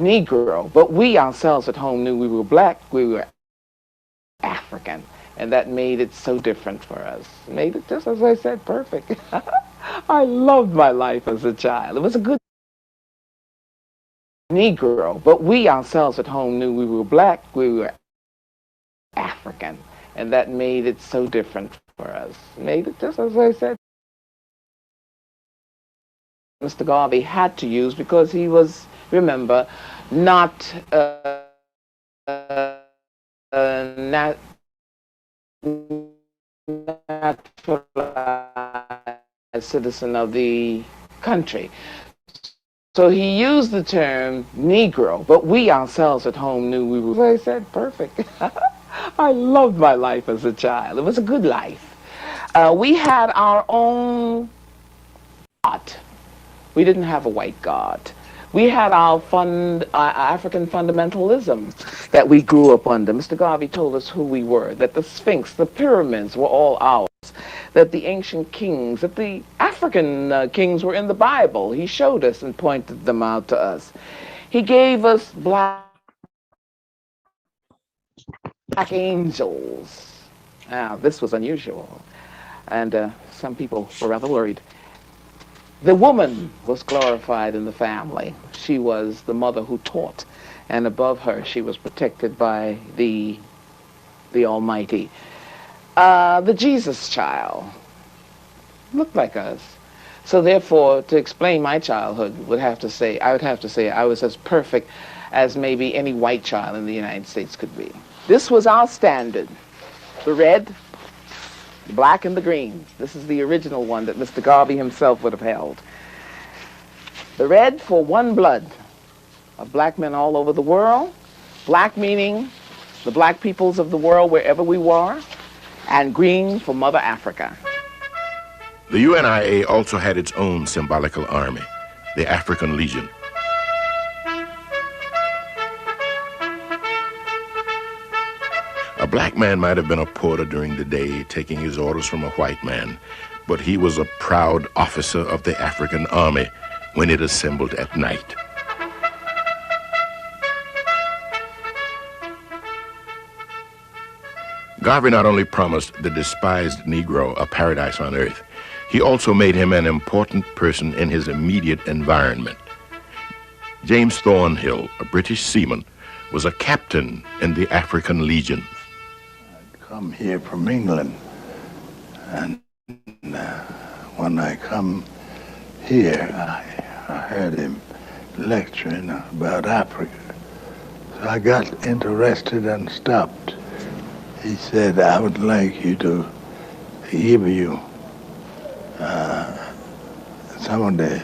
Negro, but we ourselves at home knew we were black, we were African, and that made it so different for us. Made it, just as I said, perfect. I loved my life as a child. It was a good Negro, but we ourselves at home knew we were black, we were African, and that made it so different for us. Made it, just as I said, Mr. Garvey had to use, because he was, remember, not naturalized citizen of the country. So he used the term Negro, but we ourselves at home knew we were, as I said, perfect. I loved my life as a child. It was a good life. We had our own God. We didn't have a white God. We had our African fundamentalism that we grew up under. Mr. Garvey told us who we were, that the Sphinx, the pyramids were all ours, that the ancient kings, that the African kings were in the Bible. He showed us and pointed them out to us. He gave us black angels. Now, this was unusual, and some people were rather worried. The woman was glorified in the family. She was the mother who taught, and above her she was protected by the Almighty. The Jesus child looked like us. So therefore, to explain my childhood, I would have to say I was as perfect as maybe any white child in the United States could be. This was our standard. The red, the black, and the green. This is the original one that Mr. Garvey himself would have held. The red for one blood of black men all over the world. Black meaning the black peoples of the world wherever we were. And green for Mother Africa. The UNIA also had its own symbolical army, the African Legion. A black man might have been a porter during the day, taking his orders from a white man, but he was a proud officer of the African army when it assembled at night. Garvey not only promised the despised Negro a paradise on earth, he also made him an important person in his immediate environment. James Thornhill, a British seaman, was a captain in the African Legion. Come here from England, and when I come here, I heard him lecturing about Africa. So I got interested and stopped. He said, I would like you to give you some of the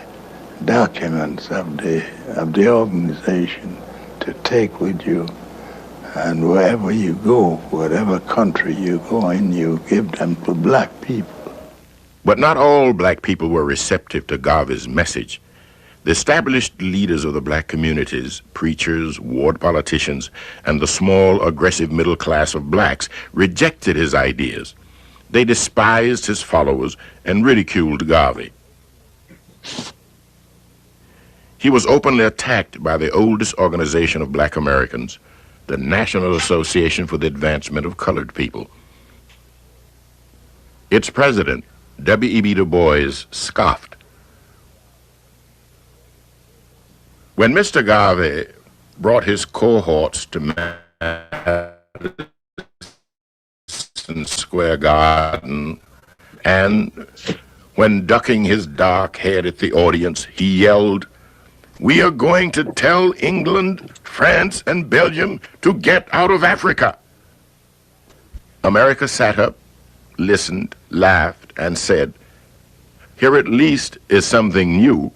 documents of the organization to take with you. And wherever you go, whatever country you go in, you give them to black people. But not all black people were receptive to Garvey's message. The established leaders of the black communities, preachers, ward politicians, and the small, aggressive middle class of blacks rejected his ideas. They despised his followers and ridiculed Garvey. He was openly attacked by the oldest organization of black Americans, the National Association for the Advancement of Colored People. Its president, W.E.B. Du Bois, scoffed. When Mr. Garvey brought his cohorts to Madison Square Garden, and when ducking his dark head at the audience, he yelled, "We are going to tell England, France, and Belgium to get out of Africa." America sat up, listened, laughed, and said, "Here at least is something new."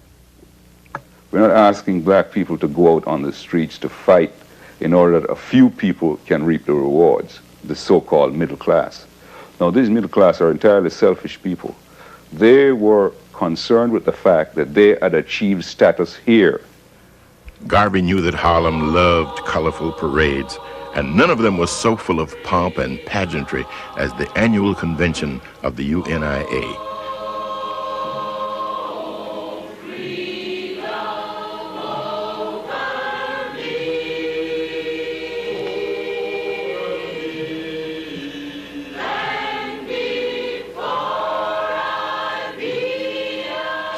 We're not asking black people to go out on the streets to fight in order that a few people can reap the rewards, the so-called middle class. Now, these middle class are entirely selfish people. They were concerned with the fact that they had achieved status here. Garvey knew that Harlem loved colorful parades, and none of them was so full of pomp and pageantry as the annual convention of the UNIA.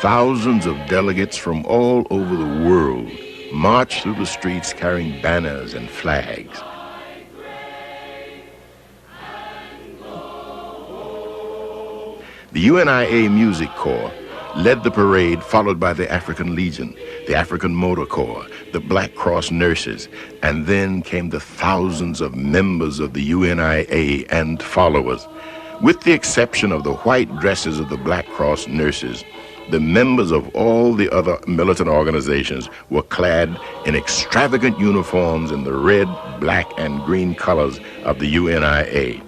Thousands of delegates from all over the world marched through the streets carrying banners and flags. The UNIA Music Corps led the parade, followed by the African Legion, the African Motor Corps, the Black Cross nurses, and then came the thousands of members of the UNIA and followers. With the exception of the white dresses of the Black Cross nurses, the members of all the other militant organizations were clad in extravagant uniforms in the red, black, and green colors of the UNIA.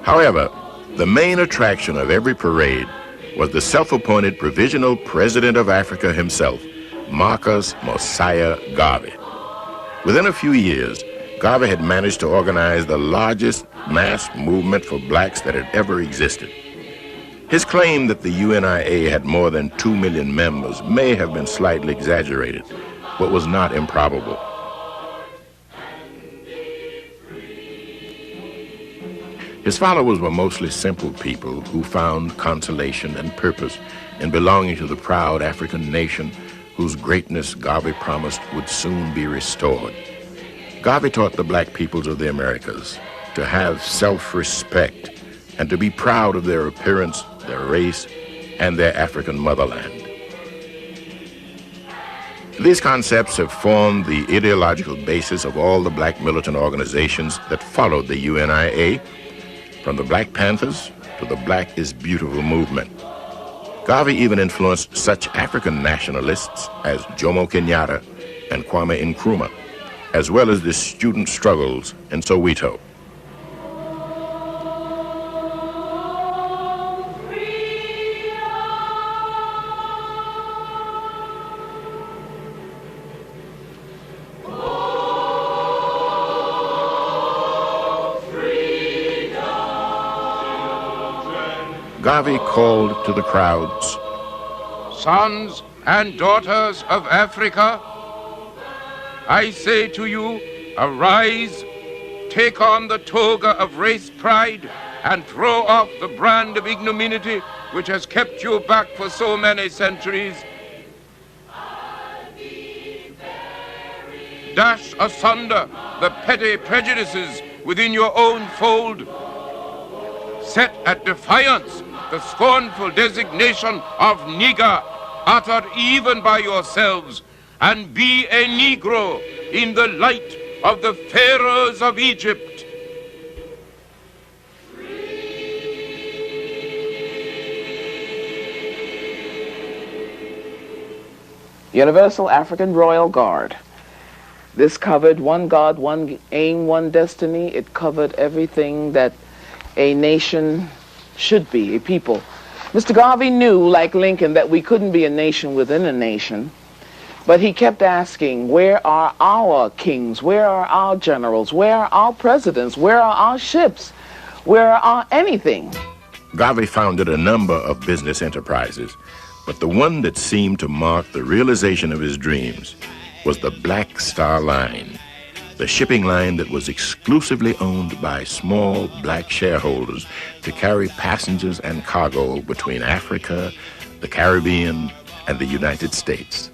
However, the main attraction of every parade was the self-appointed Provisional President of Africa himself, Marcus Mosiah Garvey. Within a few years, Garvey had managed to organize the largest mass movement for blacks that had ever existed. His claim that the UNIA had more than 2 million members may have been slightly exaggerated, but was not improbable. His followers were mostly simple people who found consolation and purpose in belonging to the proud African nation whose greatness Garvey promised would soon be restored. Garvey taught the black peoples of the Americas to have self-respect and to be proud of their appearance, their race, and their African motherland. These concepts have formed the ideological basis of all the black militant organizations that followed the UNIA, from the Black Panthers to the Black is Beautiful movement. Garvey even influenced such African nationalists as Jomo Kenyatta and Kwame Nkrumah, as well as the student struggles in Soweto. Garvey called to the crowds, "Sons and daughters of Africa, I say to you, arise, take on the toga of race pride, and throw off the brand of ignominy which has kept you back for so many centuries. Dash asunder the petty prejudices within your own fold. Set at defiance the scornful designation of nigger uttered even by yourselves, and be a Negro in the light of the pharaohs of Egypt." Universal African Royal Guard. This covered one God, one aim, one destiny. It covered everything that a nation should be, a people. Mr. Garvey knew, like Lincoln, that we couldn't be a nation within a nation, but he kept asking, where are our kings? Where are our generals? Where are our presidents? Where are our ships? Where are anything? Garvey founded a number of business enterprises, but the one that seemed to mark the realization of his dreams was the Black Star Line, the shipping line that was exclusively owned by small black shareholders to carry passengers and cargo between Africa, the Caribbean, and the United States.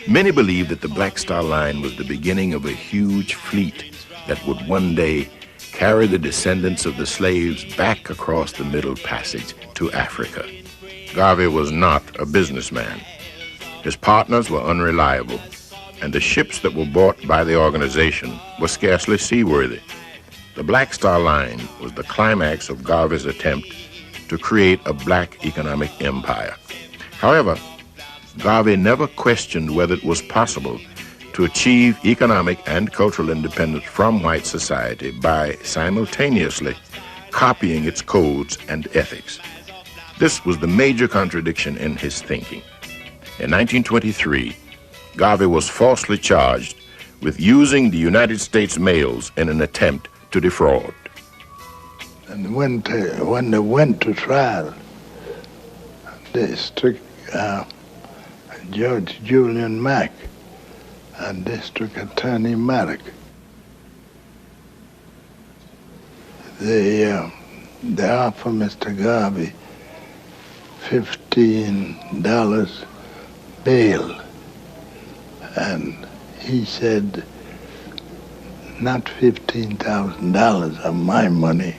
Many believed that the Black Star Line was the beginning of a huge fleet that would one day carry the descendants of the slaves back across the Middle Passage to Africa. Garvey was not a businessman. His partners were unreliable, and the ships that were bought by the organization were scarcely seaworthy. The Black Star Line was the climax of Garvey's attempt to create a black economic empire. However, Garvey never questioned whether it was possible to achieve economic and cultural independence from white society by simultaneously copying its codes and ethics. This was the major contradiction in his thinking. In 1923, Garvey was falsely charged with using the United States mails in an attempt to defraud. And when they went to trial, District Judge Julian Mack and District Attorney Maddock, they offered Mr. Garvey $15 bail. And he said, not $15,000 of my money,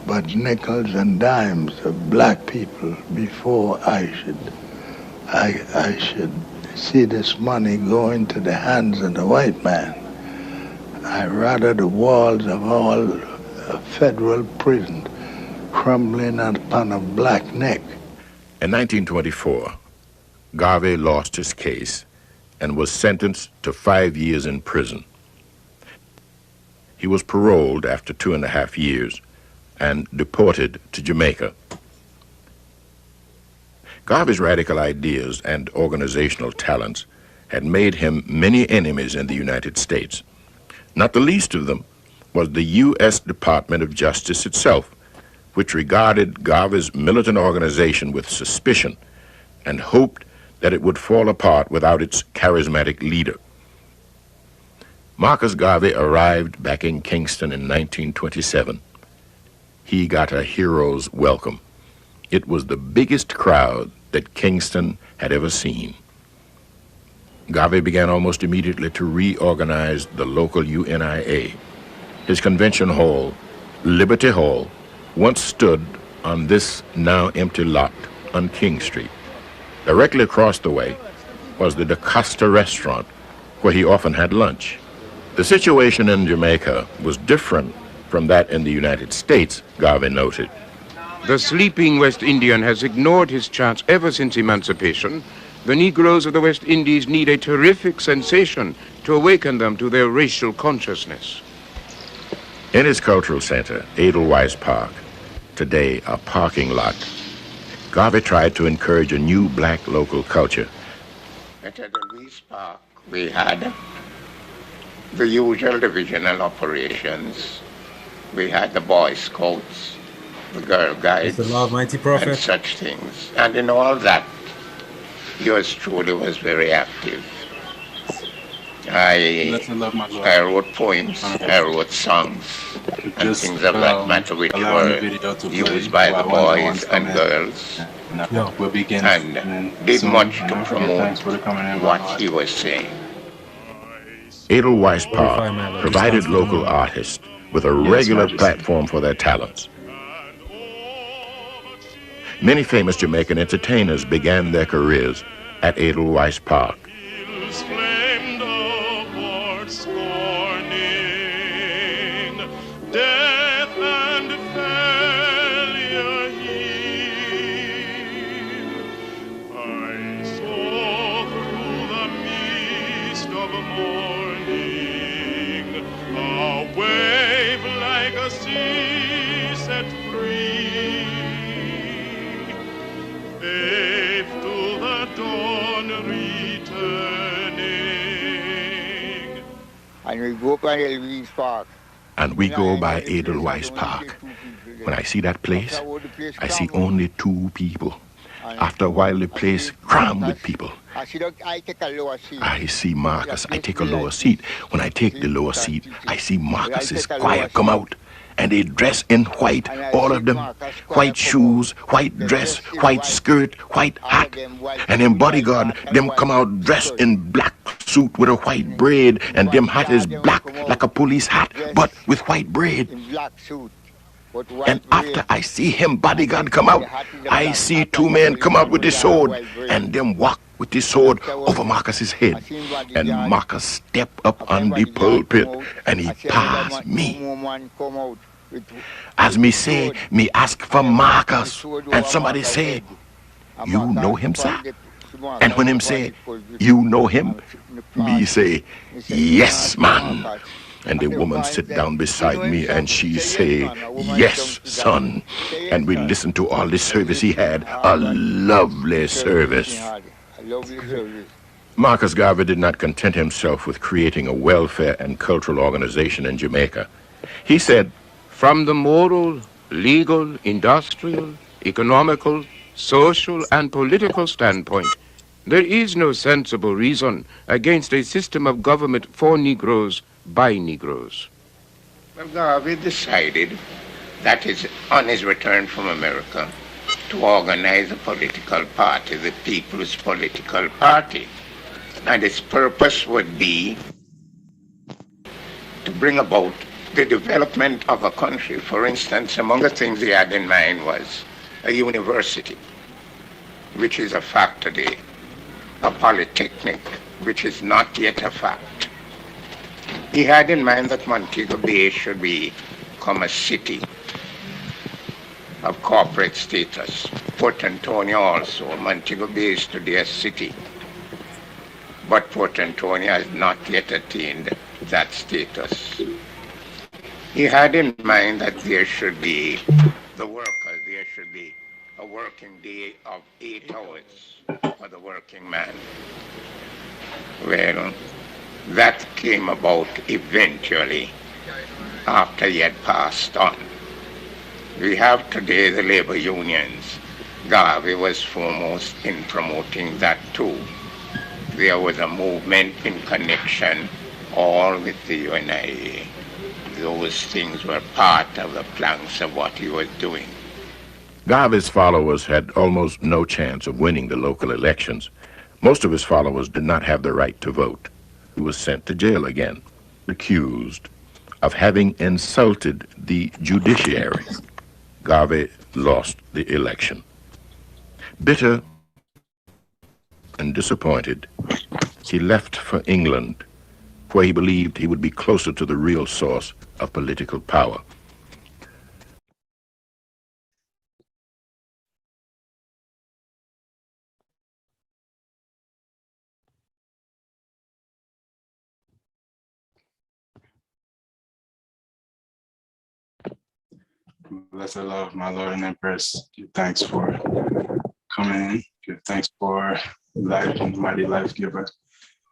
but nickels and dimes of black people before I should see this money go into the hands of the white man. I rather the walls of all a federal prison crumbling upon a black neck. In 1924, Garvey lost his case and was sentenced to 5 years in prison. He was paroled after 2.5 years and deported to Jamaica. Garvey's radical ideas and organizational talents had made him many enemies in the United States. Not the least of them was the U.S. Department of Justice itself, which regarded Garvey's militant organization with suspicion and hoped that it would fall apart without its charismatic leader. Marcus Garvey arrived back in Kingston in 1927. He got a hero's welcome. It was the biggest crowd that Kingston had ever seen. Garvey began almost immediately to reorganize the local UNIA. His convention hall, Liberty Hall, once stood on this now empty lot on King Street. Directly across the way was the DaCosta restaurant, where he often had lunch. The situation in Jamaica was different from that in the United States, Garvey noted. The sleeping West Indian has ignored his chance ever since emancipation. The Negroes of the West Indies need a terrific sensation to awaken them to their racial consciousness. In his cultural center, Edelweiss Park, today a parking lot, Garvey tried to encourage a new black local culture. At Edelweiss Park, we had the usual divisional operations. We had the Boy Scouts, the Girl Guides, the Almighty Prophet, and such things. And in all that, yours truly was very active. I wrote poems, I wrote songs, and things of that matter which were used by the boys and girls, and did much to promote what he was saying. Edelweiss Park provided local artists with a regular platform for their talents. Many famous Jamaican entertainers began their careers at Edelweiss Park. And we go by Edelweiss Park. And we go by Edelweiss Park. When I see that place, I see only 2 people. After a while, the place crammed with people. I see Marcus. I take a lower seat. When I take the lower seat, I see Marcus's choir come out. And they dress in white, all of them. White shoes, white dress, white skirt, white hat. And them bodyguard, them come out dressed in black suit with a white braid. And them hat is black like a police hat, but with white braid. And after I see him bodyguard come out, I see 2 men come out with the sword. And them walk with the sword over Marcus's head. And Marcus step up on the pulpit and he pass me. As me say, me ask for Marcus. And somebody say, you know him, sir? And when him say, you know him, me say, yes, man. And the woman sit down beside me and she say, yes, son. And we listen to all the service he had, a lovely service. Marcus Garvey did not content himself with creating a welfare and cultural organization in Jamaica. He said, From the moral, legal, industrial, economical, social, and political standpoint, there is no sensible reason against a system of government for Negroes by Negroes. Well, Garvey decided that on his return from America, to organize a political party, the People's Political Party. And its purpose would be to bring about the development of a country. For instance, among the things he had in mind was a university, which is a fact today, a polytechnic, which is not yet a fact. He had in mind that Montego Bay should become a city of corporate status. Port Antonio also. Montego Bay is today a city, but Port Antonio has not yet attained that status. He had in mind that there should be there should be a working day of 8 hours for the working man. Well, that came about eventually after he had passed on. We have today the labor unions. Garvey was foremost in promoting that too. There was a movement in connection all with the UNIA. Those things were part of the planks of what he was doing. Garvey's followers had almost no chance of winning the local elections. Most of his followers did not have the right to vote. He was sent to jail again, accused of having insulted the judiciary. Garvey lost the election. Bitter and disappointed, he left for England, where he believed he would be closer to the real source of political power. Blessed love, my Lord and Empress. Give thanks for coming in. Give thanks for life and the mighty life giver.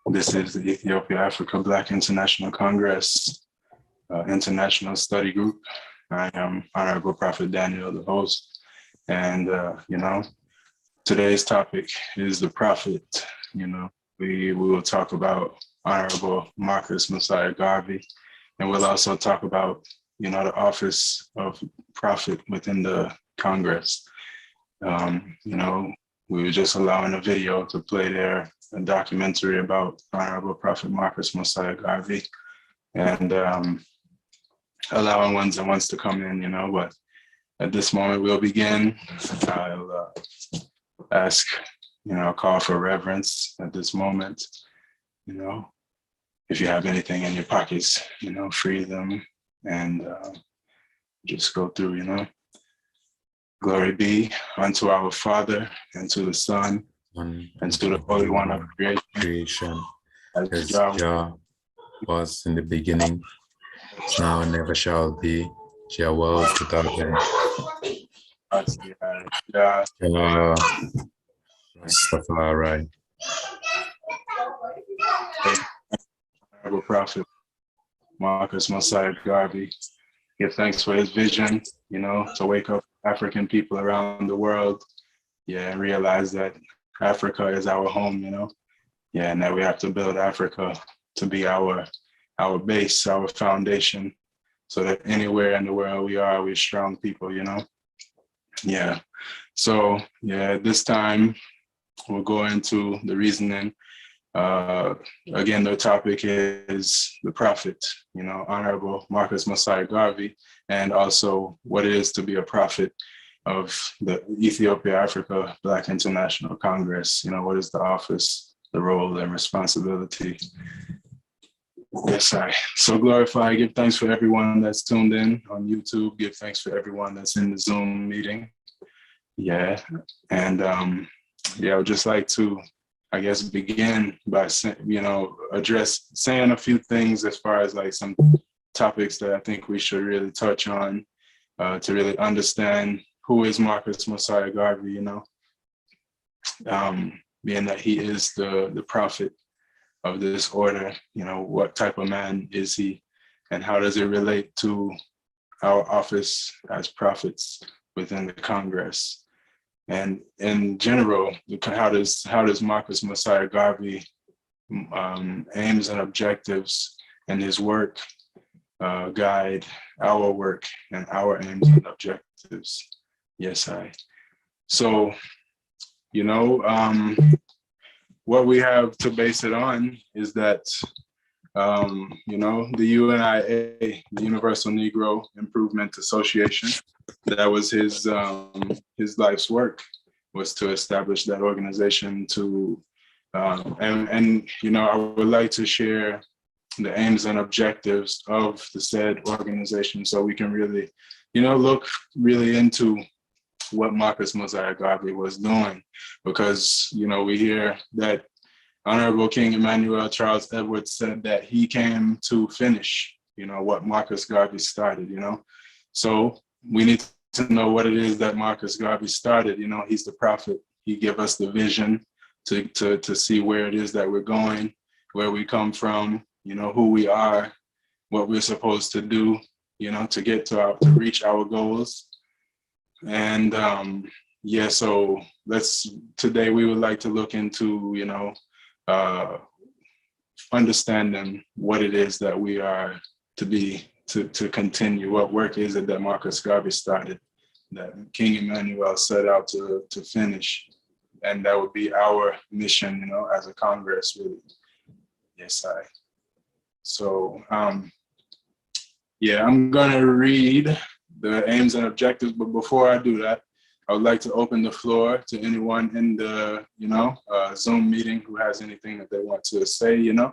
This is the Ethiopia-Africa Black International Congress International Study Group. I am Honorable Prophet Daniel, the host. And, today's topic is the prophet. We will talk about Honorable Marcus Messiah Garvey. And we'll also talk about the office of prophet within the Congress. We were just allowing a video to play there, a documentary about Honorable Prophet Marcus Messiah Garvey, and allowing ones that wants to come in, but at this moment we'll begin. I'll ask, call for reverence at this moment. If you have anything in your pockets, free them. And just go through, Glory be unto our Father, and to the Son, and to the Holy One of creation. As Jah was in the beginning, now and never shall be, Jah was without end. Rastafari. Honorable Prophet Marcus Messiah Garvey, give thanks for his vision, to wake up African people around the world, and realize that Africa is our home, and that we have to build Africa to be our base, our foundation, so that anywhere in the world we're strong people, So, this time we'll go into the reasoning. Again, the topic is the prophet, Honorable Marcus Messiah Garvey, and also what it is to be a prophet of the Ethiopia-Africa Black International Congress. What is the office, the role, and responsibility? Yes, I. So glorify, give thanks for everyone that's tuned in on YouTube. Give thanks for everyone that's in the Zoom meeting. And I would just like to, begin by, saying a few things as far as like some topics that I think we should really touch on to really understand who is Marcus Messiah Garvey, being that he is the prophet of this order, what type of man is he, and how does it relate to our office as prophets within the Congress? And in general, how does Marcus Messiah Garvey aims and objectives in his work guide our work and our aims and objectives? Yes, I. So, you know, what we have to base it on is that, you know, the UNIA, the Universal Negro Improvement Association, that was his life's work, was to establish that organization to, and you know, I would like to share the aims and objectives of the said organization so we can really, you know, look really into what Marcus Mosiah Garvey was doing, because, you know, we hear that Honorable King Emmanuel Charles Edwards said that he came to finish, you know, what Marcus Garvey started, you know. So we need to know what it is that Marcus Garvey started. You know, he's the prophet. He gave us the vision to see where it is that we're going, where we come from, you know, who we are, what we're supposed to do, you know, to get to reach our goals. And yeah, so today we would like to look into, you know, understanding what it is that we are to continue. What work is it that Marcus Garvey started, that King Emmanuel set out to finish, and that would be our mission, you know, as a Congress, really. Yes, So, yeah, I'm gonna read the aims and objectives, but before I do that, I would like to open the floor to anyone in the, you know, Zoom meeting who has anything that they want to say, you know,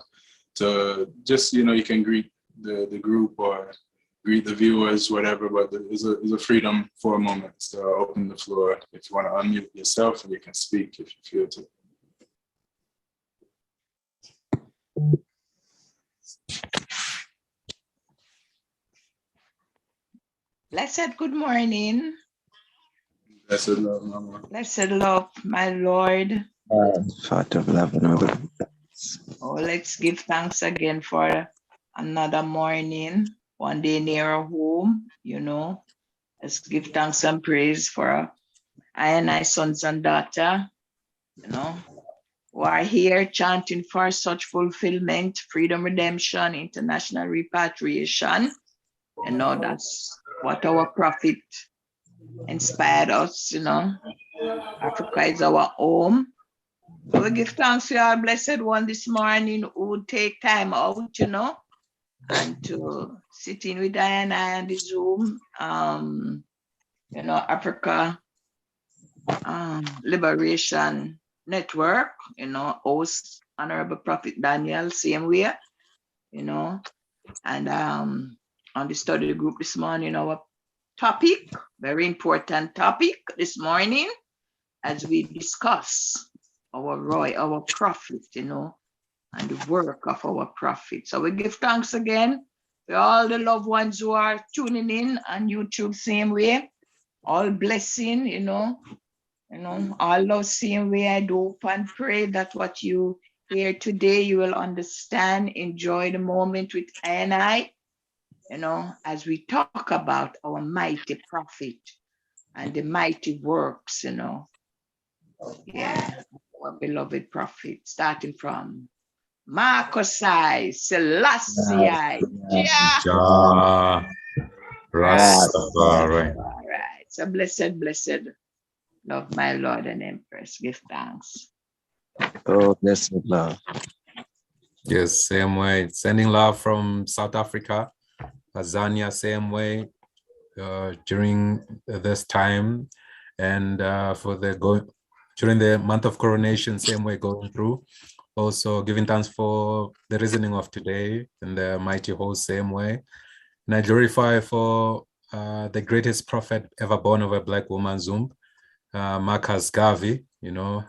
to just, you know, you can greet the group or greet the viewers, whatever, but there's a freedom for a moment to open the floor. If you want to unmute yourself, and you can speak if you feel to. Blessed good morning. Blessed love, Mama. Blessed love, my Lord. Father of love and all. Oh, let's give thanks again for another morning, one day nearer home, you know. Let's give thanks and praise for I and my sons and daughter, you know, who are here chanting for such fulfillment, freedom, redemption, international repatriation. You know, that's what our prophet inspired us, you know. Africa is our home. So we give thanks to our blessed one this morning who would take time out, you know, and to sit in with Diana and the Zoom, you know, Africa Liberation Network, you know, host Honorable Prophet Daniel, same way, you know, and on the study group this morning, our topic, very important topic this morning, as we discuss our prophet, you know, and the work of our prophet. So we give thanks again for all the loved ones who are tuning in on YouTube, same way, all blessing, you know, all love, same way. I do hope and pray that what you hear today, you will understand, enjoy the moment with I and I, you know, as we talk about our mighty prophet and the mighty works, you know. Yeah, our beloved prophet, starting from Marcus I, Selassie I, Rastafari. All right, so blessed love, my Lord and Empress, give thanks. Oh, blessed love. Yes, same way. Sending love from South Africa, Tanzania, same way during this time, and during the month of coronation, same way going through. Also giving thanks for the reasoning of today and the mighty host, same way. And I glorify for the greatest prophet ever born of a Black woman, Zoom, Marcus Garvey, you know.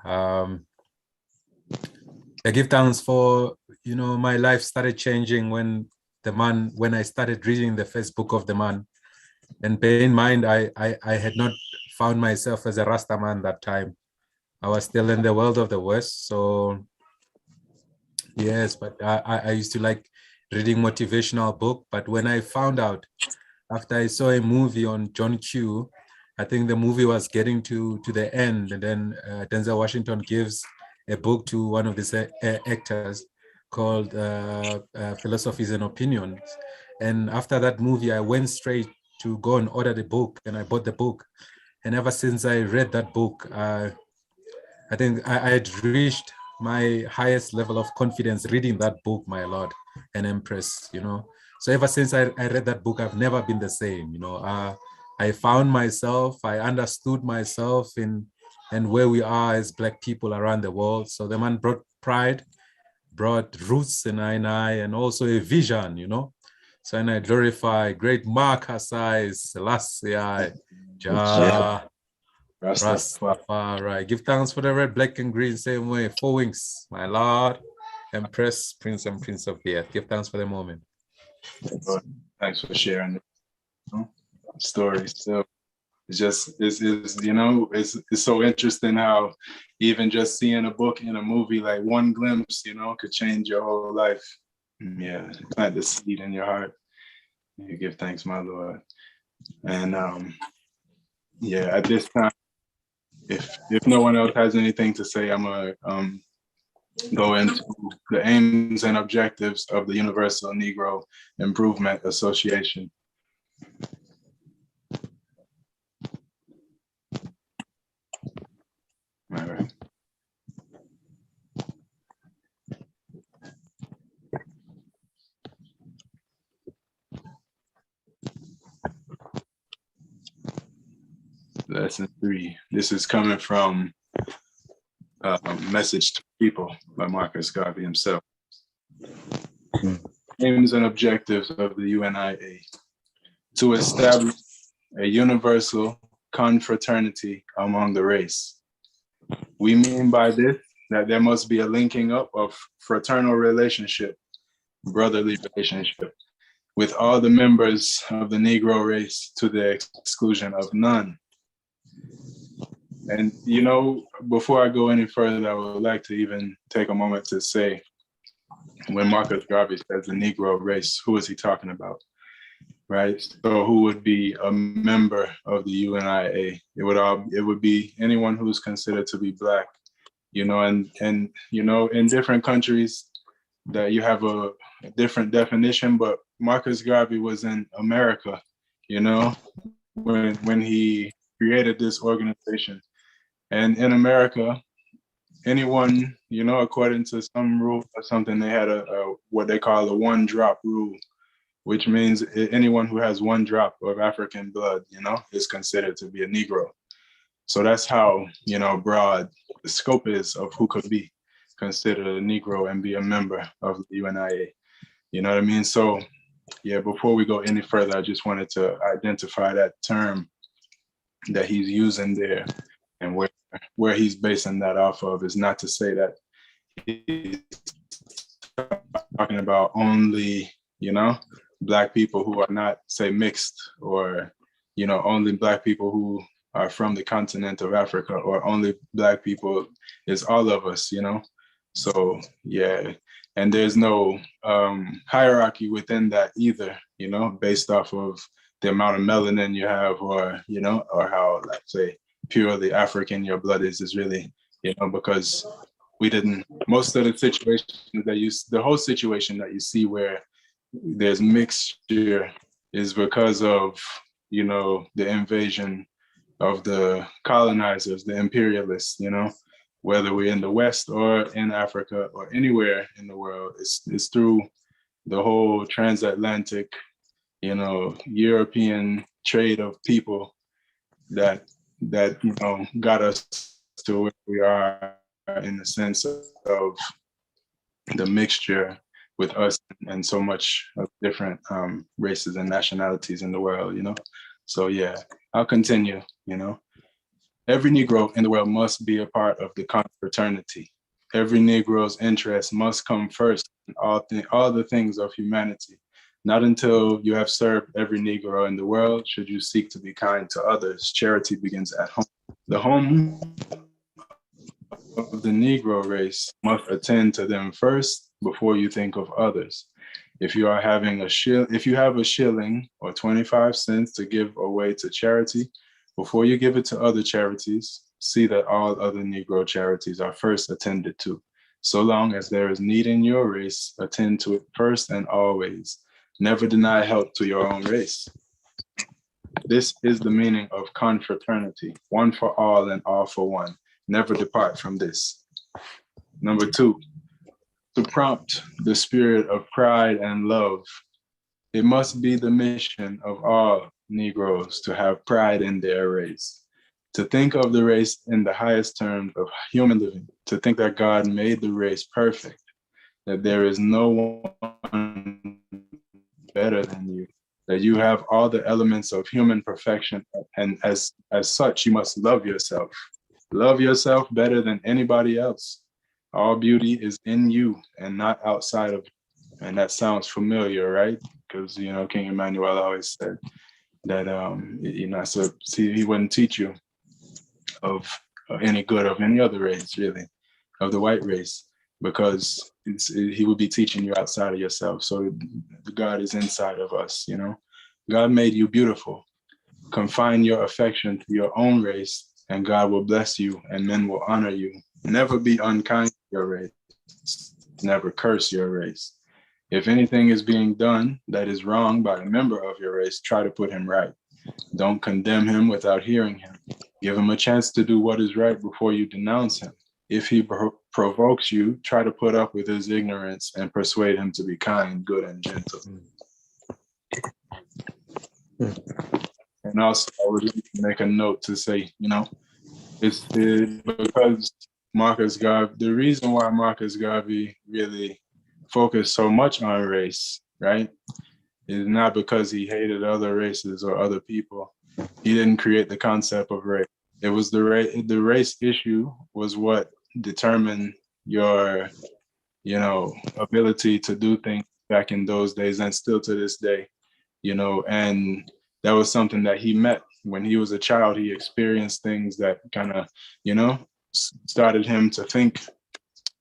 I give thanks for, you know, my life started changing when I started reading the first book of the man. And bear in mind, I had not found myself as a Rasta man that time. I was still in the world of the West. So yes, but I used to like reading motivational book. But when I found out, after I saw a movie on John Q, I think the movie was getting to the end, and then Denzel Washington gives a book to one of these actors called Philosophies and Opinions. And after that movie, I went straight to go and order the book, and I bought the book. And ever since I read that book, I think I had reached my highest level of confidence reading that book, my Lord and Empress, you know. So ever since I read that book, I've never been the same, you know. I found myself, I understood myself and where we are as Black people around the world. So the man brought pride, brought roots in I, and also a vision, you know. So and I glorify great Marcus Selassie, Jah, Rastafari. Give thanks for the red, black, and green, same way. 4 wings, my Lord, Empress, Prince, and Prince of the Earth. Give thanks for the moment. Thanks for sharing the story. So it's just, it's you know, it's so interesting how even just seeing a book in a movie, like one glimpse, you know, could change your whole life. Yeah, plant the seed in your heart. You give thanks, my Lord. And yeah, at this time, if no one else has anything to say, I'm gonna go into the aims and objectives of the Universal Negro Improvement Association. All right. Lesson 3. This is coming from Message to People by Marcus Garvey himself. Aims and objectives of the UNIA: to establish a universal confraternity among the race. We mean by this that there must be a linking up of fraternal relationship, brotherly relationship, with all the members of the Negro race to the exclusion of none. And, you know, before I go any further, I would like to even take a moment to say, when Marcus Garvey says the Negro race, who is he talking about, right? So who would be a member of the UNIA? It would be anyone who's considered to be Black, you know, and you know, in different countries that you have a different definition, but Marcus Garvey was in America, you know, when he created this organization. And in America, anyone, you know, according to some rule or something, they had a what they call a one drop rule, which means anyone who has one drop of African blood, you know, is considered to be a Negro. So that's how, you know, broad the scope is of who could be considered a Negro and be a member of the UNIA. You know what I mean? So yeah, before we go any further, I just wanted to identify that term that he's using there, and where he's basing that off of is not to say that he's talking about only, you know, Black people who are not, say, mixed, or, you know, only Black people who are from the continent of Africa, or only Black people. Is all of us, you know? So yeah, and there's no hierarchy within that either, you know, based off of the amount of melanin you have, or, you know, or how, like, say, purely African your blood is really, you know, because we didn't, most of the situations that the whole situation that you see where there's mixture is because of, you know, the invasion of the colonizers, the imperialists, you know, whether we're in the West or in Africa or anywhere in the world, it's through the whole transatlantic, you know, European trade of people that you know got us to where we are, in the sense of the mixture with us and so much of different races and nationalities in the world, you know. So yeah, I'll continue, you know. Every Negro in the world must be a part of the confraternity. Every Negro's interest must come first in all the things of humanity. Not until you have served every Negro in the world should you seek to be kind to others. Charity begins at home. The home of the Negro race must attend to them first before you think of others. If you have a shilling or 25 cents to give away to charity, before you give it to other charities, see that all other Negro charities are first attended to. So long as there is need in your race, attend to it first and always. Never deny help to your own race. This is the meaning of confraternity, one for all and all for one. Never depart from this. Number 2, to prompt the spirit of pride and love. It must be the mission of all Negroes to have pride in their race, to think of the race in the highest terms of human living, to think that God made the race perfect, that there is no one better than you, that you have all the elements of human perfection, and as such, you must love yourself. Love yourself better than anybody else. All beauty is in you and not outside of you. And that sounds familiar, right? Because, you know, King Emmanuel always said that, you know, so he wouldn't teach you of any good of any other race, really, of the white race, because he would be teaching you outside of yourself. So God is inside of us, you know. God made you beautiful. Confine your affection to your own race, and God will bless you, and men will honor you. Never be unkind to your race. Never curse your race. If anything is being done that is wrong by a member of your race, try to put him right. Don't condemn him without hearing him. Give him a chance to do what is right before you denounce him. If he provokes you, try to put up with his ignorance and persuade him to be kind, good, and gentle. And also, I would make a note to say, you know, it's because Marcus Garvey, the reason why Marcus Garvey really focused so much on race, right, is not because he hated other races or other people. He didn't create the concept of race. It was the race issue was what determined your, you know, ability to do things back in those days and still to this day, you know, and that was something that he met when he was a child. He experienced things that kind of, you know, started him to think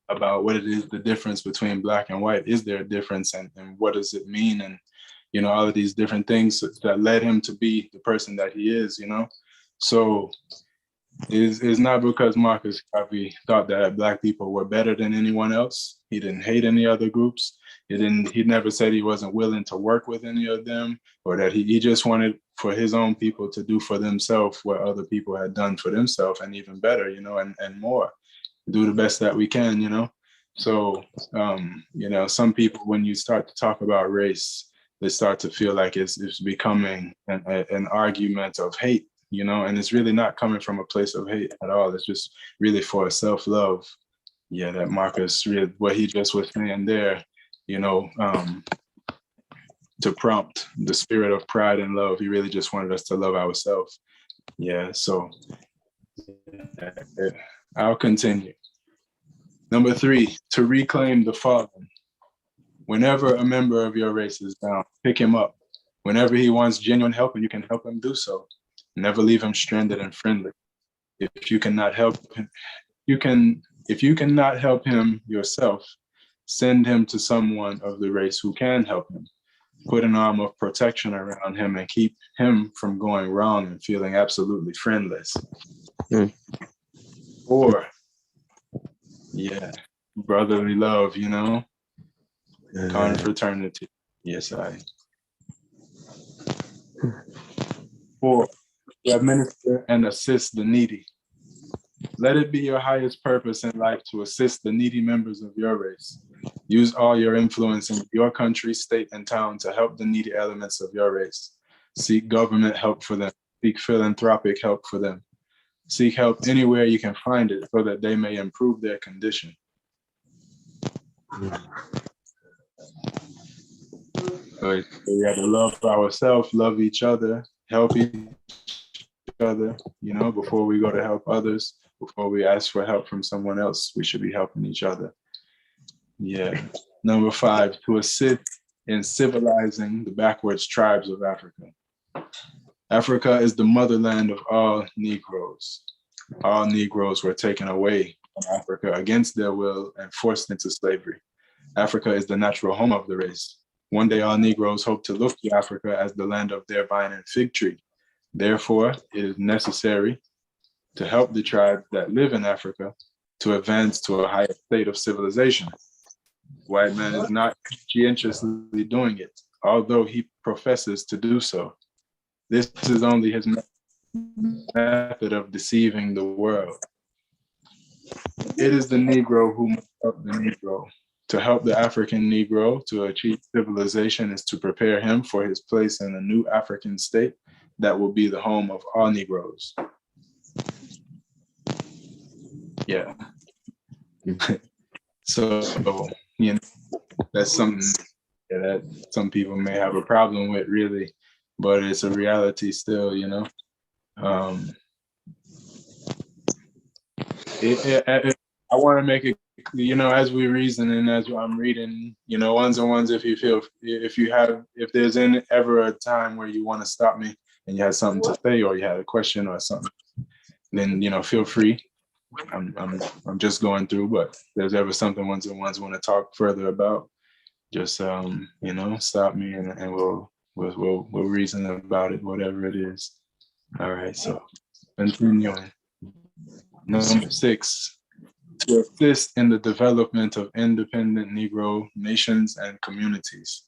about what it is, the difference between black and white. Is there a difference, and what does it mean? And, you know, all of these different things that led him to be the person that he is, you know? So it's not because Marcus Garvey thought that black people were better than anyone else. He didn't hate any other groups. He never said he wasn't willing to work with any of them, or that he just wanted for his own people to do for themselves what other people had done for themselves, and even better, you know, and more. Do the best that we can, you know? So, you know, some people, when you start to talk about race, they start to feel like it's becoming an argument of hate, you know, and it's really not coming from a place of hate at all. It's just really for self-love. Yeah, that Marcus, what he just was saying there, you know, to prompt the spirit of pride and love. He really just wanted us to love ourselves. Yeah, so I'll continue. Number 3, to reclaim the fallen. Whenever a member of your race is down, pick him up. Whenever he wants genuine help and you can help him, do so. Never leave him stranded and friendly. If you cannot help him, if you cannot help him yourself, send him to someone of the race who can help him. Put an arm of protection around him and keep him from going wrong and feeling absolutely friendless. 4, yeah, brotherly love, you know, confraternity. Yes, 4, to administer and assist the needy. Let it be your highest purpose in life to assist the needy members of your race. Use all your influence in your country, state, and town to help the needy elements of your race. Seek government help for them. Seek philanthropic help for them. Seek help anywhere you can find it so that they may improve their condition. So we have to love ourselves, love each other, help each other, you know, before we go to help others, before we ask for help from someone else, we should be helping each other. Yeah. Number 5, to assist in civilizing the backwards tribes of Africa. Africa is the motherland of all Negroes. All Negroes were taken away from Africa against their will and forced into slavery. Africa is the natural home of the race. One day all Negroes hope to look to Africa as the land of their vine and fig tree. Therefore, it is necessary to help the tribes that live in Africa to advance to a higher state of civilization. White man is not conscientiously doing it, although he professes to do so. This is only his method of deceiving the world. It is the Negro who must help the Negro. To help the African Negro to achieve civilization is to prepare him for his place in a new African state that will be the home of all Negroes. Yeah. So, you know, that's something that some people may have a problem with, really, but it's a reality still, you know. I want to make it, you know, as we reason and as I'm reading, you know, ones and ones, if there's ever a time where you want to stop me and you had something to say or you had a question or something, then, you know, feel free. I'm just going through, but if there's ever something ones and ones want to talk further about, just you know, stop me and we'll reason about it, whatever it is. All right, so continuing. Number 6, to assist in the development of independent Negro nations and communities.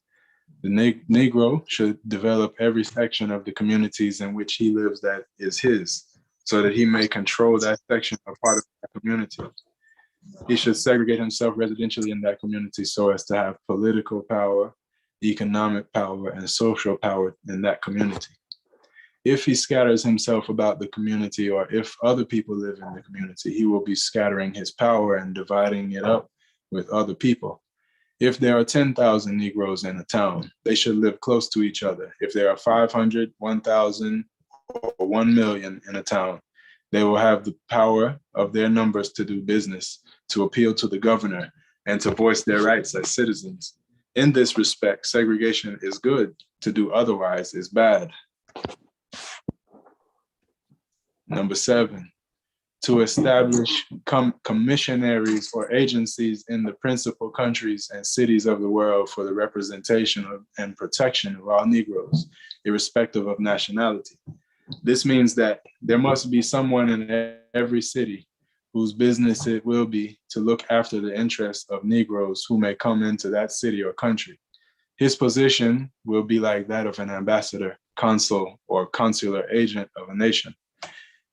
The Negro should develop every section of the communities in which he lives that is his, so that he may control that section or part of that community. He should segregate himself residentially in that community so as to have political power, economic power, and social power in that community. If he scatters himself about the community, or if other people live in the community, he will be scattering his power and dividing it up with other people. If there are 10,000 Negroes in a town, they should live close to each other. If there are 500, 1,000, or 1 million in a town, they will have the power of their numbers to do business, to appeal to the governor, and to voice their rights as citizens. In this respect, segregation is good. To do otherwise is bad. Number 7, to establish commissionaries or agencies in the principal countries and cities of the world for the representation of and protection of all Negroes, irrespective of nationality. This means that there must be someone in every city whose business it will be to look after the interests of Negroes who may come into that city or country. His position will be like that of an ambassador, consul, or consular agent of a nation.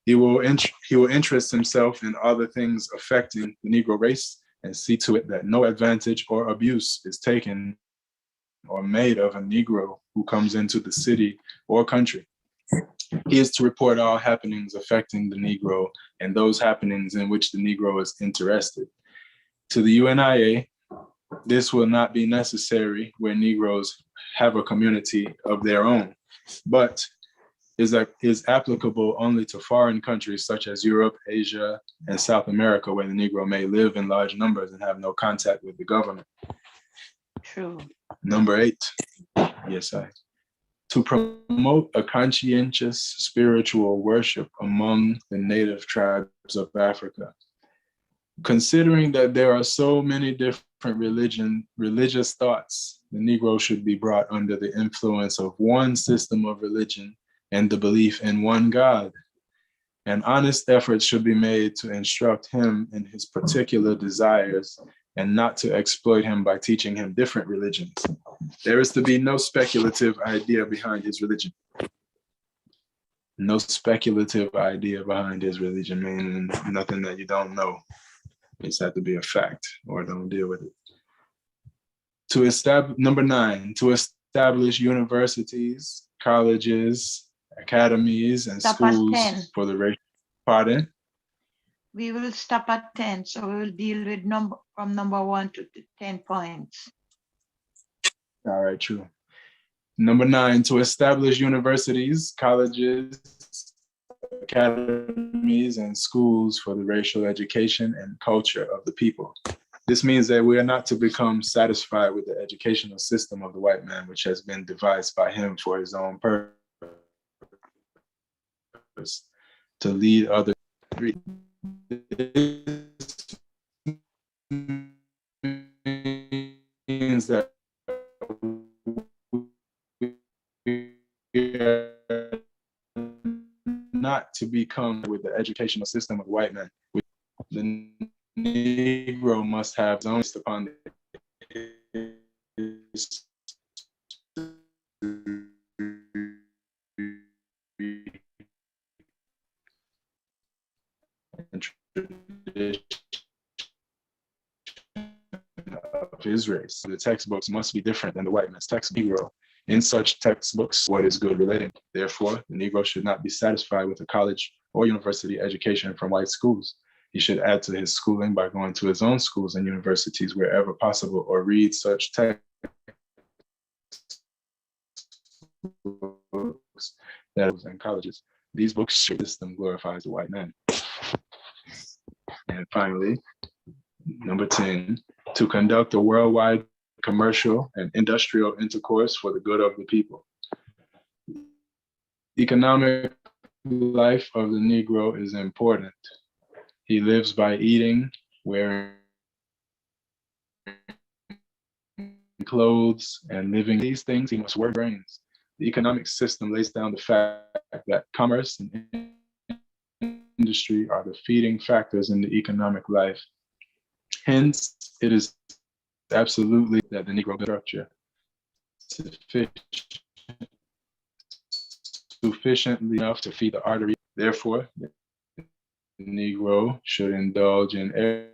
He will interest himself in other things affecting the Negro race and see to it that no advantage or abuse is taken or made of a Negro who comes into the city or country. He is to report all happenings affecting the Negro and those happenings in which the Negro is interested. To the UNIA, this will not be necessary where Negroes have a community of their own, but is applicable only to foreign countries such as Europe, Asia, and South America, where the Negro may live in large numbers and have no contact with the government. True. Number 8, to promote a conscientious spiritual worship among the native tribes of Africa. Considering that there are so many different religious thoughts, the Negro should be brought under the influence of one system of religion and the belief in one God. An honest effort should be made to instruct him in his particular desires and not to exploit him by teaching him different religions. There is to be no speculative idea behind his religion. No speculative idea behind his religion, meaning nothing that you don't know. It's had to be a fact or don't deal with it. Number 9, to establish universities, colleges, academies, and Stop schools at 10. for the racial. Pardon? We will stop at 10, so we will deal with from number 1 to 10 points. All right, true. Number 9, to establish universities, colleges, academies, and schools for the racial education and culture of the people. This means that we are not to become satisfied with the educational system of the white man, which has been devised by him for his own purpose, to lead others. This means that we are not to become with the educational system of white men. The Negro must have his own based upon his his race. The textbooks must be different than the white man's text Negro. In such textbooks, what is good relating? Therefore, the Negro should not be satisfied with a college or university education from white schools. He should add to his schooling by going to his own schools and universities wherever possible, or read such textbooks that in colleges. These books show the system glorifies the white man. And finally, number 10, to conduct a worldwide commercial and industrial intercourse for the good of the people. Economic life of the Negro is important. He lives by eating, wearing clothes, and living. These things, he must work brains. The economic system lays down the fact that commerce and industry are the feeding factors in the economic life. Hence, it is absolutely that the Negro structure sufficiently enough to feed the artery. Therefore, the Negro should indulge in every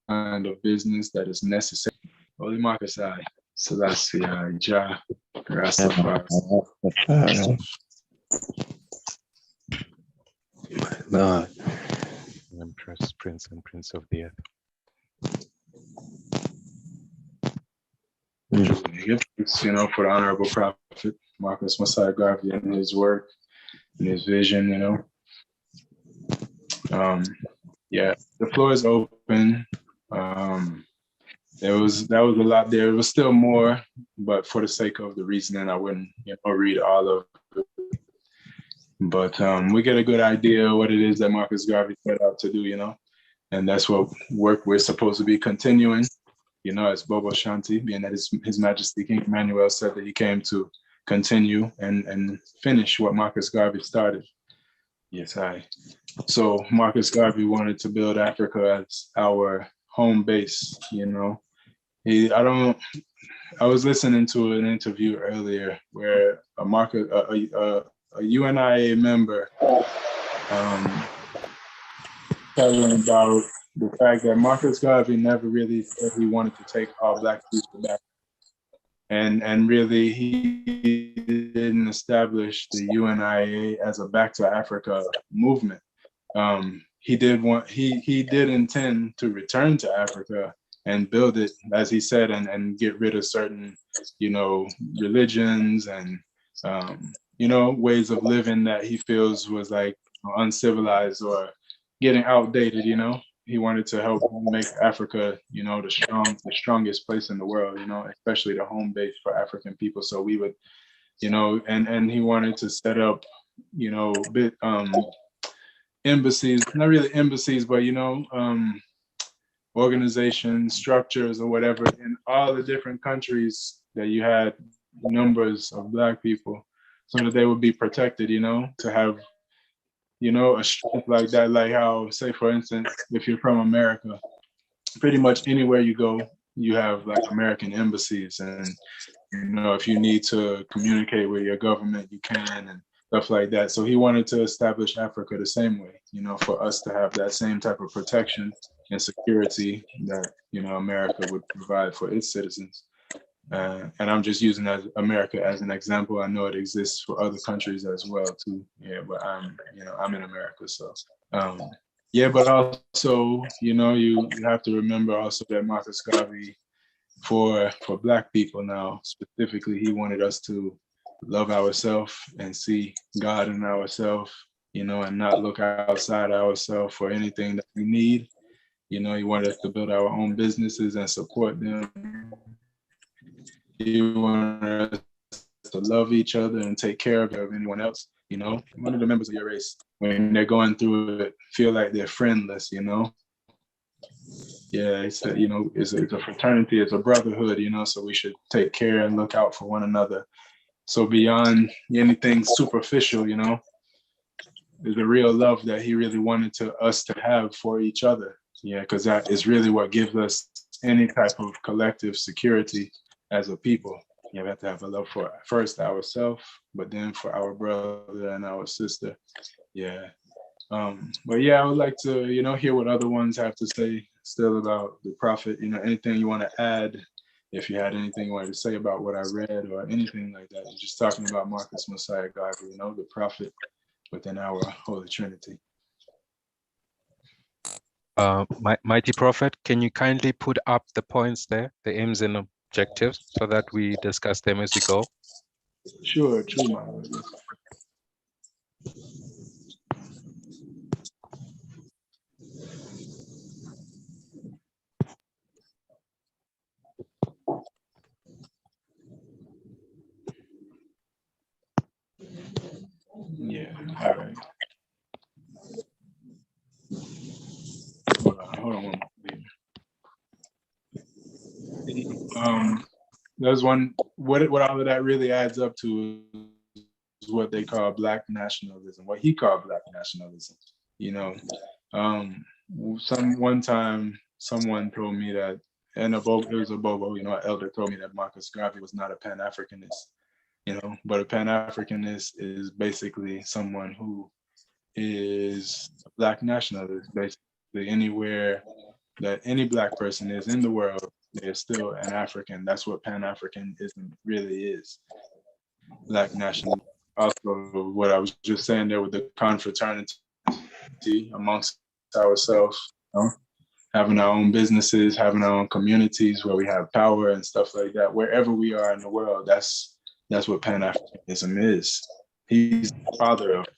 kind of business that is necessary. Holy Marcus, I, Selassie, I, Jah, Rastafari. Lord. Empress, Prince, and Prince of the Earth. You know, for the Honorable Prophet Marcus Messiah Garvey and his work and his vision, you know. Yeah, the floor is open. That was a lot there. It was still more, but for the sake of the reasoning, I wouldn't read all of it. But we get a good idea what it is that Marcus Garvey set out to do, you know, and that's what work we're supposed to be continuing, you know, as Bobo Shanti, being that His Majesty King Emmanuel said that he came to continue and finish what Marcus Garvey started. Yes, So Marcus Garvey wanted to build Africa as our home base, you know. I was listening to an interview earlier where a UNIA member telling about the fact that Marcus Garvey never really said he wanted to take all Black people back. And really he didn't establish the UNIA as a Back to Africa movement. He did intend to return to Africa and build it, as he said, and get rid of certain, you know, religions and you know, ways of living that he feels was like uncivilized or getting outdated, you know. He wanted to help make Africa, you know, the strongest place in the world, you know, especially the home base for African people. So we would, you know, and he wanted to set up, you know, embassies, not really embassies, but, you know, organizations, structures or whatever in all the different countries that you had numbers of Black people, so that they would be protected, you know, to have, you know, a strength like that, like how, say for instance, if you're from America, pretty much anywhere you go, you have like American embassies, and, you know, if you need to communicate with your government, you can, and stuff like that. So he wanted to establish Africa the same way, you know, for us to have that same type of protection and security that, you know, America would provide for its citizens. And I'm just using America as an example. I know it exists for other countries as well too. Yeah, but I'm in America, so yeah. But also, you know, you have to remember also that Marcus Garvey, for Black people now specifically, he wanted us to love ourselves and see God in ourselves, you know, and not look outside ourselves for anything that we need. You know, he wanted us to build our own businesses and support them. He wanted us to love each other and take care of anyone else, you know. One of the members of your race, when they're going through it, feel like they're friendless, you know. Yeah, it's a, you know, it's a fraternity, it's a brotherhood, you know, so we should take care and look out for one another. So beyond anything superficial, you know, there's a real love that he really wanted us to have for each other. Yeah, because that is really what gives us any type of collective security as a people. You have to have a love for first ourselves, but then for our brother and our sister. Yeah. But yeah, I would like to, hear what other ones have to say still about the prophet. Anything you want to add, if you had anything you wanted to say about what I read or anything like that. Just talking about Marcus Messiah Garvey, the prophet within our Holy Trinity. Mighty Prophet, can you kindly put up the points there, the aims and objectives, so that we discuss them as we go? Sure, true, my Lord. Yeah, all right. Hold on one moment. There's one, what all of that really adds up to is what they call Black nationalism, what he called Black nationalism. One time someone told me that, and it was a Bobo, an elder told me that Marcus Garvey was not a Pan-Africanist, but a Pan-Africanist is basically someone who is a Black nationalist. Basically anywhere that any Black person is in the world, they're still an African. That's what Pan-Africanism really is. Black nationalism. Also, what I was just saying there with the confraternity amongst ourselves, having our own businesses, having our own communities where we have power and stuff like that. Wherever we are in the world, that's what Pan-Africanism is. He's the father of it.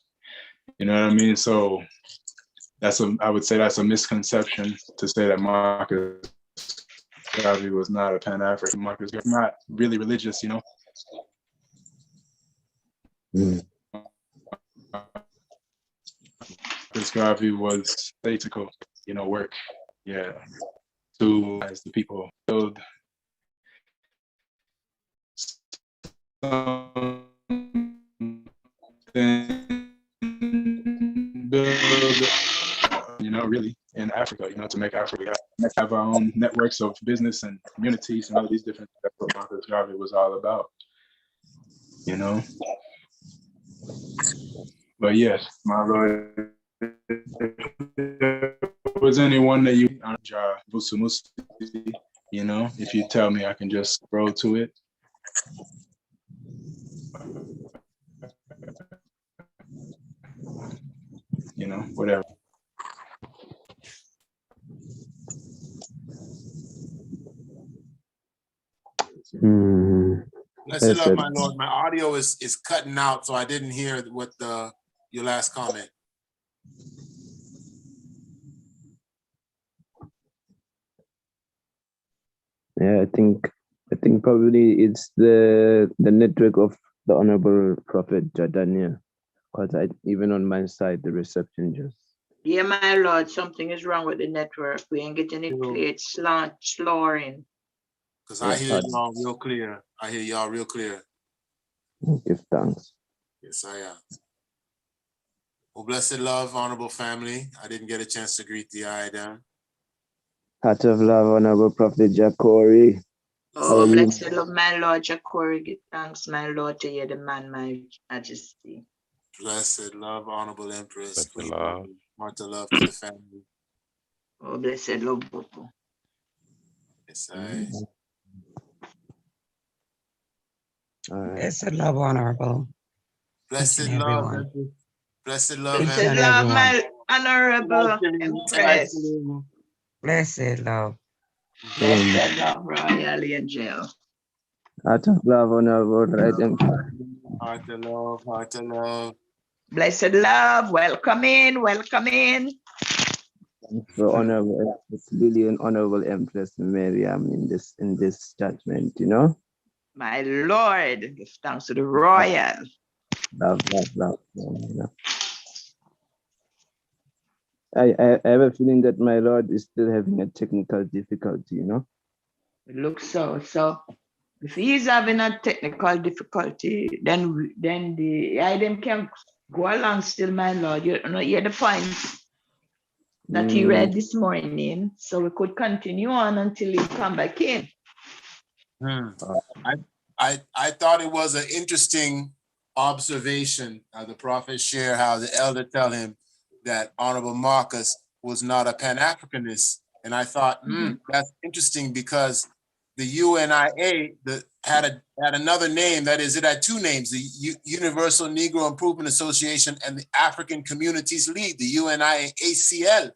You know what I mean? So I would say that's a misconception to say that Marcus Garvey was not a Pan-African. Marcus Garvey was not really religious, Marcus Garvey was statical, work, to as the people build really in Africa, to make Africa have our own networks of business and communities and all these different things. That's what Marcus Garvey was all about, But yes, my Lord, was anyone that you if you tell me, I can just scroll to it. Whatever. Blessed love, my Lord. My audio is cutting out, so I didn't hear what your last comment. Yeah, I think probably it's the network of the Honorable Prophet Jadania, because even on my side the reception just. Yeah, my Lord, something is wrong with the network. We ain't getting it clear. It's slurring. Because I hear y'all real clear. I hear y'all real clear. Give thanks. Yes, I am. Well, blessed love, honorable family. I didn't get a chance to greet the Iodine. Heart of love, Honorable Prophet Jacori. Oh, blessed love, my Lord Jacori. Give thanks, my Lord, to you, the man, my majesty. Blessed love, honorable Empress. Blessed love. Martha love to the family. Oh, blessed love, Bobo. Yes, I. Blessed love, honorable. Blessed love, blessed love, blessed love, my honorable Empress. Blessed love. Blessed love, Royal Angel. Heart of love, Honorable Right Empress. Heart of love, heart of love. Blessed love, welcome in, welcome in. Thanks for Honorable Empress Lily and Honorable Empress Miriam in this judgment, My Lord, give thanks to the royal. Love. I have a feeling that my Lord is still having a technical difficulty, It looks so. So if he's having a technical difficulty, then the item can go along still, my Lord. You hear the points that he read this morning. So we could continue on until he come back in. I thought it was an interesting observation. The prophet share how the elder tell him, that Honorable Marcus was not a Pan-Africanist. And I thought, that's interesting because the UNIA had another name. That is, it had two names: the Universal Negro Improvement Association and the African Communities League, the UNIACL.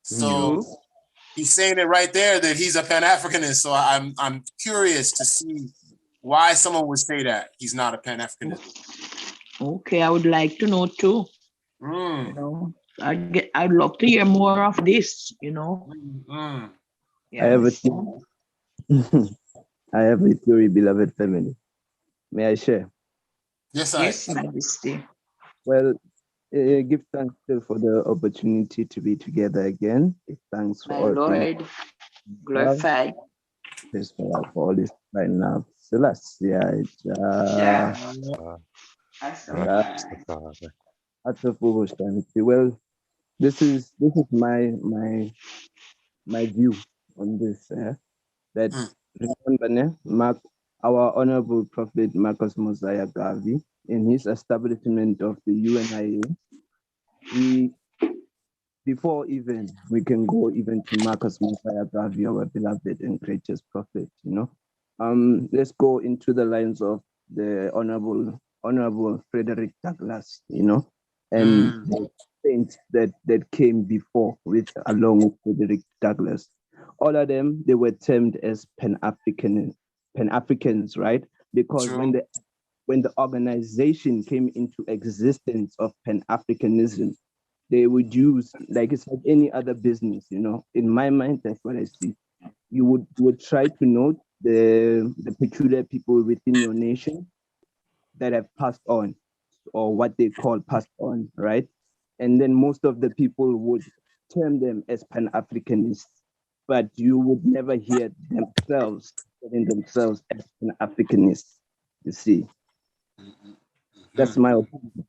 So he's saying it right there that he's a Pan-Africanist. So I'm curious to see why someone would say that he's not a Pan-Africanist. Okay, I would like to know too. You know, I'd love to hear more of this. You know. I have a I have a theory, beloved family. May I share? Yes, Yes, Majesty. Well, give thanks still for the opportunity to be together again. Give thanks for My all Lord, glorify. Praise for all this right now. Selassie, well, this is my view on this. That remember, our Honorable Prophet Marcus Mosiah Garvey, in his establishment of the UNIA, before even we can go even to Marcus Mosiah Garvey, our beloved and greatest prophet, you know. Let's go into the lines of the Honorable Frederick Douglass, you know, and the saints that came before along with Frederick Douglass. All of them, they were termed as Pan-Africans, right? Because when the organization came into existence of Pan-Africanism, they would use, like it's like any other business, you know. In my mind, that's what I see. You would try to note the peculiar people within your nation that have passed on, or what they call passed on, right? And then most of the people would term them as Pan-Africanists, but you would never hear themselves calling themselves as Pan-Africanists, you see. That's my opinion.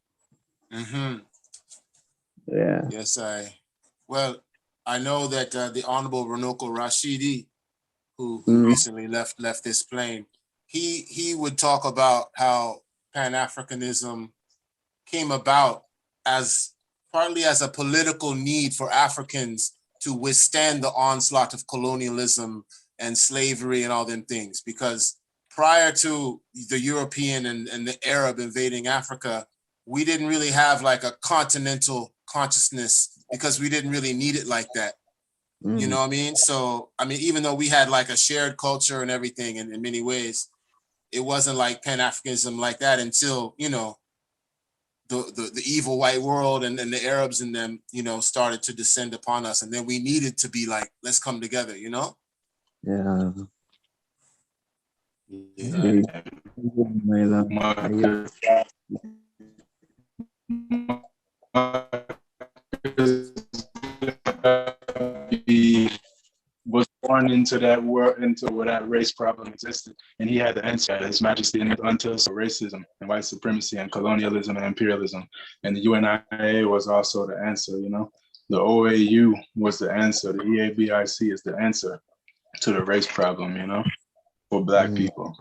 Yeah. Yes, well, I know that the Honorable Runoko Rashidi, who recently left this plane, he would talk about how Pan-Africanism came about as partly as a political need for Africans to withstand the onslaught of colonialism and slavery and all them things. Because prior to the European and the Arab invading Africa, we didn't really have like a continental consciousness because we didn't really need it like that. You know what I mean? So, I mean, even though we had like a shared culture and everything in many ways, it wasn't like Pan-Africanism like that until, you know, the evil white world and the Arabs and them, you know, started to descend upon us. And then we needed to be like, let's come together, you know? Yeah. He was born into that world, into where that race problem existed, and he had the answer. His Majesty until racism and white supremacy and colonialism and imperialism, and the UNIA was also the answer. You know, the OAU was the answer. The EABIC is the answer to the race problem. You know, for Black people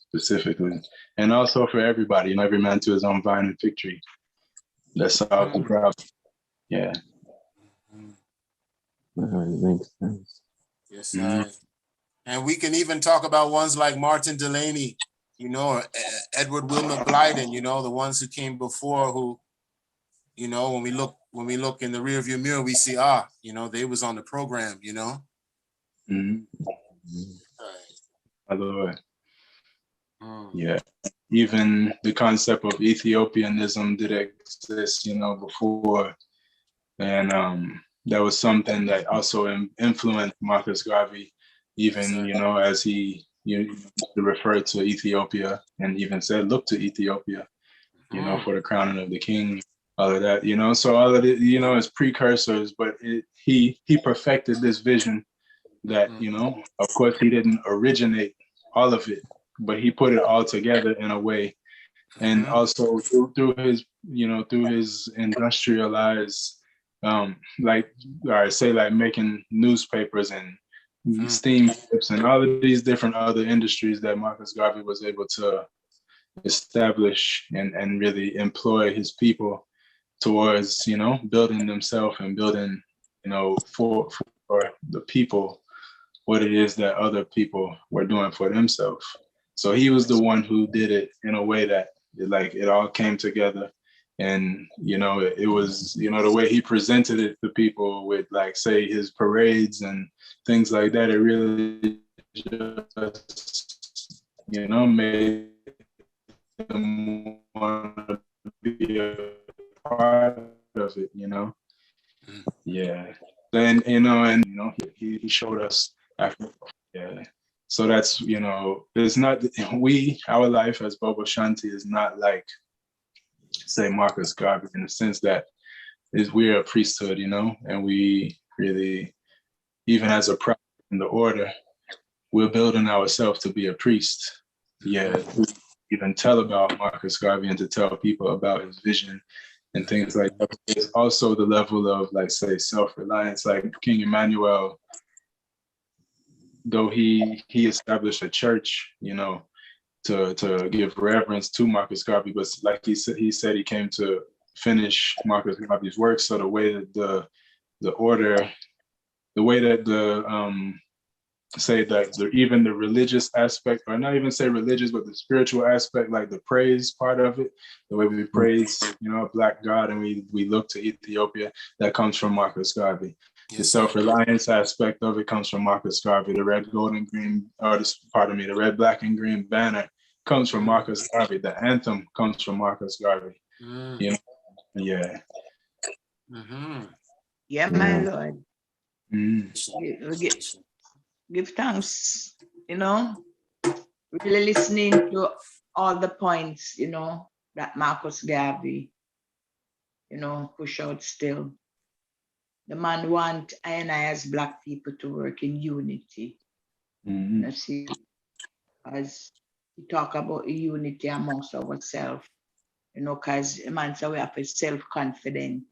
specifically, and also for everybody. You know, every man to his own vine and fig tree. That solves the problem. Yeah. It makes sense. Yes, and we can even talk about ones like Martin Delaney, you know, or Edward Wilmot Blyden, you know, the ones who came before who, you know, when we look in the rearview mirror, we see, you know, they was on the program, you know. My Lord. Yeah. Even the concept of Ethiopianism did exist, you know, before. And that was something that also influenced Marcus Garvey, even, you know, as he referred to Ethiopia and even said, look to Ethiopia, you know, for the crowning of the king, all of that, you know. So all of it, you know, is precursors, but he perfected this vision that, you know, of course he didn't originate all of it, but he put it all together in a way. And also through his, you know, through his industrialized, like making newspapers and steamships and all of these different other industries that Marcus Garvey was able to establish and really employ his people. towards, you know, building themselves and building, you know, for the people what it is that other people were doing for themselves. So he was the one who did it in a way that it all came together. And, you know, it was, you know, the way he presented it to people with, like, say, his parades and things like that, it really just, you know, made them want to be a part of it, you know? Yeah. Then, you know, he showed us after, yeah. So that's, you know, it's not, our life as Bobo Shanti is not like, say, Marcus Garvey, in the sense that we're a priesthood, you know, and we really, even as a prophet in the order, we're building ourselves to be a priest. Yeah, we even tell about Marcus Garvey and to tell people about his vision and things like that. There's also the level of, like, say, self-reliance, like King Emmanuel, though he established a church, you know, to give reverence to Marcus Garvey, but like he said he came to finish Marcus Garvey's work. So the way that the order, the way that say that even the religious aspect, or not even say religious, but the spiritual aspect, like the praise part of it, the way we praise, you know, a Black God, and we look to Ethiopia, that comes from Marcus Garvey. The self-reliance aspect of it comes from Marcus Garvey. The red, gold, and green, the red, black, and green banner comes from Marcus Garvey. The anthem comes from Marcus Garvey. You know? Yeah. Yeah, my Lord. Give thanks, you know, really listening to all the points, you know, that Marcus Garvey, you know, push out still. The man want I and I as Black people to work in unity. You see, as we talk about unity amongst ourselves, you know, because a man said we have to be self-confident.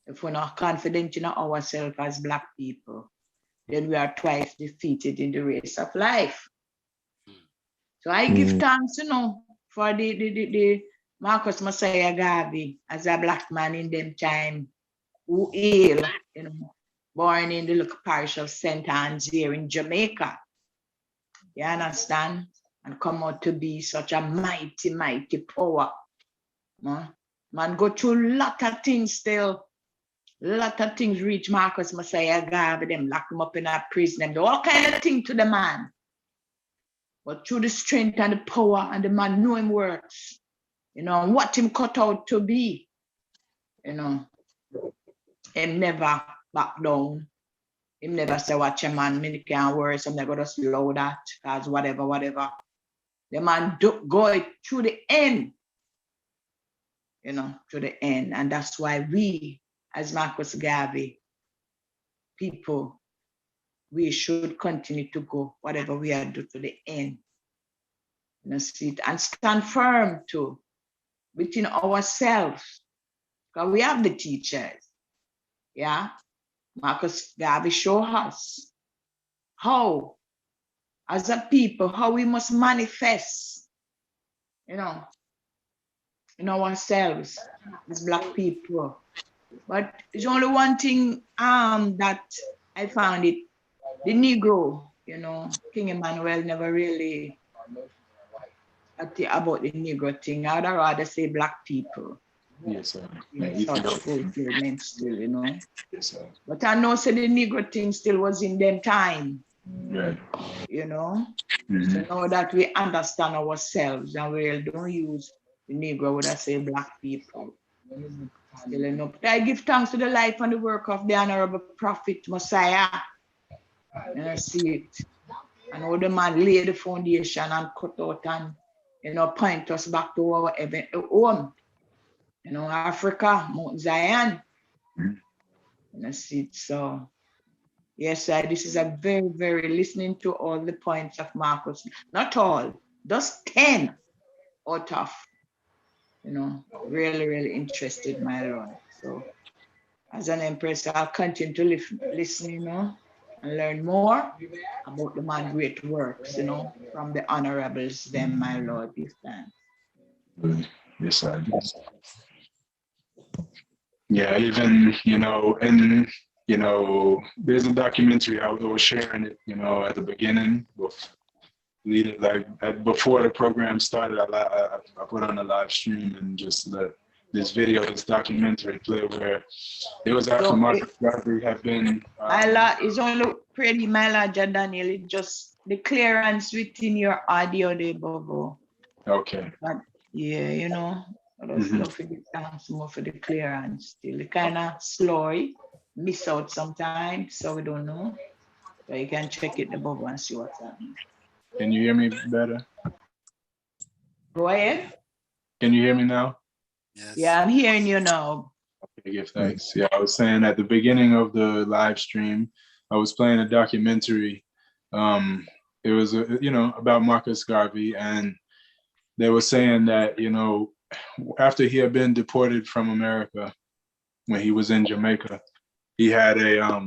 If we're not confident in ourselves as Black people, then we are twice defeated in the race of life. So I give thanks, you know, for the Marcus Messiah Garvey as a Black man in them time, who hail, you know, born in the little parish of St. Anne's here in Jamaica. You understand? And come out to be such a mighty, mighty power. Man go through a lot of things still. A lot of things reach Marcus Messiah Garvey, them lock him up in a prison, them do all kind of things to the man. But through the strength and the power, and the man know him works, you know, and what him cut out to be, you know, him never back down. Him never say, watch a man, me can't worry, so I'm not gonna slow that, because whatever. The man go it through the end, you know, to the end. And that's why we, as Marcus Garvey people, we should continue to go whatever we are doing to the end. You know, see it and stand firm too within ourselves. Because we have the teachers. Yeah. Marcus Garvey show us how, as a people, how we must manifest, you know, in ourselves as Black people. But it's only one thing that I found it, the Negro, you know, King Emmanuel never really about the Negro thing. I'd rather say Black people. Yes, sir. Such fulfillment still, you know. Yes, sir. But I know so the Negro thing still was in them time. Right. You know. So now that we understand ourselves and we don't use the Negro, would I say Black people. Still enough. But I give thanks to the life and the work of the Honorable Prophet Messiah. And I see it. And how the man lay the foundation and cut out and, you know, point us back to our home. You know, Africa, Mount Zion. And I see it. So, yes, this is a very, very listening to all the points of Marcus. Not all, just 10 out of, you know, really, really interested, my Lord. So, as an empress, I'll continue to listen, you know, and learn more about the man great works, you know, from the honorables, them, my Lord, give thanks. Yes, sir. Yeah, even, and, there's a documentary I was sharing it, at the beginning, before the program started, I put on a live stream and just let this documentary play where it was after Marcus Garvey had been. It's only pretty, my Lord, Daniel. It just the clearance within your audio, there, Bobo. Okay. But yeah, I just love for the thanks more for the clearance. Still, it kind of slow, miss out sometimes, so we don't know. But you can check it, the Bobo, and see what's happening. Can you hear me better? Go ahead. Can you hear me now? Yes. Yeah, I'm hearing you now. Okay, give thanks. Yeah, I was saying at the beginning of the live stream, I was playing a documentary. It was, about Marcus Garvey, and they were saying that, after he had been deported from America, when he was in Jamaica, he had a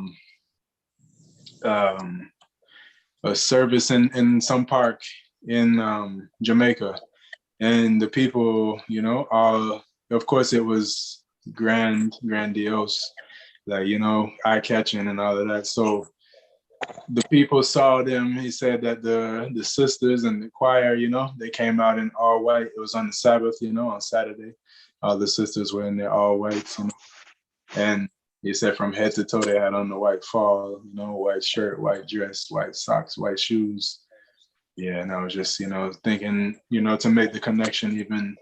service in some park in Jamaica, and the people, all, of course, it was grandiose, like, eye-catching and all of that. So the people saw them. He said that the sisters and the choir, they came out in all white. It was on the Sabbath, on Saturday. All the sisters were in their all whites, and he said from head to toe they had on the white fall, white shirt, white dress, white socks, white shoes. Yeah, and I was just, thinking, to make the connection even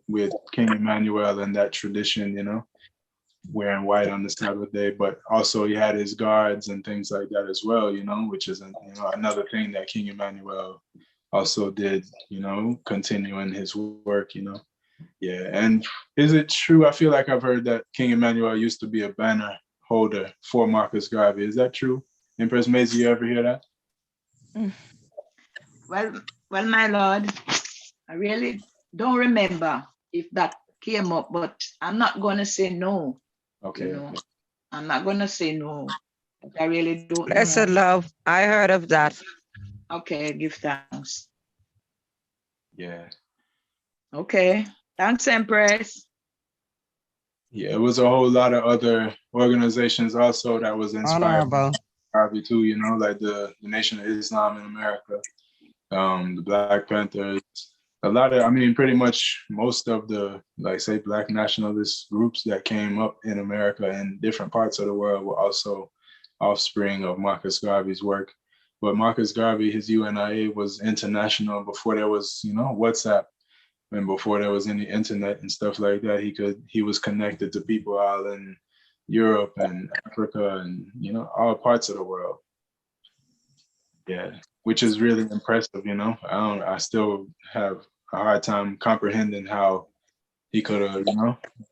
with King Emmanuel and that tradition, wearing white on the Sabbath day, but also he had his guards and things like that as well, which is another thing that King Emmanuel also did, continuing his work, Yeah, and is it true? I feel like I've heard that King Emmanuel used to be a banner holder for Marcus Garvey. Is that true? Empress Maisie, you ever hear that? Well, my Lord, I really don't remember if that came up, but I'm not going to say no. Okay. I'm not going to say no. But I really don't know. Blessed love. I heard of that. Okay, give thanks. Yeah. Okay. Thanks, Empress. Yeah, it was a whole lot of other organizations also that was inspired by Garvey too, like the Nation of Islam in America, the Black Panthers, a lot of, pretty much most of the, say, Black nationalist groups that came up in America and different parts of the world were also offspring of Marcus Garvey's work. But Marcus Garvey, his UNIA was international before there was, WhatsApp, and before there was any internet and stuff like that. He was connected to people all in Europe and Africa and, all parts of the world. Yeah, which is really impressive, I still have a hard time comprehending how he could have,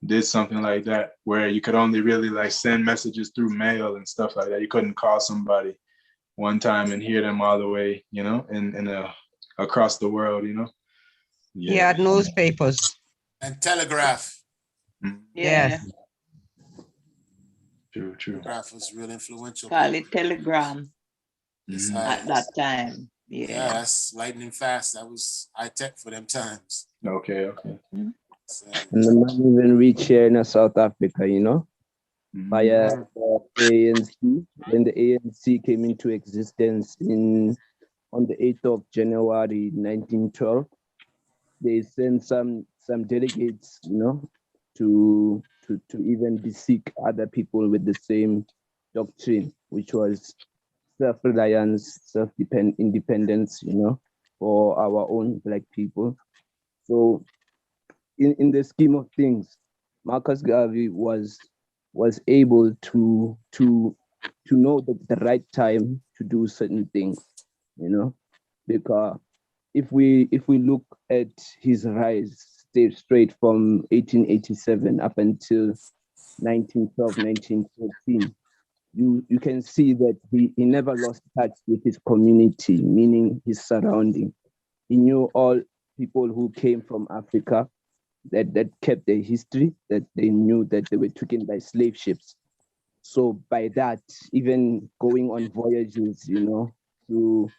did something like that, where you could only really send messages through mail and stuff like that. You couldn't call somebody one time and hear them all the way, across the world, Yeah. He had newspapers. And telegraph. Yes. True. Telegraph was real influential. Call it telegram. At that time. Yeah, that's lightning fast. That was high tech for them times. Okay. So, and the man even reached here in South Africa, via the ANC. When the ANC came into existence on the 8th of January 1912, they sent some delegates, to even seek other people with the same doctrine, which was self-reliance, independence, for our own Black people. So in the scheme of things, Marcus Garvey was able to know the right time to do certain things, because if we look at his rise straight from 1887 up until 1912, 1913, you can see that he never lost touch with his community, meaning his surrounding. He knew all people who came from Africa, that kept their history, that they knew that they were taken by slave ships. So by that, even going on voyages, to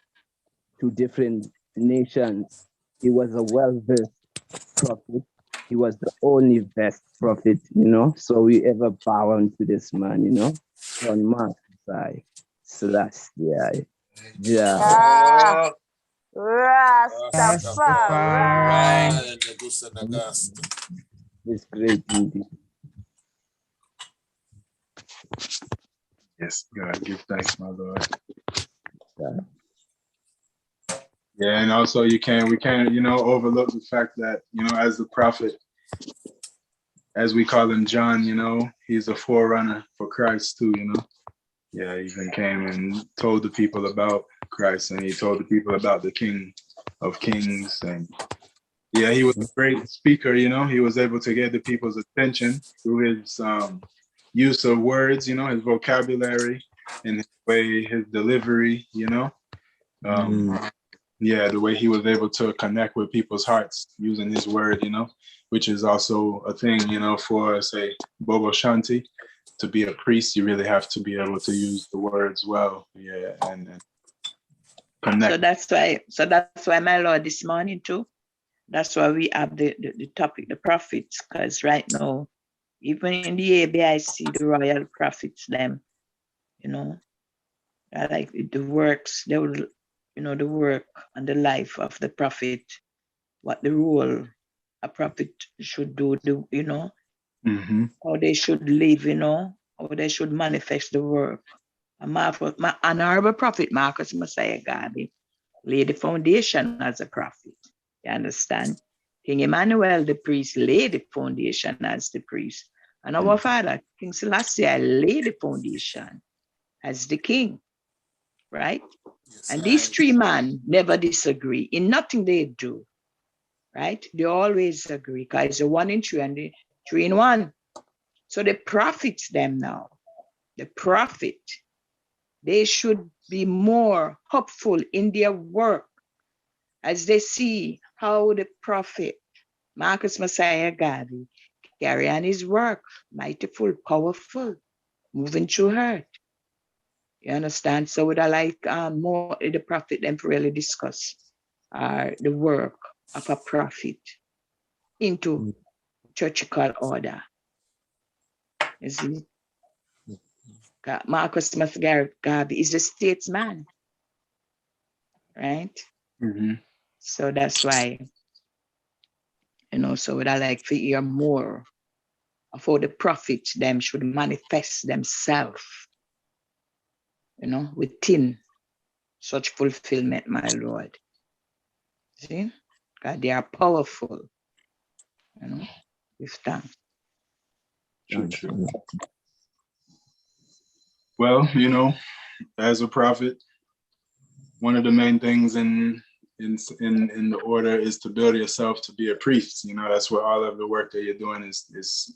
different nations, he was a well-versed prophet, He was the only best prophet, you know. So we ever bow down to this man, you know. Son Marcus, Celestia. Yeah. Rastafari. It's great indeed. Yes, God, give thanks, my Lord. Yeah. Yeah, and also we can't, overlook the fact that, as the prophet, as we call him John, he's a forerunner for Christ too, Yeah, he even came and told the people about Christ, and he told the people about the King of Kings. And yeah, he was a great speaker, he was able to get the people's attention through his use of words, his vocabulary and his delivery, yeah, the way he was able to connect with people's hearts using his word, which is also a thing, for, say, Bobo Shanti. To be a priest, you really have to be able to use the words well, yeah, and connect. So that's why, my Lord, this morning too, that's why we have the topic, the prophets, because right now, even in the EABIC, the royal prophets, them, like the works, they will, the work and the life of the prophet, what the role a prophet should do, how they should live, how they should manifest the work. My honorable prophet, Marcus Messiah Garvey, laid the foundation as a prophet. You understand? King Emmanuel, the priest, laid the foundation as the priest. And our father, King Selassie, laid the foundation as the king, right? Yes, and these three men never disagree in nothing they do, right? They always agree because it's a 1 in 3 and the 3 in 1. So the prophets them now, the prophet, they should be more hopeful in their work as they see how the prophet, Marcus Messiah Garvey, carry on his work, mightyful, powerful, moving through earth. You understand? So would I like more the prophet them to really discuss the work of a prophet into churchical order. You see? Marcus Messiah Garvey is a statesman, right? So that's why, so would I like to hear more of how the prophets them should manifest themselves, within such fulfillment, my Lord. See? God, they are powerful, with thanks. True. Well, as a prophet, one of the main things in the order is to build yourself to be a priest. That's where all of the work that you're doing is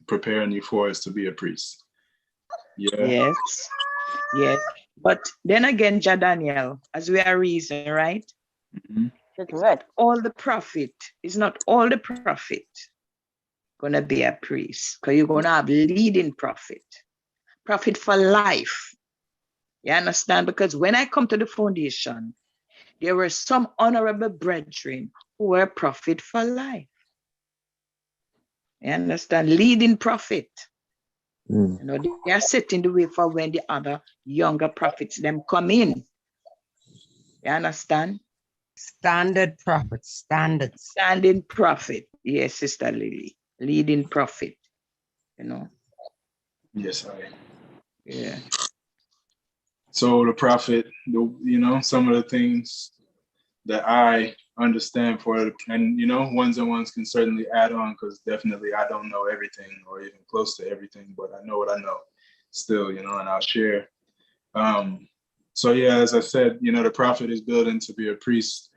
preparing you for, is to be a priest. Yeah. Yes. But then again, Daniel, as we are reasoning, right? All the prophet is not all the prophet gonna be a priest, because you're gonna have leading prophet for life. You understand? Because when I come to the foundation, there were some honorable brethren who were prophet for life. You understand? Leading prophet. They are setting the way for when the other younger prophets them come in. You understand? Standard prophet, Standing prophet. Yes, Sister Lily. Leading prophet. Yes, yeah. So the prophet, some of the things that I understand for it, and ones and ones can certainly add on, because definitely I don't know everything or even close to everything, but I know what I know still, and I'll share. So yeah, as I said, the prophet is building to be a priest,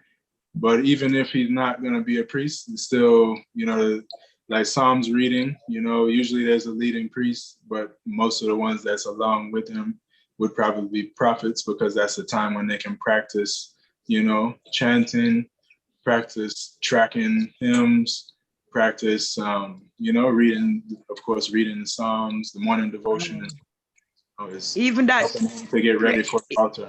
but even if he's not going to be a priest, still, like Psalms reading, usually there's a leading priest, but most of the ones that's along with him would probably be prophets, because that's the time when they can practice, chanting, practice tracking hymns, practice, reading, of course, reading the Psalms, the morning devotion, even that to get ready for the altar.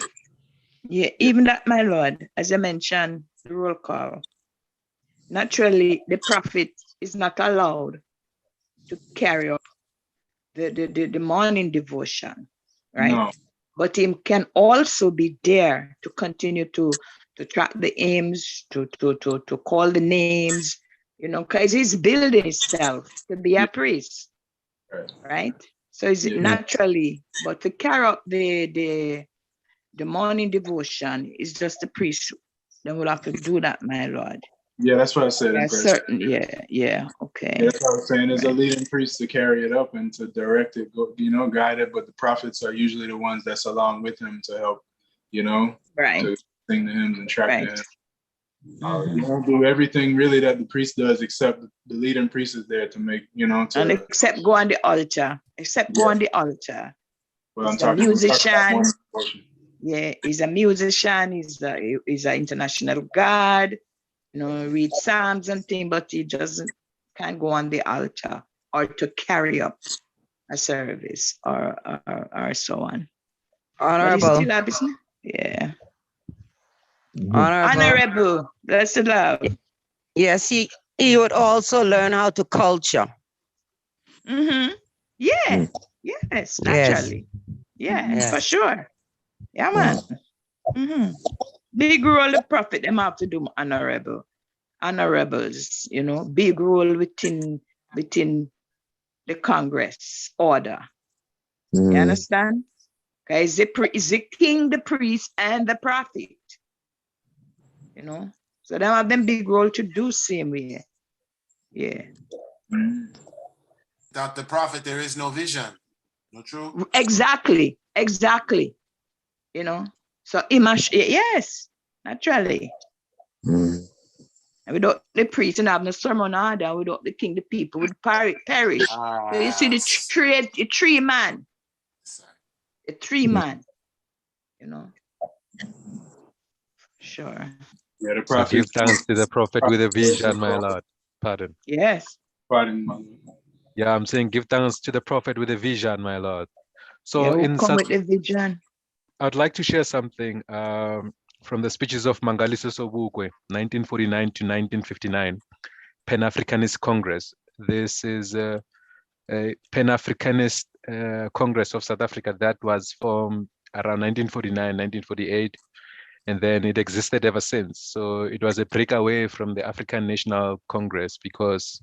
Yeah, even that, my Lord, as I mentioned, the roll call. Naturally, the prophet is not allowed to carry out the morning devotion, right? No. But him can also be there to continue to track the aims, to call the names, because he's building himself to be a priest, right? So is it naturally, but to carry out the morning devotion is just the priest. Then we'll have to do that, my Lord. Yeah, that's what I said. Yeah, certain. Yeah, okay. Yeah, that's what I was saying. There's a leading priest to carry it up and to direct it, guide it. But the prophets are usually the ones that's along with him to help, right, to sing the hymns and track the hymns. You don't do everything really that the priest does, except the leading priest is there to make, and except go on the altar. Go on the altar. Well, he's a musician. Yeah, he's a musician. He's an international guard. Read psalms and things, but he can't go on the altar or to carry up a service or so on. Honorable. Yeah. Honorable. Honorable. Blessed love. Yes, he would also learn how to culture. Mm-hmm. Yeah. Yes, naturally. Yeah, for sure. Yeah, man. Mm-hmm. Big role the prophet them have to do, honorables, big role within the Congress order. You understand? Because it's the king, the priest, and the prophet. So they have them big role to do same way. Yeah. Without the prophet, there is no vision. No true? Exactly. So yes, naturally. And without the priest and have no sermon order, without the king, the people would perish. So you see the tree man. A tree man. Sure. Yeah, the prophet. So give thanks to the prophet with a vision, my Lord. Pardon. Yes. Pardon, my Lord. Yeah, I'm saying give thanks to the prophet with a vision, my Lord. So with the vision. I'd like to share something from the speeches of Mangaliso Sobukwe, 1949 to 1959, Pan-Africanist Congress. This is a Pan-Africanist Congress of South Africa that was formed around 1949, 1948, and then it existed ever since. So it was a breakaway from the African National Congress because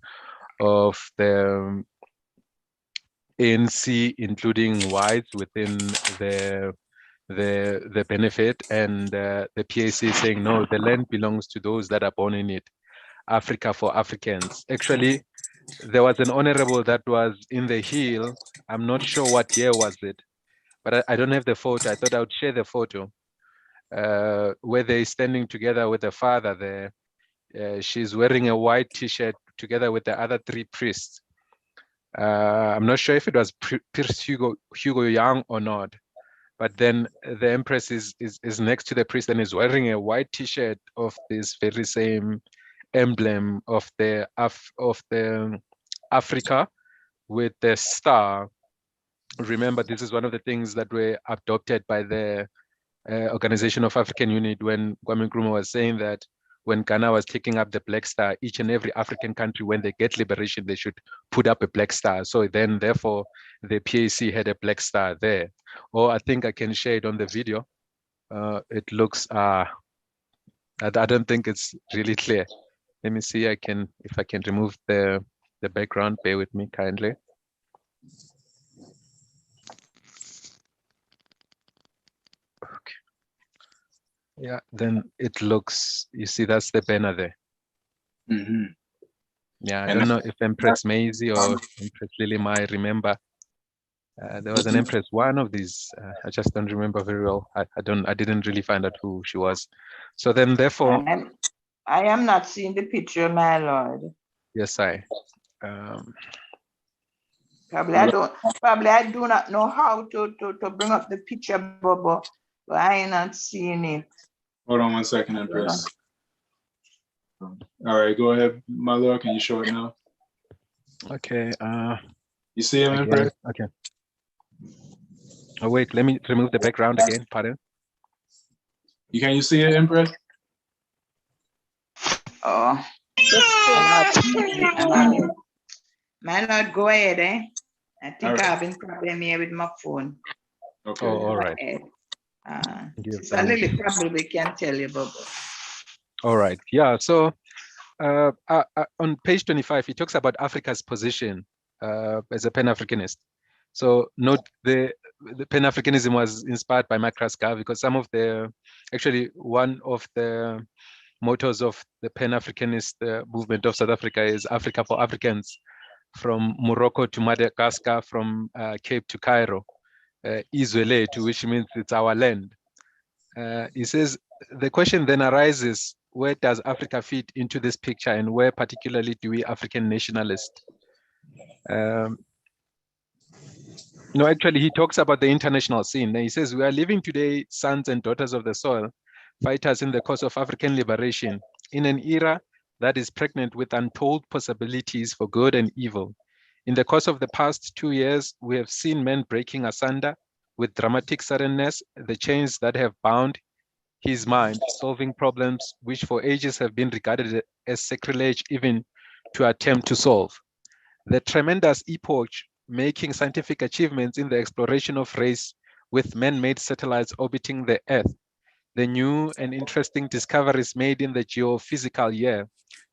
of the ANC including whites within the benefit, and the PAC saying no, the land belongs to those that are born in it. Africa for Africans. Actually, there was an honorable that was in the Hill. I'm not sure what year was it, but I don't have the photo. I thought I would share the photo where they're standing together with the father there. She's wearing a white t-shirt together with the other three priests. I'm not sure if it was Priest Hugo Young or not, but then the Empress is next to the priest and is wearing a white t-shirt of this very same emblem of the Africa with the star. Remember, this is one of the things that were adopted by the Organization of African Unity when Kwame Nkrumah was saying that when Ghana was taking up the Black Star, each and every African country, when they get liberation, they should put up a Black Star. So then, therefore, the PAC had a Black Star there. Or I think I can share it on the video. It looks, I don't think it's really clear. Let me see, if I can remove the background, bear with me kindly. Okay. Yeah, then it looks, you see, that's the banner there. Yeah, I don't know if Empress Maisie or Empress Lily might remember. There was an Empress, one of these, I just don't remember very well. I didn't really find out who she was. So then therefore. I am not seeing the picture, my Lord. Yes, I. Probably I do not know how to bring up the picture, but I ain't not seeing it. Hold on 1 second, Empress. All right, go ahead, my Lord. Can you show it now? Okay. You see him, Empress? Okay. Oh wait, let me remove the background again. Pardon. Can you see it, Empress? Oh, My Lord, go ahead, eh? I think All right. I have a problem here with my phone. Okay. Oh, all right. Sister Lily probably can tell you about that. All right. Yeah. So on page 25, he talks about Africa's position as a Pan-Africanist. So note the Pan-Africanism was inspired by Marcus Garvey, because actually one of the mottos of the Pan-Africanist movement of South Africa is Africa for Africans, from Morocco to Madagascar, from Cape to Cairo, Izwele, to which means it's our land. He says, the question then arises, where does Africa fit into this picture, and where particularly do we African nationalists? Actually, he talks about the international scene. He says, we are living today, sons and daughters of the soil, fighters in the cause of African liberation, in an era that is pregnant with untold possibilities for good and evil. In the course of the past 2 years, we have seen men breaking asunder with dramatic suddenness the chains that have bound his mind, solving problems which for ages have been regarded as sacrilege even to attempt to solve. The tremendous epoch making scientific achievements in the exploration of race with man-made satellites orbiting the Earth, the new and interesting discoveries made in the geophysical year,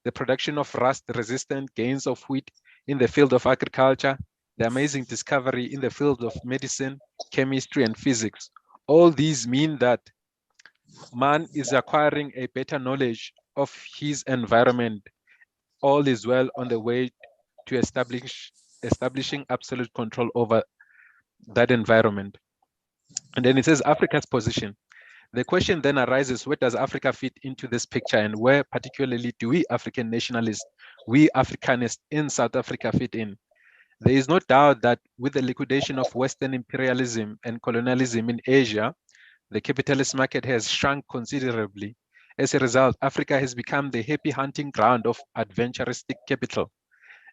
the production of rust-resistant gains of wheat in the field of agriculture, the amazing discovery in the field of medicine, chemistry, and physics. All these mean that man is acquiring a better knowledge of his environment. All is well on the way to establishing absolute control over that environment. And then it says Africa's position. The question then arises, where does Africa fit into this picture, and where particularly do we African nationalists, we Africanists in South Africa fit in? There is no doubt that with the liquidation of Western imperialism and colonialism in Asia, the capitalist market has shrunk considerably. As a result, Africa has become the happy hunting ground of adventuristic capital.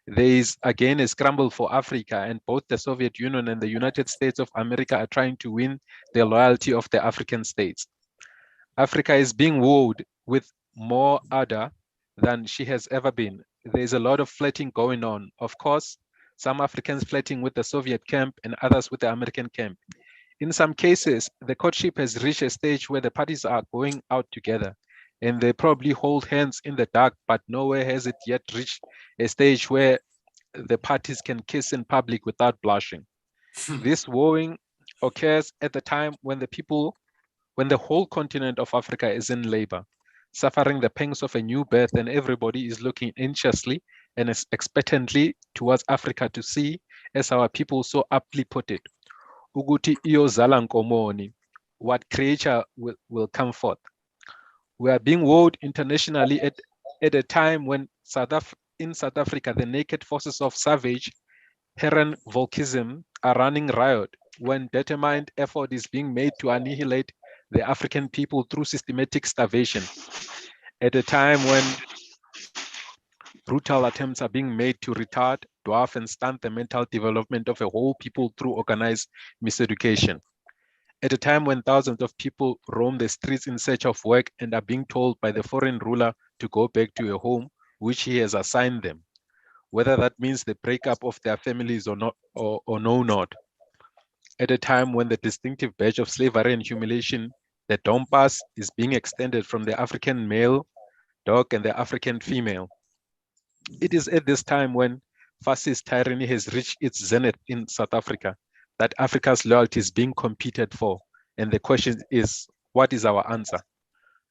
There is again a scramble for Africa, and both the Soviet Union and the United States of America are trying to win the loyalty of the African states. Africa is being wooed with more ardor than she has ever been. There is a lot of flirting going on. Of course, some Africans flirting with the Soviet camp and others with the American camp. In some cases, the courtship has reached a stage where the parties are going out together, and they probably hold hands in the dark, but nowhere has it yet reached a stage where the parties can kiss in public without blushing. This wooing occurs at the time when the whole continent of Africa is in labor, suffering the pangs of a new birth, and everybody is looking anxiously and expectantly towards Africa to see, as our people so aptly put it, Uguti iyozala nkomoni, what creature will come forth. We are being wooed internationally at a time when in South Africa, the naked forces of savage Heron volkism are running riot, when determined effort is being made to annihilate the African people through systematic starvation. At a time when brutal attempts are being made to retard, dwarf, and stunt the mental development of a whole people through organized miseducation. At a time when thousands of people roam the streets in search of work and are being told by the foreign ruler to go back to a home which he has assigned them, whether that means the breakup of their families or not, or no not. At a time when the distinctive badge of slavery and humiliation, the dompas, is being extended from the African male dog and the African female. It is at this time when fascist tyranny has reached its zenith in South Africa that Africa's loyalty is being competed for. And the question is, what is our answer?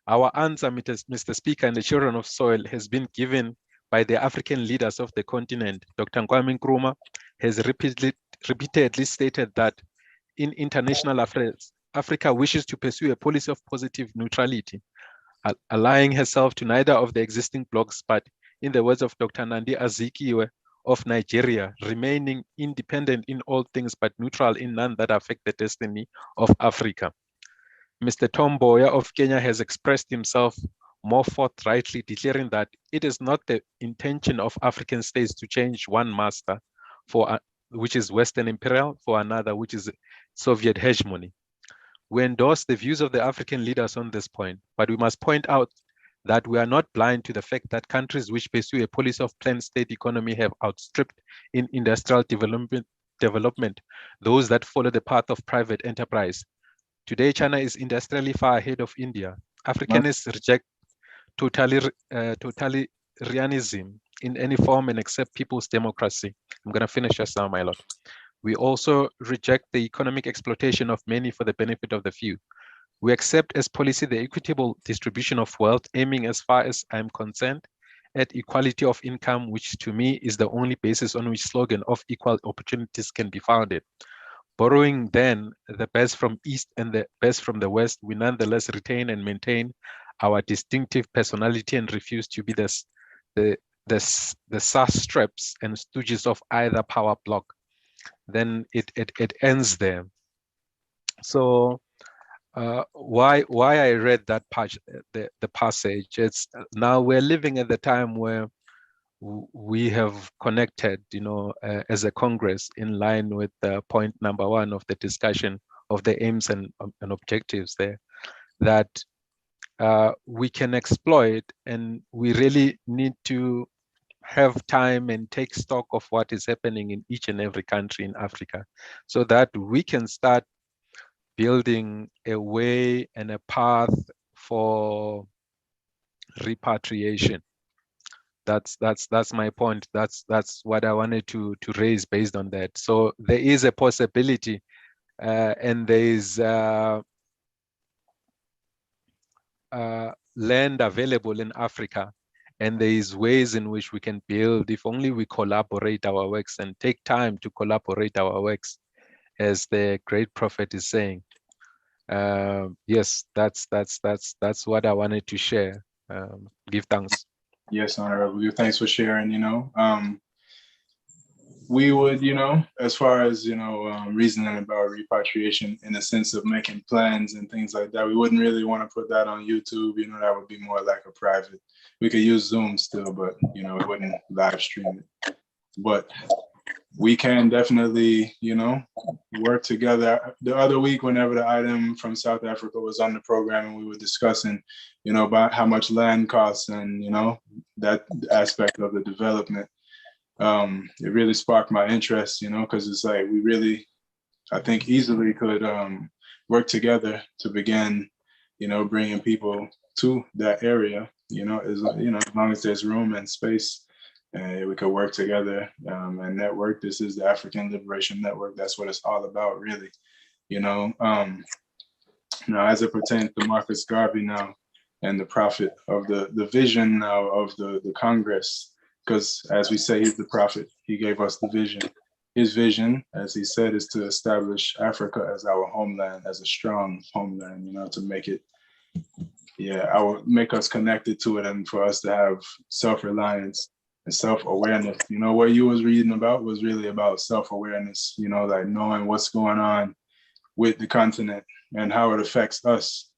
Our answer, Mr. Speaker, and the children of soil, has been given by the African leaders of the continent. Dr. Kwame Nkrumah has repeatedly stated that in international affairs, Africa wishes to pursue a policy of positive neutrality, allying herself to neither of the existing blocs, but in the words of Dr. Nandi Azikiwe of Nigeria, remaining independent in all things but neutral in none that affect the destiny of Africa. Mr. Tom Mboya of Kenya has expressed himself more forthrightly, declaring that it is not the intention of African states to change one master, which is Western imperial, for another, which is Soviet hegemony. We endorse the views of the African leaders on this point, but we must point out that we are not blind to the fact that countries which pursue a policy of planned state economy have outstripped in industrial development those that follow the path of private enterprise. Today, China is industrially far ahead of India. Africanists reject totalitarianism in any form and accept people's democracy. I'm going to finish just now, my lord. We also reject the economic exploitation of many for the benefit of the few. We accept as policy the equitable distribution of wealth, aiming, as far as I'm concerned, at equality of income, which to me is the only basis on which slogan of equal opportunities can be founded. Borrowing then the best from East and the best from the West, we nonetheless retain and maintain our distinctive personality and refuse to be the sastraps and stooges of either power block. Then it ends there. So why I read that the passage, it's now we're living at the time where we have connected, as a Congress in line with point number 1 of the discussion of the aims and objectives there, that we can exploit, and we really need to have time and take stock of what is happening in each and every country in Africa, so that we can start building a way and a path for repatriation. That's my point. That's what I wanted to raise based on that. So there is a possibility, and there is land available in Africa, and there is ways in which we can build if only we collaborate our works and take time to collaborate our works, as the great prophet is saying. Yes, that's what I wanted to share. Give thanks. Yes, Honorable. Thanks for sharing. We would, as far as, reasoning about repatriation in the sense of making plans and things like that, we wouldn't really want to put that on YouTube. That would be more like a private. We could use Zoom still, but, we wouldn't live stream it. But we can definitely, work together. The other week, whenever the item from South Africa was on the program and we were discussing, about how much land costs and, that aspect of the development, it really sparked my interest, because it's like we really, I think, easily could work together to begin, bringing people to that area, as long as there's room and space. We could work together and network. This is the African Liberation Network. That's what it's all about, really. Now, as it pertains to Marcus Garvey now and the prophet of the vision now of the Congress, because as we say, he's the prophet. He gave us the vision. His vision, as he said, is to establish Africa as our homeland, as a strong homeland, to make it, make us connected to it, and for us to have self-reliance and self-awareness. What you was reading about was really about self-awareness, like knowing what's going on with the continent and how it affects us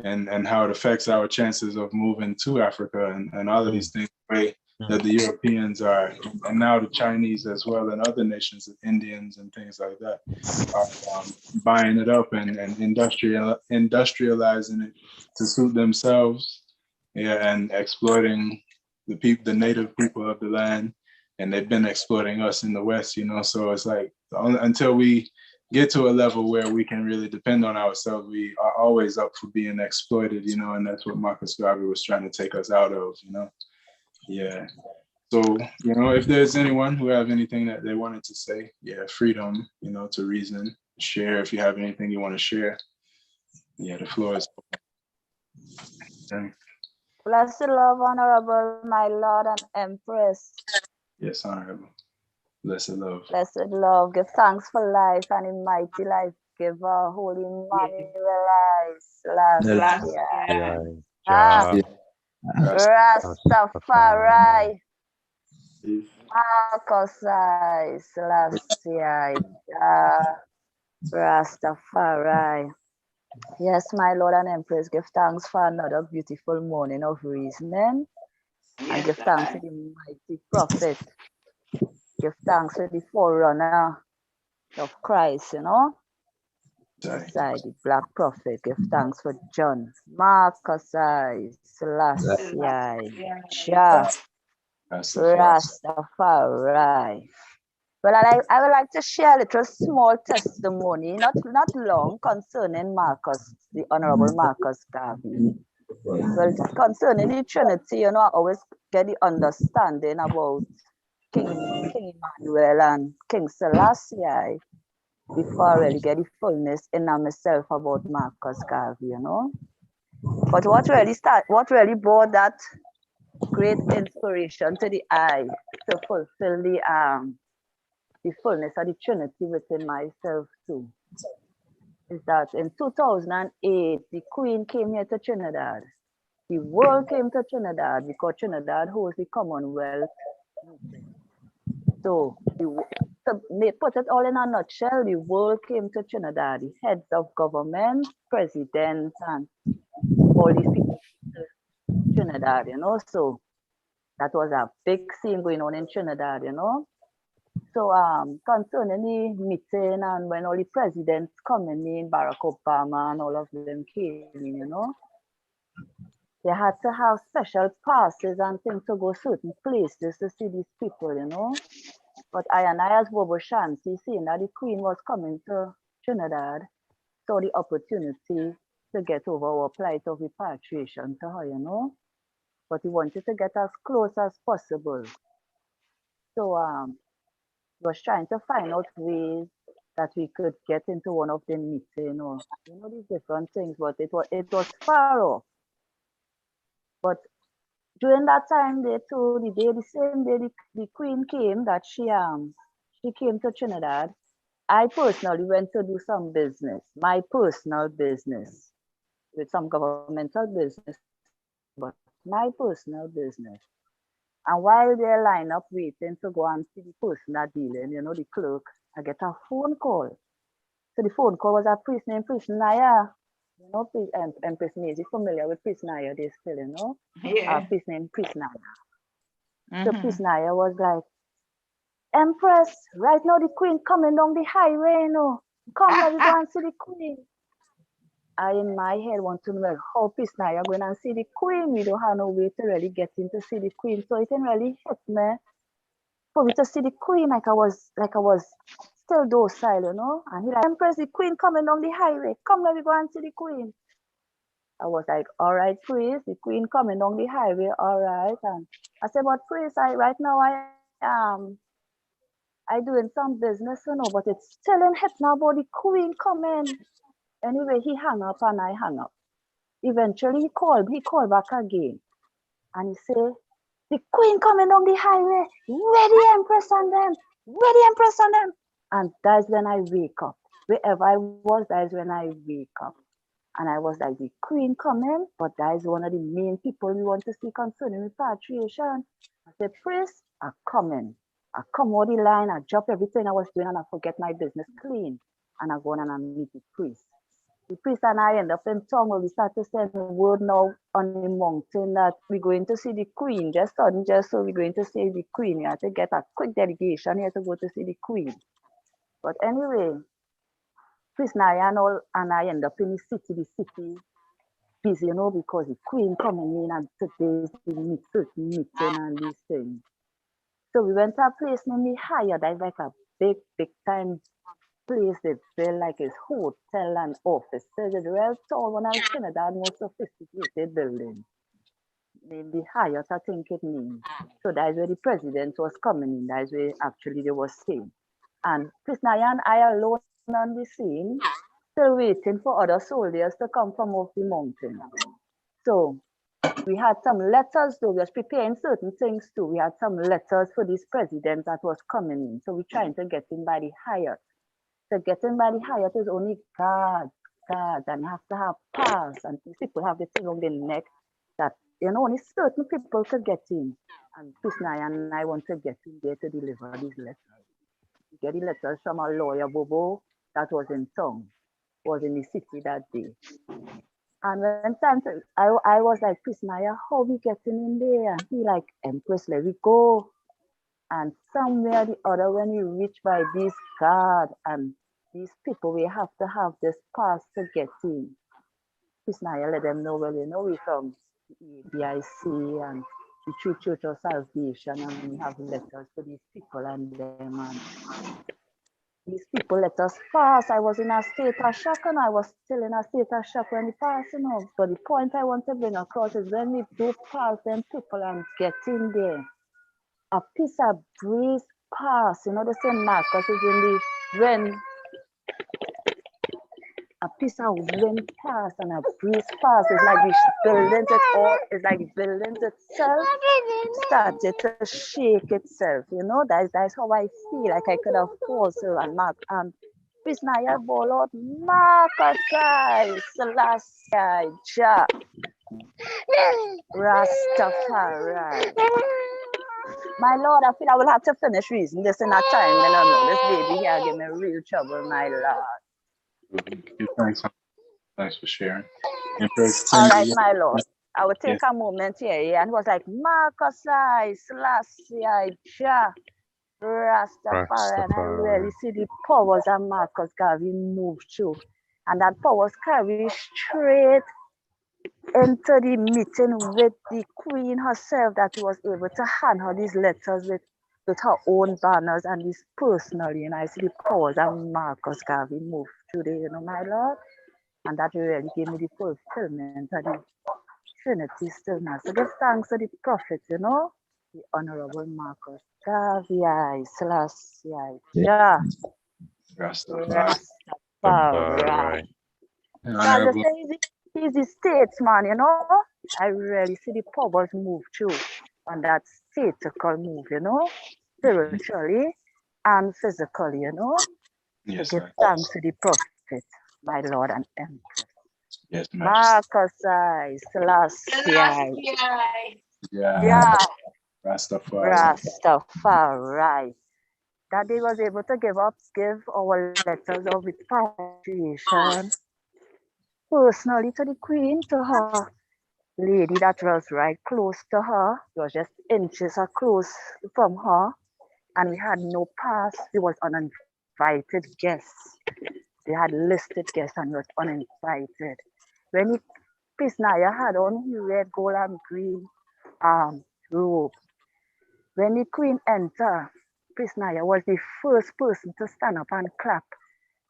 and how it affects our chances of moving to Africa and all of these things, the way that the Europeans are, and now the Chinese as well, and other nations, the Indians and things like that, are buying it up and industrializing it to suit themselves, and exploiting the native people of the land, and they've been exploiting us in the West, so it's like until we get to a level where we can really depend on ourselves, we are always up for being exploited, and that's what Marcus Garvey was trying to take us out of, Yeah. So, if there's anyone who have anything that they wanted to say, freedom, to reason, share if you have anything you want to share. The floor is open. Blessed love, Honorable, my Lord and Empress. Yes, Honorable. Blessed love. Blessed love. Give thanks for life and in mighty life. Give our Holy Emmanuel last year. Rastafari. Marcus Celestia. Rastafari. Yes, my Lord and Empress, give thanks for another beautiful morning of reasoning. And give thanks to the mighty prophet. Give thanks to the forerunner of Christ, I, the Black Prophet, give thanks for John. Marcus I, Selassie I, Jah, Rastafari. Well, I would like to share a little small testimony, not long, concerning Marcus, the Honorable Marcus Garvey. Well, concerning the Trinity, you know, I always get the understanding about King Emmanuel and King Selassie before I really get the fullness in myself about Marcus Garvey, you know. But what really brought that great inspiration to the eye to fulfill the fullness of the Trinity within myself too, is that in 2008, the Queen came here to Trinidad. The world came to Trinidad because Trinidad hosts the Commonwealth. So, to put it all in a nutshell, the world came to Trinidad. The heads of government, presidents, and all these people to Trinidad, you know. So that was a big scene going on in Trinidad, you know. So concerning the meeting and when all the presidents coming in, Barack Obama and all of them came in, you know, they had to have special passes and things to go certain places to see these people, you know. But I as Bobo Shanti, seeing that the Queen was coming to Trinidad, saw the opportunity to get over our plight of repatriation to her, you know. But he wanted to get as close as possible. So was trying to find out ways that we could get into one of the meetings or, you know, these different things, but it was far off. But during that time, the same day the Queen came, that she came to Trinidad. I personally went to do some business, my personal business, with some governmental business, but my personal business. And while they're lined up waiting to go and see the person that dealing, you know, the clerk, I get a phone call. So the phone call was a priest named Priest Naya. You know, Empress Maisie, familiar with Priest Naya, they still, you know? Yeah. A priest named Priest Naya. So Priest Naya was like, Empress, right now the Queen coming down the highway, you know. Come, let me go and see the Queen. I, in my head, want to know how Priest Naya going and see the Queen. We don't have no way to really get in to see the Queen. So it didn't really hit me for me to see the Queen like I was still docile, you know. And he like, Empress, the Queen coming down the highway. Come, let me go and see the Queen. I was like, all right, priest, the Queen coming down the highway, all right. And I said, but priest, right now I doing some business, you know, but it's still in hit now about the Queen coming. Anyway, he hung up and I hung up. Eventually he called back again. And he said, the Queen coming down the highway, where the Empress and them, where the Empress and them. And that's when I wake up. Wherever I was, that's when I wake up. And I was like, the Queen coming, but that is one of the main people we want to see concerning repatriation. I said, priest, I'm coming. I come over the line, I drop everything I was doing and I forget my business clean. And I go on and I meet the priest. The priest and I end up in town where we start to send word now on the mountain that we're going to see the Queen. Just so we're going to see the Queen. We have to get a quick delegation here to go to see the Queen. But anyway, Priest Naya and I end up in the city busy, you know, because the Queen coming in and today's the certain meeting and these things. So we went to a place named Higher. That's like a big time place. They built like a hotel and offices. It's real tall, one of Trinidad most sophisticated building. Named the Hyatt, I think it means. So that's where the president was coming in. That's where actually they were staying. And Priest Naya and I alone on the scene, still waiting for other soldiers to come from off the mountain. So we had some letters though, we was preparing certain things too. We had some letters for this president that was coming in. So we're trying to get in by the Hyatt. To get in by the Hyatt is only guards, and you have to have pass, and these people have the thing on their neck that, you know, only certain people could get in. And Priest Naya and I want to get in there to deliver these letters. We get the letters from our lawyer, Bobo, that was in town, was in the city that day. And when time I was like, Priest Naya, how we getting in there? And he like, Empress, let we go. And somewhere or the other, when we reach by this guard and these people, we have to have this pass to get in. Peace Naya let them know, well, you know, we from the EABIC and the True Church of Salvation, and we have letters to these people and them, and these people let us pass. I was in a state of shock, and I was still in a state of shock when we passed, you know. But the point I want to bring across is when we do pass them people and get in there, a piece of breeze pass, you know, the same Marcus is in the when a piece of wind pass and a breeze pass. It's like the buildings it all, it's like the buildings itself started to shake itself, you know. That's how I feel. Like I could have paused and Mark and Peace Naya ball out Marcus Selassie Jah Rastafari. My Lord, I feel I will have to finish reading this in a time. I don't know. This baby here give me real trouble, my Lord. Give thanks for sharing. All right, my Lord. I will take a moment here, and it was like Marcus Selassie Jah Rastafari, and I really see the powers of Marcus Garvey move through, and that powers carry straight into the meeting with the Queen herself, that he was able to hand her these letters with her own banners and this personally, and I see the powers of Marcus Garvey move through there, you know, my Lord, and that really gave me the fulfillment of the Trinity stillness. So give thanks to the prophet, you know, the Honorable Marcus Garvey, Selassie Jah Rastafari. He's the statesman, you know. I really see the powers move through on that statical move, you know, spiritually and physically, you know. Yes, to give thanks to the prophet, my Lord and Empress. Yes, Marcus Selassie. Yeah. Rastafari. That they was able to give our letters of repatriation personally to the Queen, to her lady that was right close to her. It was just inches close from her, and we had no pass. We was uninvited guests. They had listed guests and was uninvited. When Peace Naya had on his red, gold, and green robe, when the Queen entered, Peace Naya was the first person to stand up and clap.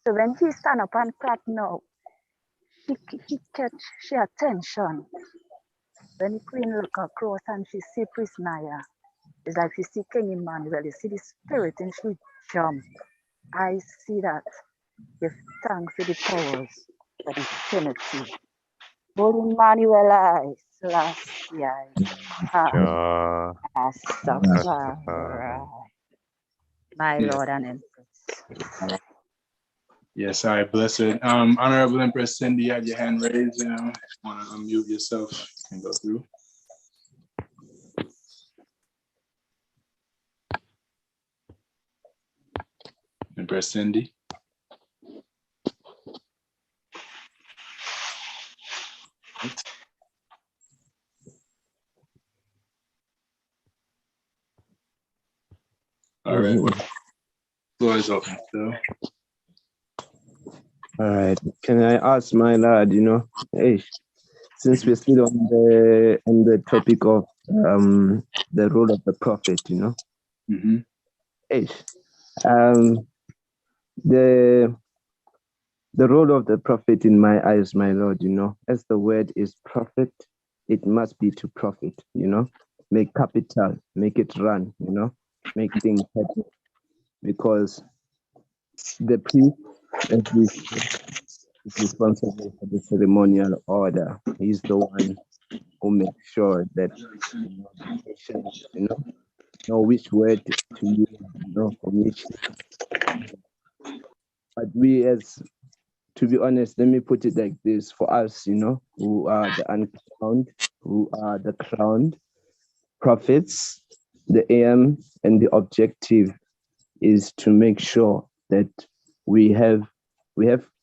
So when he stand up and clap now, he catch she attention. When the Queen look across and she see Peace Naya, it's like she see King Emmanuel. You see the spirit and she jump. I see that. Give thanks to the powers of the Trinity. Holy Emmanuel, Selassie, Rastafari, my Lord and Empress. Yes, all right, blessed. Honorable Empress Cindy, you have your hand raised. If you want to unmute yourself, you can go through. Empress Cindy. All right, floor is open. So. All right, can I ask my lad, you know, hey, since we're still on the topic of the role of the prophet, you know, hey, the role of the prophet in my eyes, my Lord, you know, as the word is prophet, it must be to profit, you know, make capital, make it run, you know, make things happen, because the priest is responsible for the ceremonial order. He's the one who makes sure that the nations, know which word to use, for which. But we, as to be honest, let me put it like this: for us, who are the uncrowned, who are the crowned prophets, the aim and the objective is to make sure that we have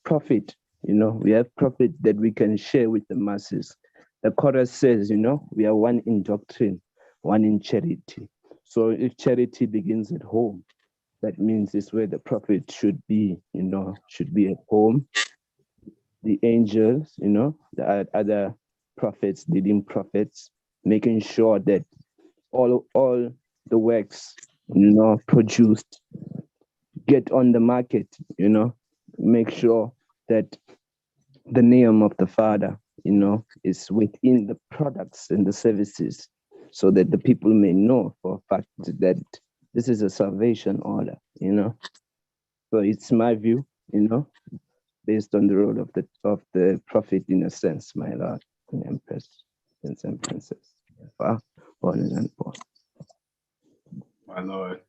profit, we have profit that we can share with the masses. The chorus says, we are one in doctrine, one in charity. So if charity begins at home, That means it's where the prophet should be, should be at home. The angels, the other prophets, leading prophets, making sure that all the works, produced, get on the market, make sure that the name of the Father, is within the products and the services, so that the people may know for a fact that this is a salvation order, So it's my view, based on the role of the prophet, in a sense, my Lord and Empress, Prince and Princess, born and born. My Lord.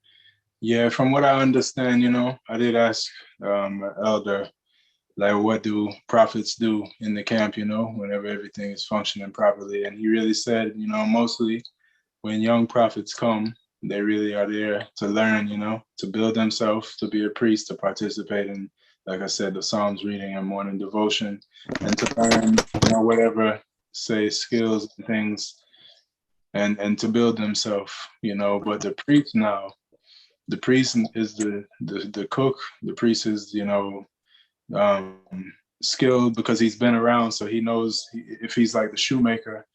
Yeah, from what I understand, I did ask Elder, like, what do prophets do in the camp, whenever everything is functioning properly? And he really said, mostly when young prophets come, they really are there to learn, to build themselves, to be a priest, to participate in, like I said, the Psalms reading and morning devotion, and to learn, whatever, say, skills and things, and to build themselves, But the priest now, the priest is the cook. The priest is, skilled because he's been around, so he knows if he's like the shoemaker,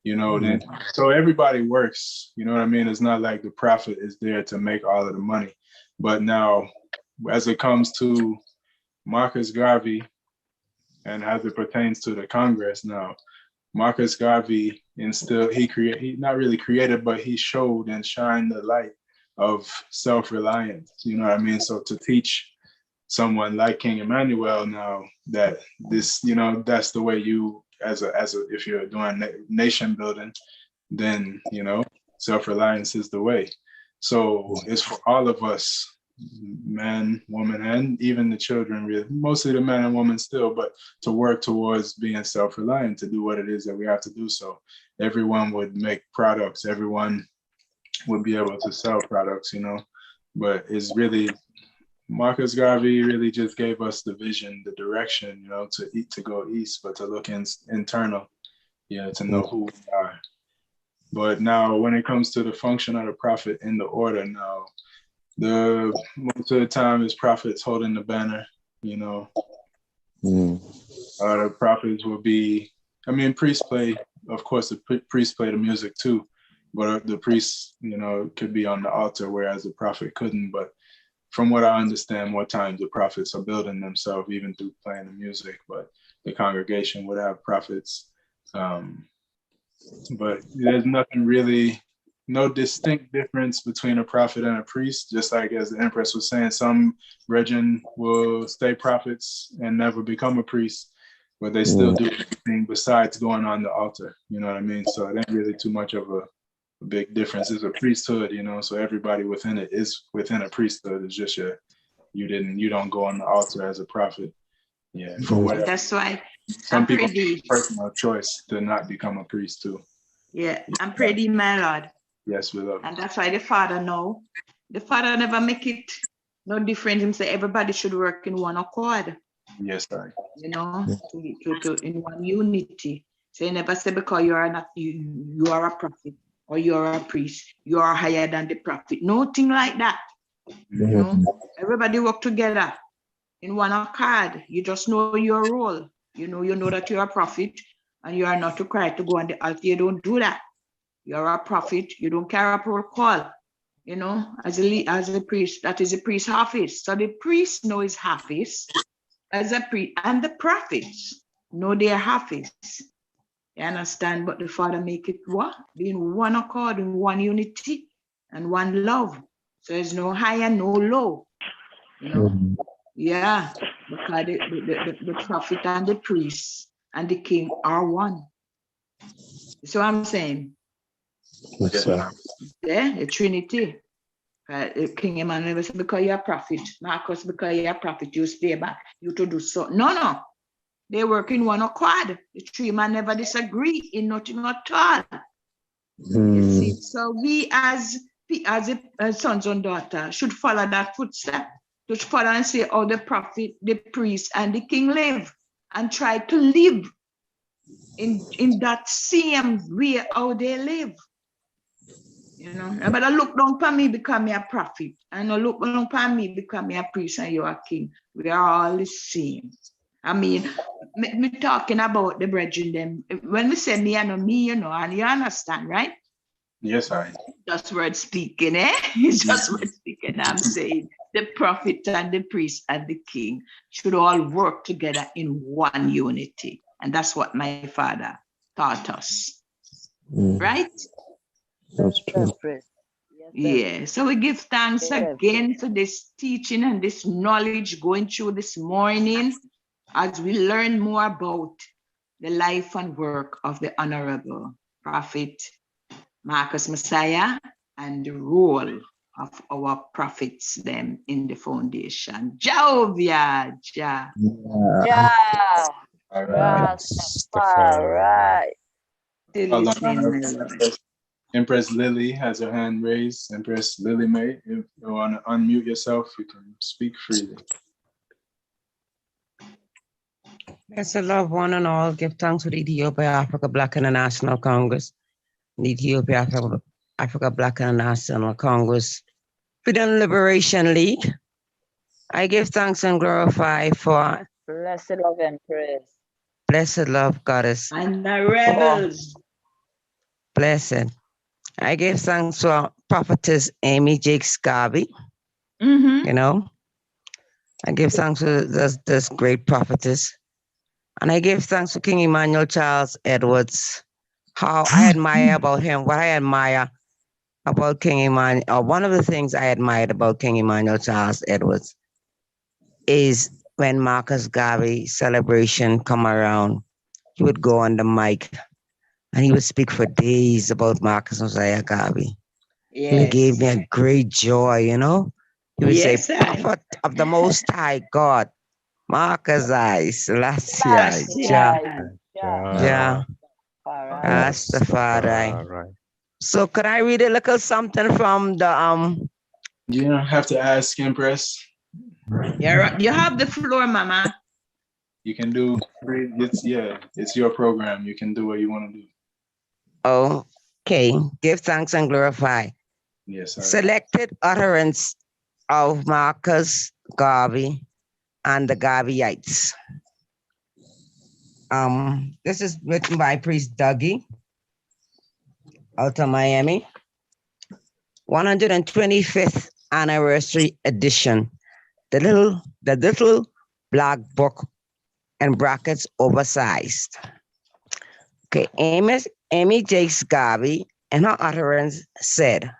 then so everybody works, you know what I mean? It's not like the prophet is there to make all of the money. But now, as it comes to Marcus Garvey and as it pertains to the Congress now, Marcus Garvey he not really created, but he showed and shined the light of self-reliance, you know what I mean? So to teach someone like King Emmanuel now that this, that's the way you, as a if you're doing nation building, then self-reliance is the way. So it's for all of us, man, woman, and even the children, really, mostly the man and woman still, but to work towards being self-reliant, to do what it is that we have to do. So everyone would make products, everyone would be able to sell products, but it's really, Marcus Garvey really just gave us the vision, the direction, to go east, but to look internal, to know who we are. But now when it comes to the function of the prophet in the order now, most of the time is prophets holding the banner, The prophets will be, priests play, of course, the priests play the music too, but the priests, could be on the altar, whereas the prophet couldn't. But from what I understand, more times the prophets are building themselves even through playing the music, but the congregation would have prophets. But there's nothing really, no distinct difference between a prophet and a priest. Just like as the Empress was saying, some brethren will stay prophets and never become a priest, but they still do anything besides going on the altar. You know what I mean? So it ain't really too much of a big difference. It's a priesthood, so everybody within it is within a priesthood. It's just you don't go on the altar as a prophet. Yeah, for whatever. That's why some people have personal choice to not become a priest too. Yeah, I'm pretty, my Lord. Yes, we love you. And that's why the Father never make it no different. Him say everybody should work in one accord. Yes, sir. To in one unity. So he never say because you are a prophet or you're a priest, you are higher than the prophet. Nothing like that. Everybody work together in one accord. You just know your role. You know that you're a prophet and you are not required to go on the altar. You don't do that. You're a prophet. You don't carry a protocol. As a priest, that is a priest's office. So the priest know his office as a priest, and the prophets know their office. You understand? But the Father make it what? Be in one accord, in one unity, and one love. So there's no higher, no low. Yeah, because the prophet and the priest and the king are one. So I'm saying, the Trinity. King Emmanuel said, because you're a prophet. Marcus, because you're a prophet, you stay back. You to do so. No. They work in one accord. The three men never disagree in nothing at all. You see, so we as sons and daughters should follow that footstep. To follow and say, oh, the prophet, the priest, and the king live, and try to live in that same way how they live. You know, but I look down upon me, become me a prophet. And I look down upon me, become me a priest, and you're a king. We are all the same. I mean, me talking about the brethren them. When we say me and me, you know, and you understand, right? Yes, I. Just word speaking, eh? It's just word speaking. I'm saying the prophet and the priest and the king should all work together in one unity. And that's what my father taught us. Right? That's true. Yeah. So we give thanks again for this teaching and this knowledge going through this morning as we learn more about the life and work of the Honorable Prophet Marcus Messiah and the role of our prophets them in the foundation. Jehovah, Jah. Yeah. Rastafari. Hold on. Empress Lily has her hand raised. Empress Lily May, if you want to unmute yourself, you can speak freely. Bless the love one and all. Give thanks for the Ethiopia Africa Black International Congress, the Ethiopia Africa Black International Congress, Freedom Liberation League. I give thanks and glorify for Blessed love and praise. Blessed Love Goddess. And the rebels. Blessed. I give thanks to prophetess Amy Jakes Garvey. Mm-hmm. You know, I give thanks to this great prophetess. And I give thanks to King Emmanuel Charles Edwards. How I admire about him, what I admire about King Emmanuel, or one of the things I admired about King Emmanuel Charles Edwards is when Marcus Garvey celebration come around, he would go on the mic and he would speak for days about Marcus Messiah Garvey. Yes. And it gave me a great joy, you know. He would Yes, say, Prophet of the Most High God, Marcus I, Selassie, Jah, Rastafari. So could I read a little something from the You don't have to ask, Empress. Yeah, you have the floor, Mama. You can do it's your program. You can do what you want to do. Okay, give thanks and glorify. Yes, sir. Selected utterance of Marcus Garvey and the Garveyites. This is written by Priest Dougie out of Miami. 125th anniversary edition. The little black book and brackets oversized. Okay, Amy Jakes Garvey in her utterance said,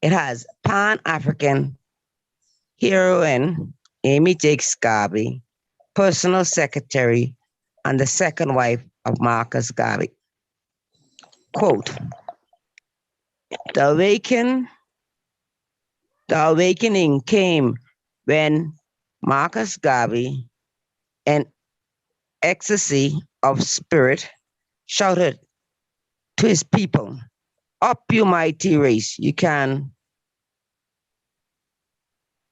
it has Pan-African heroine Amy Jakes Garvey, personal secretary and the second wife of Marcus Garvey. Quote, the awakening came when Marcus Garvey, in ecstasy of spirit, shouted to his people, up you mighty race. You can,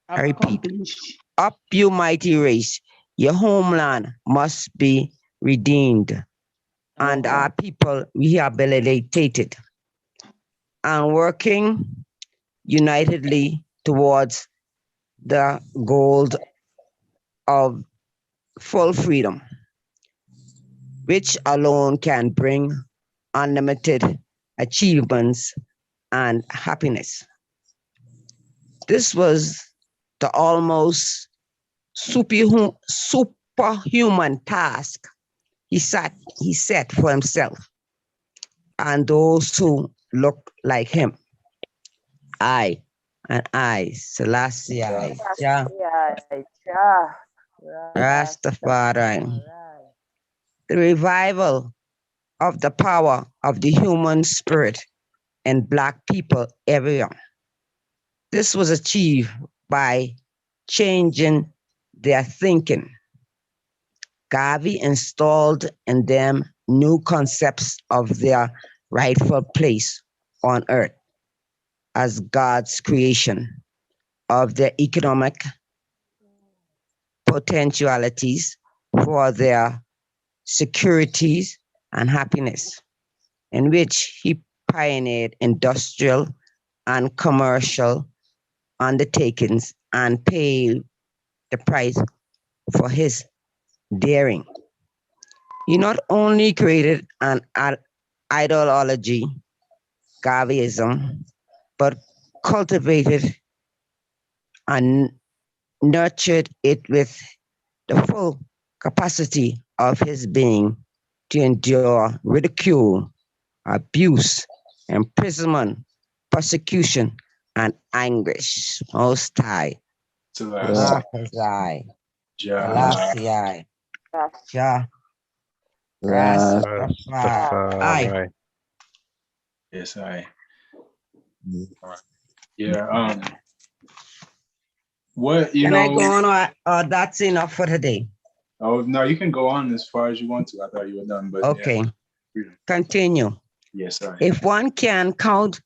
I repeat, up you mighty race. Your homeland must be redeemed and our people rehabilitated and working unitedly towards the goal of full freedom, which alone can bring unlimited achievements and happiness. This was the almost superhuman task he set for himself and those who look like him. I, Selassie, Jah, Rastafari. The revival of the power of the human spirit in Black people everywhere. This was achieved by changing their thinking. Garvey installed in them new concepts of their rightful place on earth as God's creation, of their economic potentialities for their securities and happiness, in which he pioneered industrial and commercial undertakings and paid the price for his daring. He not only created an ideology, Garveyism, but cultivated and nurtured it with the full capacity of his being to endure ridicule, abuse, imprisonment, persecution, and anguish. Most High. Selassie, Selassie, Jah, Rastafari. Yes, yeah. What you Can know? I go on, or that's enough for today? Oh no, you can go on as far as you want to. I thought you were done, but okay. Yeah. Continue. Yes, sir. If one can count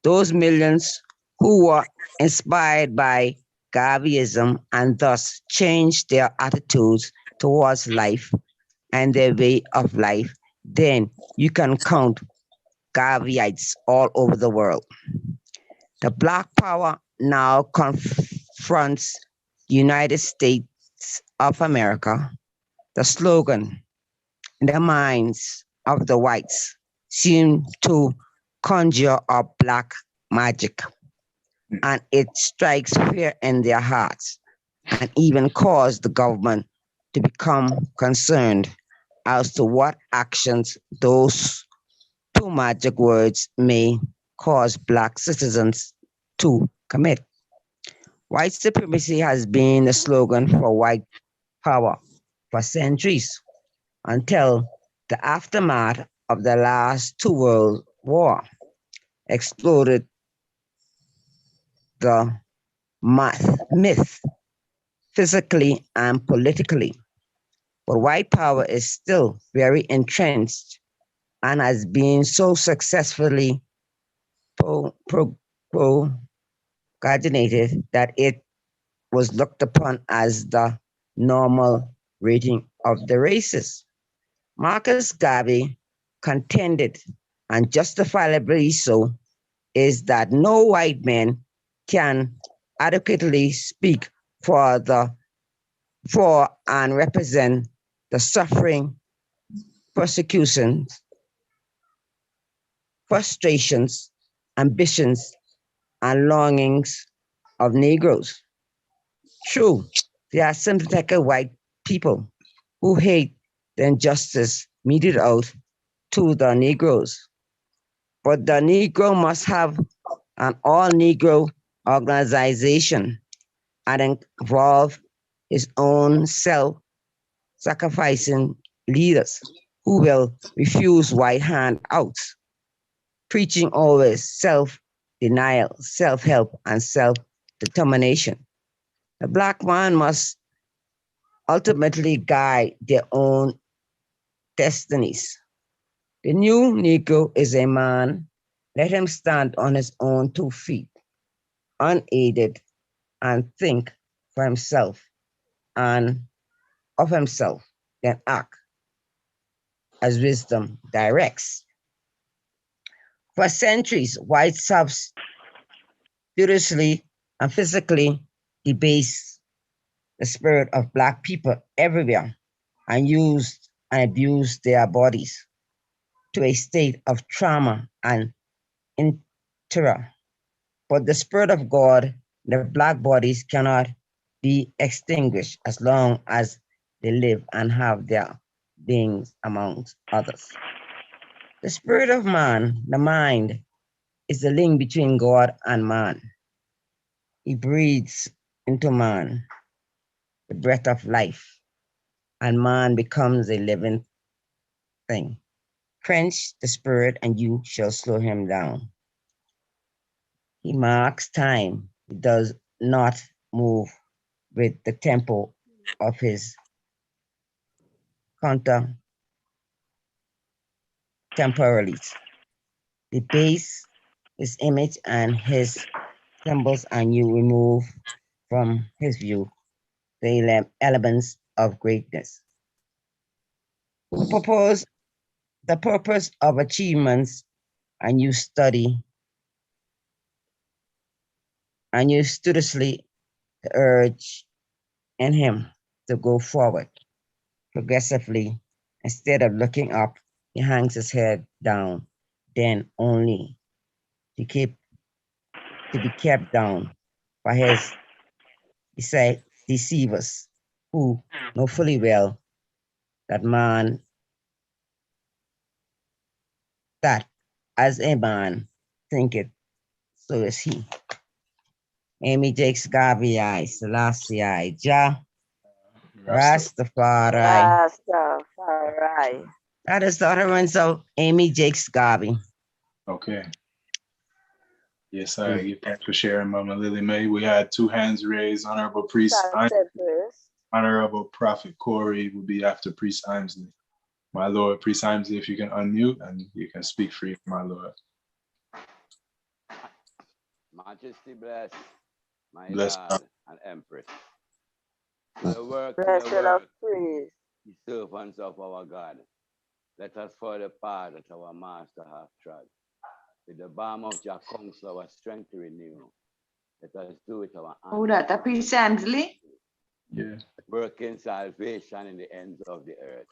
those millions who were inspired by Garveyism and thus changed their attitudes towards life and their way of life, then you can count Garveyites all over the world. The Black Power now confronts the United States of America. The slogan in the minds of the whites seem to conjure up black magic, and it strikes fear in their hearts and even cause the government to become concerned as to what actions those two magic words may cause black citizens to commit. White supremacy has been the slogan for white power for centuries until the aftermath of the last two world war exploded the myth physically and politically. But white power is still very entrenched and has been so successfully propagated that it was looked upon as the normal rating of the races. Marcus Garvey contended, and justifiably so, is that no white man can adequately speak for and represent the suffering, persecutions, frustrations, ambitions, and longings of Negroes. True, there are sympathetic white people who hate the injustice meted out to the Negroes. But the Negro must have an all-Negro organization and involve his own self-sacrificing leaders who will refuse white handouts, preaching always self-denial, self-help, and self-determination. The black man must ultimately guide their own destinies. The new Negro is a man. Let him stand on his own 2 feet, unaided, and think for himself and of himself, then act as wisdom directs. For centuries, whites have spiritually and physically debased the spirit of black people everywhere and used and abused their bodies to a state of trauma and terror. But the Spirit of God, the black bodies cannot be extinguished as long as they live and have their beings amongst others. The spirit of man, the mind, is the link between God and man. He breathes into man the breath of life, and man becomes a living thing. Quench the spirit, and you shall slow him down. He marks time. He does not move with the tempo of his contemporaries. The base, his image, and his symbols, and you remove from his view the elements of greatness. The purpose of achievements and you study, and you studiously urge in him to go forward progressively. Instead of looking up, he hangs his head down, then only to be kept down by his, he said, deceivers, who know fully well that man, that as a man thinketh, so is he. Amy Jakes Garvey, Selassie, Jah, Rastafari. Rastafari. That is the utterance of Amy Jakes Garvey. Okay. Yes, I give thanks for sharing, Mama Lily May. We had two hands raised. Honorable Priest, Honorable Prophet Corey will be after Priest Imsley. My Lord, Priest Imsley, if you can unmute and you can speak free, my Lord. Majesty bless, my Bless Lord and Empress. To the work, the servants of our God. Let us follow the path that our Master hath trod. With the balm of your counsel, our strength to renew. Let us do it our Oh, that a Priest Ansley? Yeah. Working salvation in the ends of the earth.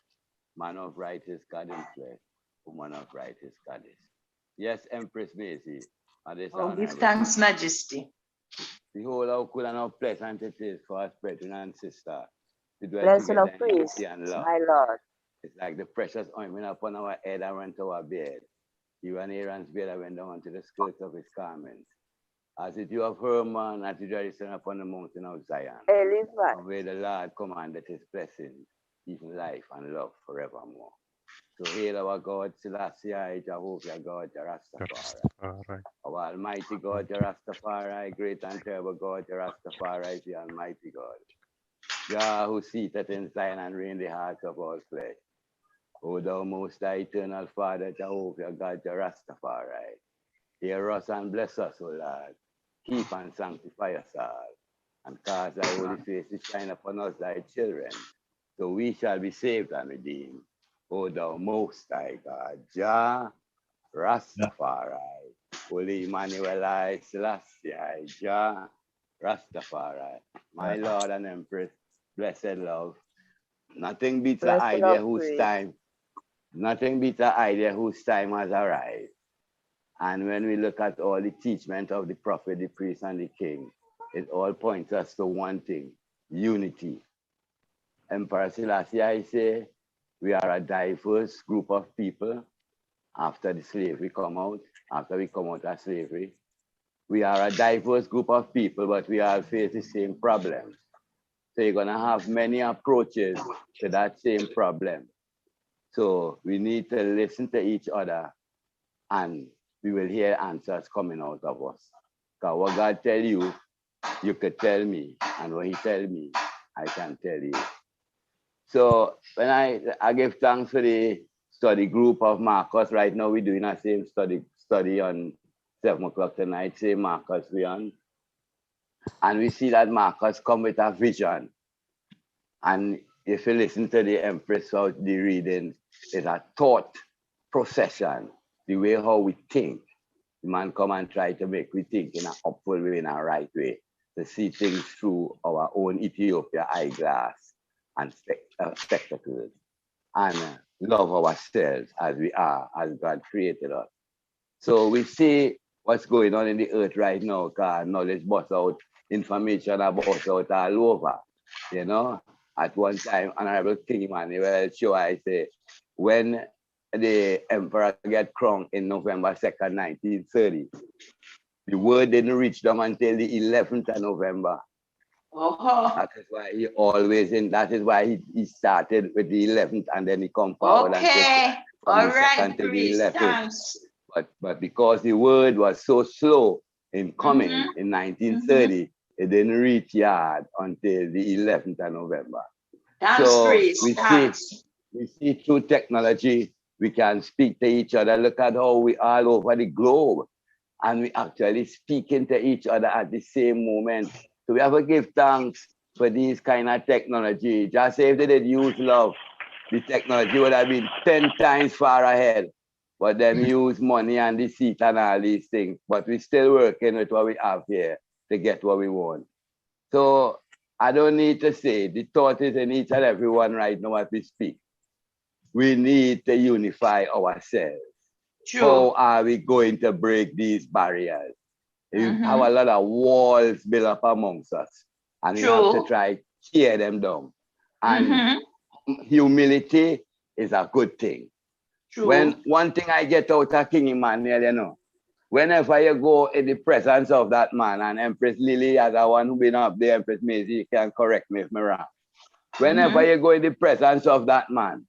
Man of right is God in flesh. Woman of right is Goddess. Yes, Empress Macy. Oh, give thanks, Majesty. Behold how good and how pleasant it is for us, brethren and sisters, to dwell Blessing together of in praise, unity and love. my Lord. It's like the precious ointment upon our head and run to our beard. Even Aaron's beard went down to the skirts of his garment. As it you have heard, man, as you descend upon the mountain of Zion, where the Lord commanded his blessings, even life and love forevermore. So hail our God, Selassie, Jehovah God, Rastafari. Our Almighty God, Rastafari, great and terrible God, Rastafari is the Almighty God. Jah who seated in Zion and reign the hearts of all flesh. O thou most high eternal Father, Jehovah God, Rastafari. Hear us and bless us, O Lord. Keep and sanctify us all, and cause thy holy face to shine upon us, thy children, so we shall be saved and redeemed. O thou most high God, Jah, Rastafari, Holy Emmanuel, I, Selassie, Jah, Rastafari, my Lord and Empress, blessed love. Nothing beats an idea whose time, nothing beats an idea whose time has arrived. And when we look at all the teachment of the prophet, the priest, and the king, it all points us to one thing: unity. Emperor Selassie, I say, we are a diverse group of people after the slavery come out, after we come out of slavery. We are a diverse group of people, but we all face the same problems. So you're gonna have many approaches to that same problem. So we need to listen to each other, and we will hear answers coming out of us. Because what God tell you, you could tell me, and what he tell me, I can tell you. So when I give thanks for the study group of Marcus, right now we're doing the same study on 7 o'clock tonight, same Marcus we on. And we see that Marcus come with a vision. And if you listen to the Empress of the reading, it's a thought procession, the way how we think. The man come and try to make we think in an upward way, in a right way, to see things through our own Ethiopia eyeglass and spectacles, and love ourselves as we are, as God created us. So we see what's going on in the earth right now, because knowledge busts out, information about out all over. You know, at one time, Honorable King Emmanuel show, I say, when the emperor get crowned in November 2nd, 1930, the word didn't reach them until the 11th of November. That is why he always that is why he started with the 11th and then he come forward and from the 2nd to the 11th. But because the word was so slow in coming in 1930, it didn't reach yard until the 11th of November. So we see through technology, we can speak to each other. Look at how we all over the globe, and we actually speaking to each other at the same moment. So we have to give thanks for these kind of technology. Just if they did use love, the technology would have been 10 times far ahead. but them use money and deceit and all these things. But we still working with what we have here to get what we want. So I don't need to say, the thought is in each and every one right now as we speak. We need to unify ourselves. True. How are we going to break these barriers? We have a lot of walls built up amongst us, and we have to try to tear them down. And humility is a good thing. True. When one thing I get out of King Emmanuel, you know, whenever you go in the presence of that man, and Empress Lily, as the one who been up there, Empress Maisie, you can correct me if I'm wrong. Whenever you go in the presence of that man,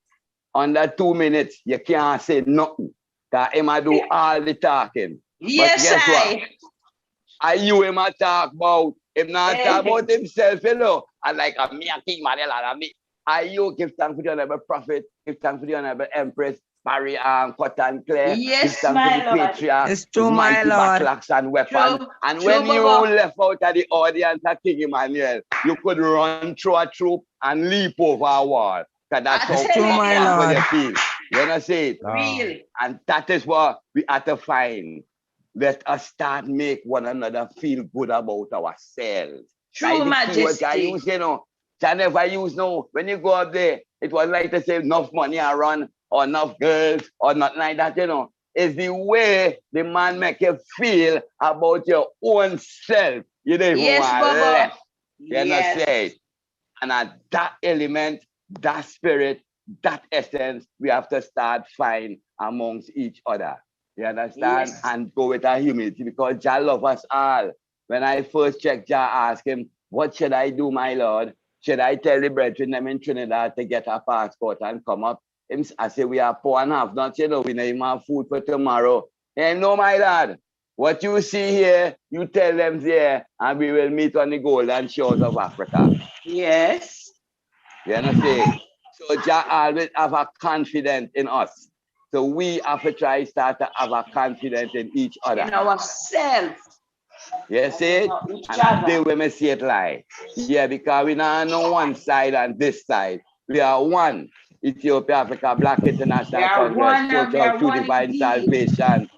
under 2 minutes, you can't say nothing. Because him a do all the talking. Yes, but guess what? I you him a talk about, him not talk about himself, you know. And like a me a King Emmanuel and me. I you give thanks for the honorable prophet, give thanks for the honorable Empress, Barry Cotton Clare, give thanks for the patriarch, it's true, my mighty Lord. battleaxe and weapons. True. And True, when you Baba. left out of the audience at King Emmanuel, you could run through a troop and leap over a wall. Because that's how True, my powerful Lord. you feel. You know say it? Real. And that is what we have to find. Let us start make one another feel good about ourselves. True, Majesty. I use, you know, I never use no. When you go up there, it was like to say enough money around or enough girls or not like that, you know. It's the way the man make you feel about your own self. You don't even Yes, want Baba. left. You know Yes. say it. And at that element, that spirit, that essence, we have to start find amongst each other. You understand? Yes. And go with our humility because Jah love us all. When I first checked Jah, asked him, what should I do, my Lord? Should I tell the brethren them in Trinidad to get a passport and come up? I say, we are poor and have not, you know, we don't even have food for tomorrow. And no, my lad, what you see here, you tell them there, and we will meet on the golden shores of Africa. Yes. You understand? So Jah always have a confidence in us. So we have to try start to have a confidence in each other. In ourselves. You see it? And I deal with me see it like. Yeah, because we not on one side and this side. We are one. Ethiopia, Africa, Black International Congress, Church of True Divine Salvation,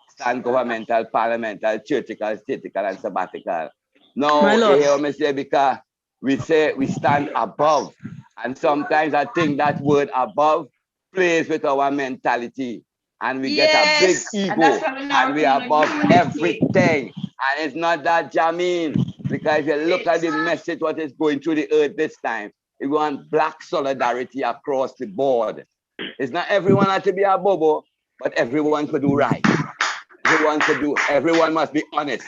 stand governmental, parliamental, churchical, statical, and sabbatical. No, you hear me say because we say we stand above. And sometimes I think that word above plays with our mentality. And we get a big ego. And we are above everything. And it's not that Jamin. Because if you look at the message, what is going through the earth this time, we want black solidarity across the board. It's not everyone has to be a bobo, but everyone could do right. Everyone must be honest.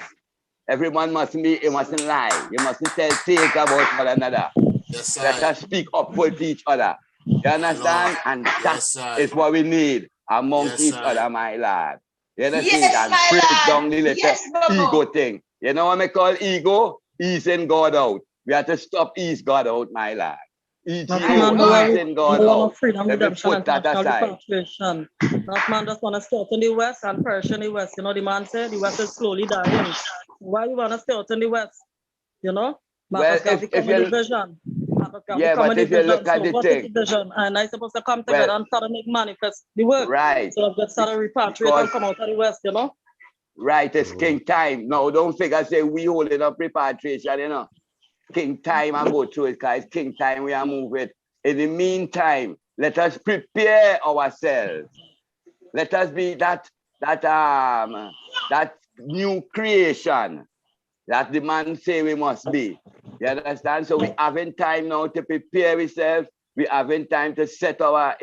Everyone you mustn't lie. You mustn't tell tales about one another. Yes, Let us speak up for each other. You understand? And that is what we need amongst each other, my lad. You understand? And break down the little ego thing. You know what I call ego? Easing God out. We have to stop ease God out, my lad. Easing God out. Freedom, Let me redemption, put that aside. repatriation. That man just want to stay out in the West and perish in the West. You know, the man said the West is slowly dying. Why you want to stay out in the West? You know? Well, if you vision. Yeah, but if you look at the thing, vision? And I supposed to come together and start to make manifest the work. Right. So let's start to repatriate and come out of the West, you know? Right, it's King time. No, don't figure say we holding up repatriation, you know. King time and go through it, guys. King time we are moving. In the meantime, let us prepare ourselves. Let us be that new creation that the man say we must be. You understand? So we having time now to prepare ourselves. We having time to set our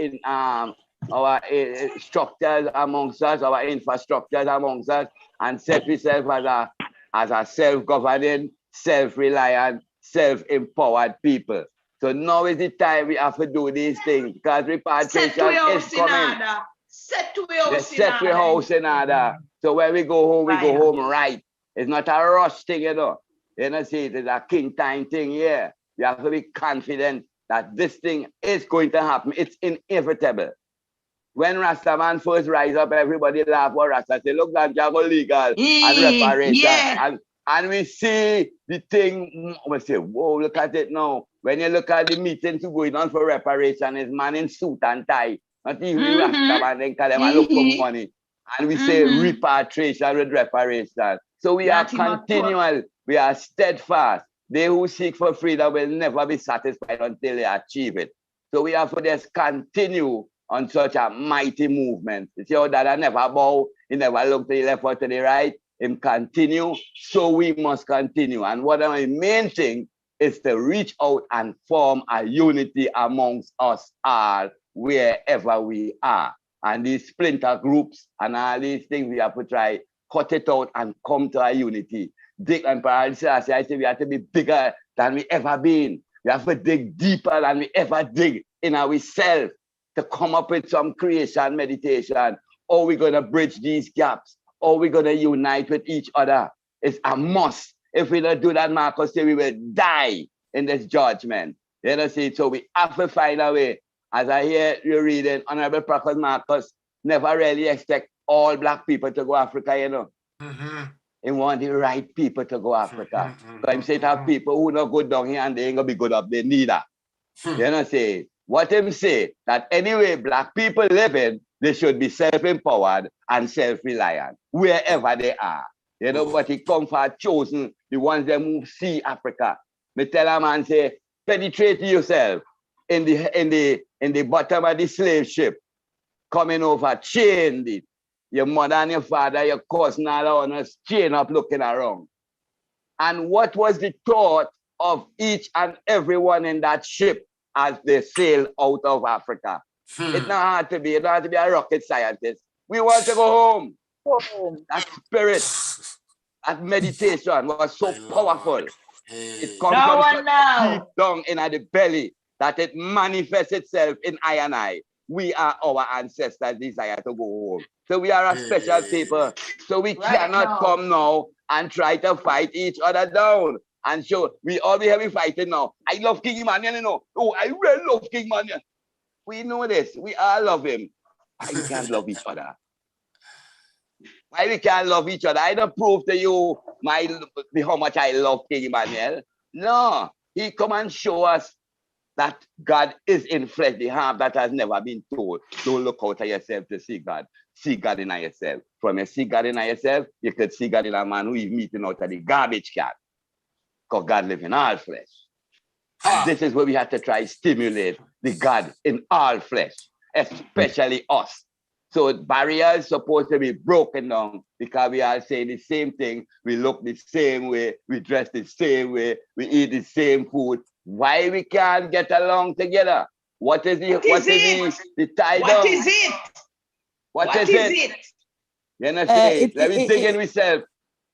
structures amongst us, our infrastructures amongst us, and set ourselves as a self-governing, self-reliant, self-empowered people. So now is the time we have to do these things because repatriation is coming. Set your house in order. So when we go home right. It's not a rush thing, you know. You know, see, it is a king time thing here. You have to be confident that this thing is going to happen. It's inevitable. When Rastaman first rise up, everybody laugh at Rasta. Say, look, that Jago legal and reparation. Yeah. And we see the thing, we say, whoa, look at it now. When you look at the meetings going on for reparation, it's man in suit and tie Not even the Rasta man, then call them and look for money. And we say repatriation with reparation. So we are continual, we are steadfast. They who seek for freedom will never be satisfied until they achieve it. So we have to just continue on such a mighty movement. You see how that I never bow, he never look to the left or to the right. Him continue, so we must continue. And what the main thing is to reach out and form a unity amongst us all, wherever we are. And these splinter groups and all these things, we have to try, cut it out and come to a unity. Dig and paralysis, I say we have to be bigger than we ever been. We have to dig deeper than we ever dig in ourselves to come up with some creation meditation. Or we're going to bridge these gaps. Or we're going to unite with each other. It's a must. If we don't do that, Marcus say we will die in this judgment. You know, see, so we have to find a way. As I hear you reading, Honorable Prophet Marcus never really expect all black people to go Africa, you know. He want the right people to go Africa. So I'm saying to have people who not go down here and they ain't gonna be good up there neither. You know, say what him say that anyway black people living, they should be self-empowered and self-reliant wherever they are. You know, but he come for chosen the ones that move see Africa. Me tell a man say, penetrate yourself in the bottom of the slave ship, coming over, chained it. Your mother and your father, your cousin, all on us, chain up looking around. And what was the thought of each and everyone in that ship as they sailed out of Africa? It's not hard to be, you don't have to be a rocket scientist. We want to go home. That spirit, that meditation was so powerful. It comes from deep down in the belly that it manifests itself in I and I. We are our ancestors' desire to go home. So we are a special people. So we cannot come now and try to fight each other down. And so we all be heavy fighting now. I love King Emmanuel, you know. Oh, I really love King Emmanuel. We know this. We all love him. Why we can't love each other? Why we can't love each other? I don't prove to you how much I love King Emmanuel. No, he come and show us that God is in flesh, the half that has never been told. Don't look out at yourself to see God. See God in yourself. From you see God in yourself, you could see God in a man who is meeting out of the garbage can. Because God lives in all flesh. And this is where we have to try to stimulate the God in all flesh, especially us. So barriers supposed to be broken down because we are saying the same thing. We look the same way. We dress the same way. We eat the same food. Why we can't get along together? What is the tie down? What is it? What is it? You know, say, let me dig in myself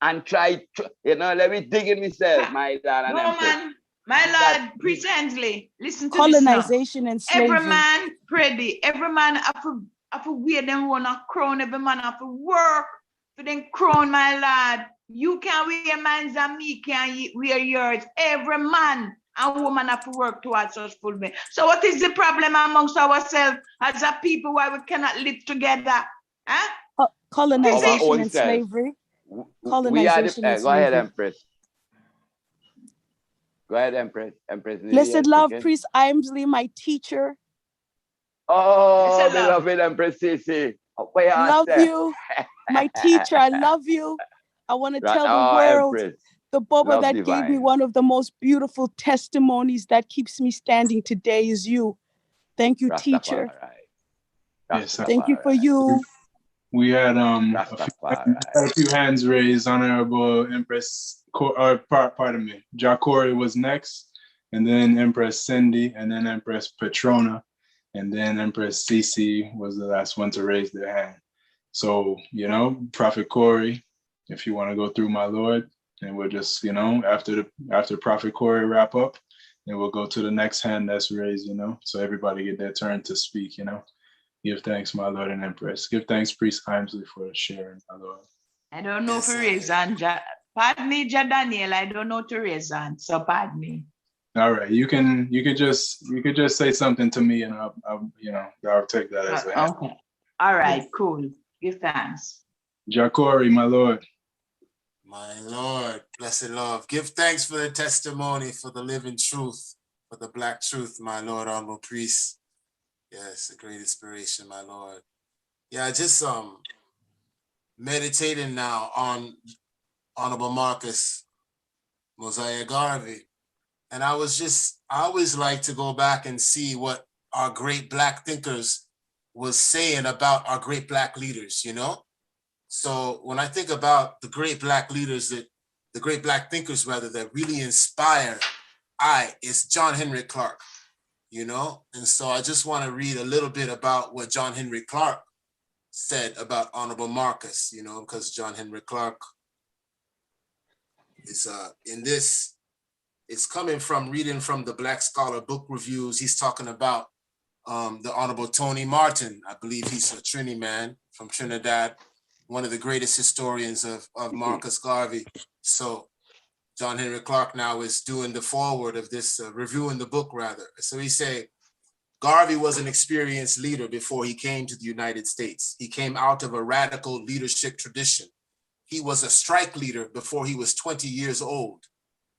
and try, you know, let me dig in myself, my lord. No, man, my lord, presently, listen to colonization and slavery. Every man ready, every man have to wear them one a crown, every man have to work for them crown, my lord. You can wear mine and me can wear yours. Every man and woman have to work towards us fulfillment. So what is the problem amongst ourselves as a people why we cannot live together? Huh? Colonization and slavery. Colonization and slavery. Go ahead, Empress. Go ahead, Empress. Blessed love, Priest Imsley, my teacher. Oh, beloved Empress Sisi. Love you, my teacher. I love you. I want to tell the world, Empress. the Baba Love that divine. gave me one of the most beautiful testimonies that keeps me standing today is you. Thank you, teacher. Yes, thank you for you. We had a few hands raised. Honorable Empress, pardon me, Jacori was next, and then Empress Cindy, and then Empress Petrona, and then Empress Cece was the last one to raise their hand. So, you know, Prophet Corey, if you want to go through, my Lord, and we'll just, you know, after Prophet Corey wrap up, then we'll go to the next hand that's raised, you know, so everybody get their turn to speak, you know. Give thanks, my Lord and Empress. Give thanks, Priest Imsley, for sharing, my Lord. I don't know for reason. Pardon me, Daniel. I don't know to reason, so pardon me. All right, you could just say something to me, and I'll take that as a hand. Okay. All right, cool. Give thanks. Jacori, my Lord. My Lord, blessed love. Give thanks for the testimony, for the living truth, for the black truth, my Lord, honorable priest. Yes, a great inspiration, my Lord. Yeah, just meditating now on Honorable Marcus Mosiah Garvey. And I always like to go back and see what our great Black thinkers was saying about our great Black leaders, you know? So when I think about the great Black leaders the great Black thinkers rather, that really inspire it's John Henry Clark, you know? And so I just want to read a little bit about what John Henry Clark said about Honorable Marcus, you know, because John Henry Clark is it's coming from reading from the Black Scholar Book Reviews. He's talking about the Honorable Tony Martin. I believe he's a Trini man from Trinidad, one of the greatest historians of Marcus Garvey. So John Henry Clark now is doing the foreword of this, reviewing the book rather. So he say, Garvey was an experienced leader before he came to the United States. He came out of a radical leadership tradition. He was a strike leader before he was 20 years old.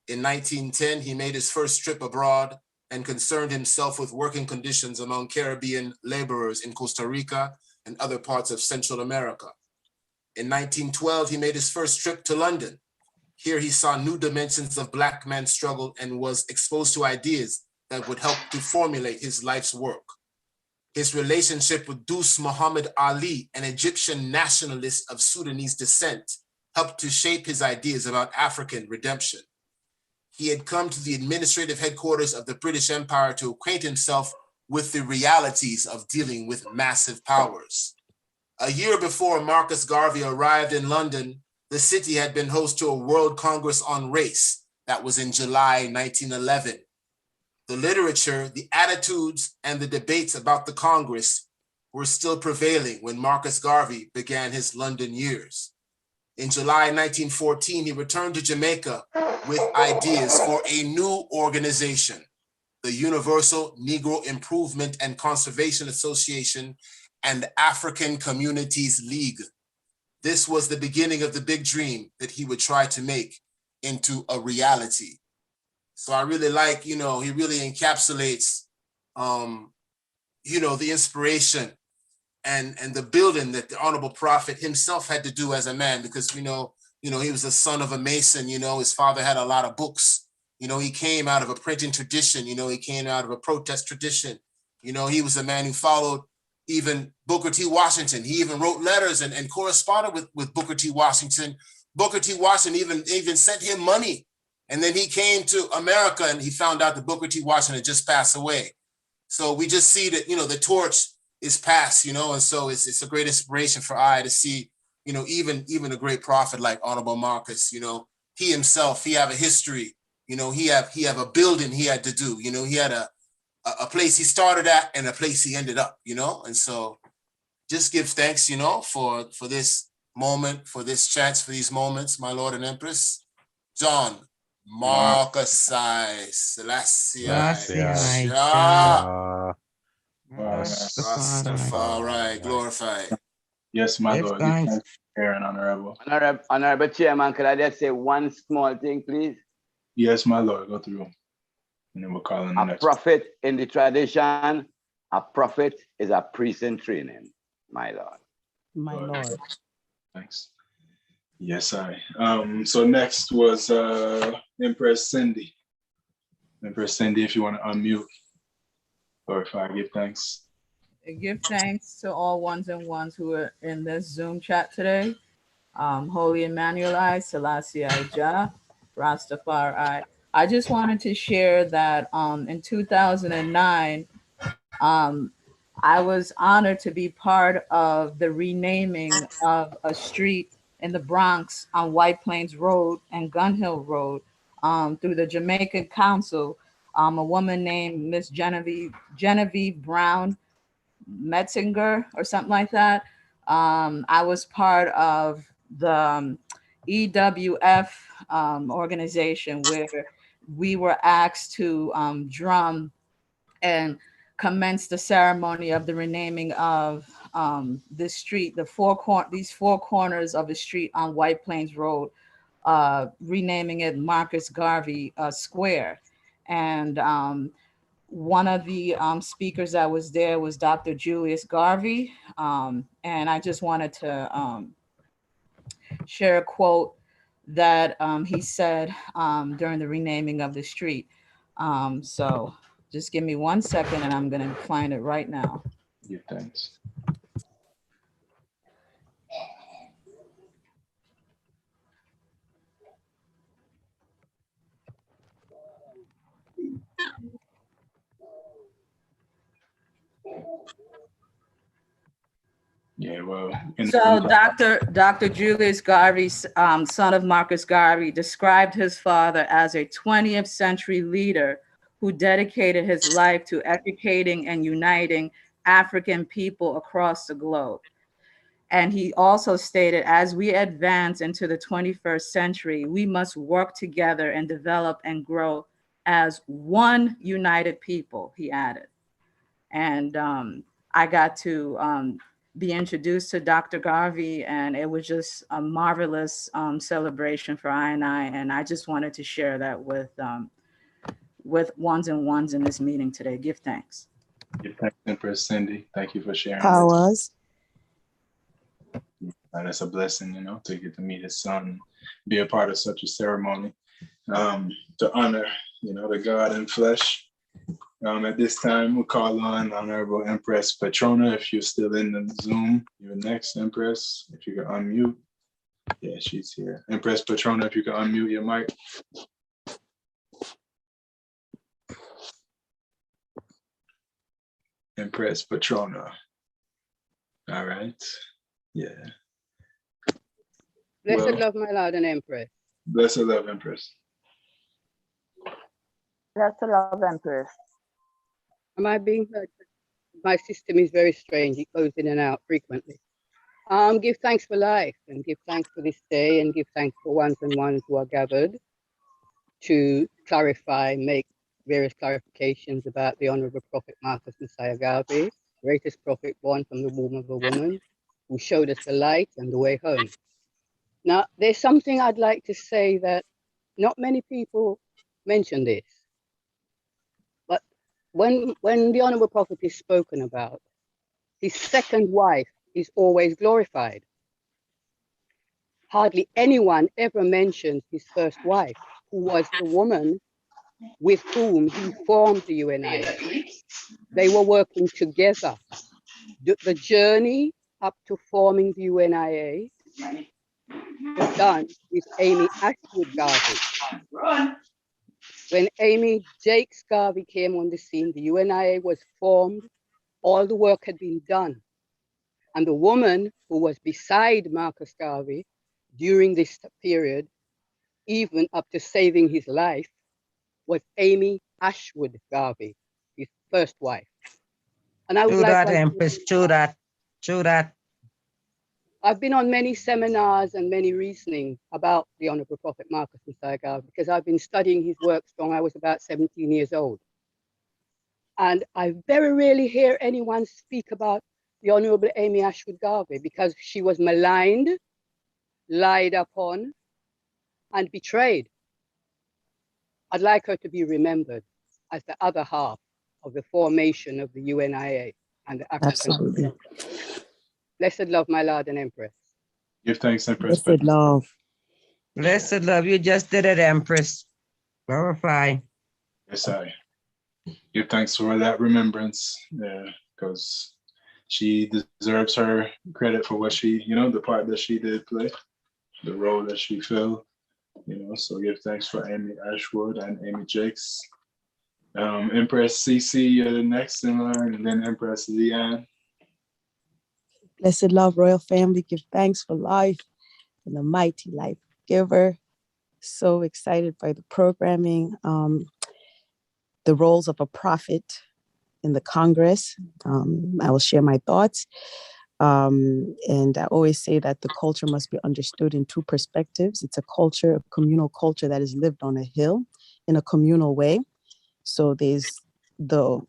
In 1910, he made his first trip abroad and concerned himself with working conditions among Caribbean laborers in Costa Rica and other parts of Central America. In 1912, he made his first trip to London. Here he saw new dimensions of Black man's struggle and was exposed to ideas that would help to formulate his life's work. His relationship with Dous Muhammad Ali, an Egyptian nationalist of Sudanese descent, helped to shape his ideas about African redemption. He had come to the administrative headquarters of the British Empire to acquaint himself with the realities of dealing with massive powers. A year before Marcus Garvey arrived in London, the city had been host to a World Congress on Race that was in July 1911. The literature, the attitudes, and the debates about the Congress were still prevailing when Marcus Garvey began his London years. In July 1914, he returned to Jamaica with ideas for a new organization, the Universal Negro Improvement and Conservation Association and African Communities League. This was the beginning of the big dream that he would try to make into a reality. So I really like, he really encapsulates, the inspiration and the building that the Honorable Prophet himself had to do as a man, because he was the son of a Mason. His father had a lot of books. He came out of a printing tradition. He came out of a protest tradition. He was a man who followed even Booker T. Washington. He even wrote letters and corresponded with Booker T. Washington. Booker T. Washington even sent him money. And then he came to America and he found out that Booker T. Washington had just passed away. So we just see that, the torch is passed, and so it's a great inspiration for I to see, even a great prophet like Honorable Marcus, he himself, he have a history, he have a building he had to do, he had a place he started at and a place he ended up, and so just give thanks, for this moment, for this chance, for these moments, my Lord and Empress. John Marcus Selassie. Rastafari, glorified. Yes, my Lord. Give thanks, fair and honorable. Honorable Chairman, could I just say one small thing, please? Yes, my Lord. Go through. And then we'll call on the next. A prophet in the tradition, a prophet is a priest in training, my Lord. My Lord. Thanks. Yes, I. So next was Empress Cindy. Empress Cindy, if you want to unmute, or if I give thanks. Give thanks to all ones and ones who are in this Zoom chat today. Holy Emmanuel I, Selassie I Jah, Rastafari. I just wanted to share that in 2009, I was honored to be part of the renaming of a street in the Bronx on White Plains Road and Gun Hill Road through the Jamaican Council. A woman named Miss Genevieve Brown Metzinger or something like that. I was part of the EWF organization where we were asked to drum and commence the ceremony of the renaming of this street, these four corners of the street on White Plains Road, renaming it Marcus Garvey Square. And one of the speakers that was there was Dr. Julius Garvey. And I just wanted to share a quote that he said during the renaming of the street. So just give me 1 second and I'm going to find it right now. Give thanks. Yeah, well. So Dr. Julius Garvey, son of Marcus Garvey, described his father as a 20th century leader who dedicated his life to educating and uniting African people across the globe. And he also stated, as we advance into the 21st century, we must work together and develop and grow as one united people, he added. And I got to be introduced to Dr. Garvey, and it was just a marvelous celebration for I, and I just wanted to share that with ones and ones in this meeting today. Give thanks. Give thanks, Empress Cindy. Thank you for sharing. Powers. And it's a blessing, you know, to get to meet his son, be a part of such a ceremony, to honor, you know, the God in flesh. At this time, we'll call on Honorable Empress Patrona. If you're still in the Zoom, you're next, Empress. If you can unmute. Yeah, she's here. Empress Patrona, if you can unmute your mic. Empress Patrona. All right. Yeah. Blessed love, my Lord and Empress. Blessed love, Empress. Blessed love, Empress. Am I being heard? My system is very strange. It goes in and out frequently. Give thanks for life and give thanks for this day and give thanks for ones and ones who are gathered to clarify, make various clarifications about the Honorable Prophet Marcus Messiah Garvey, greatest prophet born from the womb of a woman, who showed us the light and the way home. Now, there's something I'd like to say that not many people mention this. When the Honorable Prophet is spoken about, his second wife is always glorified. Hardly anyone ever mentions his first wife, who was the woman with whom he formed the UNIA. They were working together. The journey up to forming the UNIA was done with Amy Ashwood Garvey. When Amy Jakes Garvey came on the scene, the UNIA was formed, all the work had been done. And the woman who was beside Marcus Garvey during this period, even up to saving his life, was Amy Ashwood Garvey, his first wife. And I would like to Empress, true that. I've been on many seminars and many reasonings about the Honorable Prophet Marcus Messiah Garvey because I've been studying his works from I was about 17 years old. And I very rarely hear anyone speak about the Honorable Amy Ashwood Garvey because she was maligned, lied upon, and betrayed. I'd like her to be remembered as the other half of the formation of the UNIA and the African. Absolutely. Blessed love, my Lord and Empress. Give thanks, Empress. Blessed love. Blessed love, you just did it, Empress. Glorify. Yes, I give thanks for that remembrance, because she deserves her credit for what she, you know, the part that she did play, the role that she filled, you know, so give thanks for Amy Ashwood and Amy Jakes. Empress CC, you're the next in line, and then Empress Leanne. Blessed love, royal family. Give thanks for life and the mighty life giver. So excited by the programming. The roles of a prophet in the Congress. I will share my thoughts. And I always say that the culture must be understood in two perspectives. It's a culture, a communal culture that is lived on a hill in a communal way. So there's the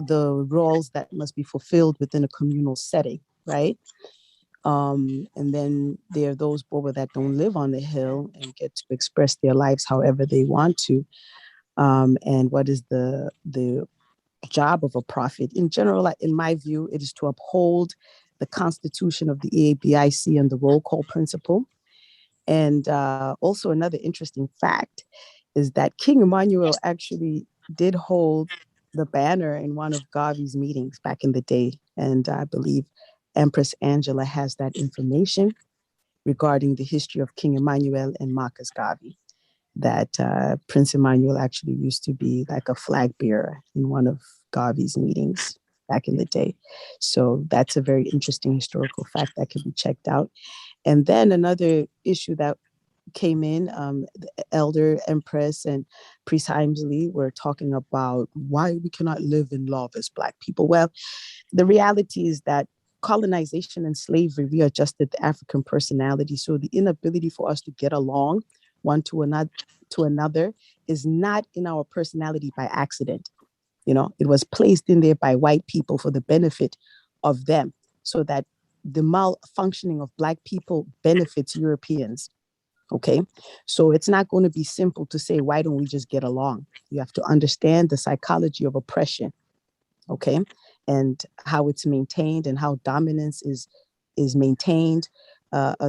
roles that must be fulfilled within a communal setting, right? And then there are those Boba that don't live on the hill and get to express their lives however they want to. and what is the job of a prophet. In general, in my view, it is to uphold the constitution of the EABIC and the roll call principle. And also another interesting fact is that King Emmanuel actually did hold the banner in one of Garvey's meetings back in the day. And I believe Empress Angela has that information regarding the history of King Emmanuel and Marcus Garvey, that Prince Emmanuel actually used to be like a flag bearer in one of Garvey's meetings back in the day. So that's a very interesting historical fact that can be checked out. And then another issue that came in, the Elder Empress and Priest Himesley were talking about why we cannot live in love as Black people. Well, the reality is that colonization and slavery readjusted the African personality. So the inability for us to get along one to another is not in our personality by accident. You know, it was placed in there by white people for the benefit of them, so that the malfunctioning of Black people benefits Europeans. Okay, so it's not going to be simple to say, why don't we just get along? You have to understand the psychology of oppression, okay, and how it's maintained and how dominance is maintained.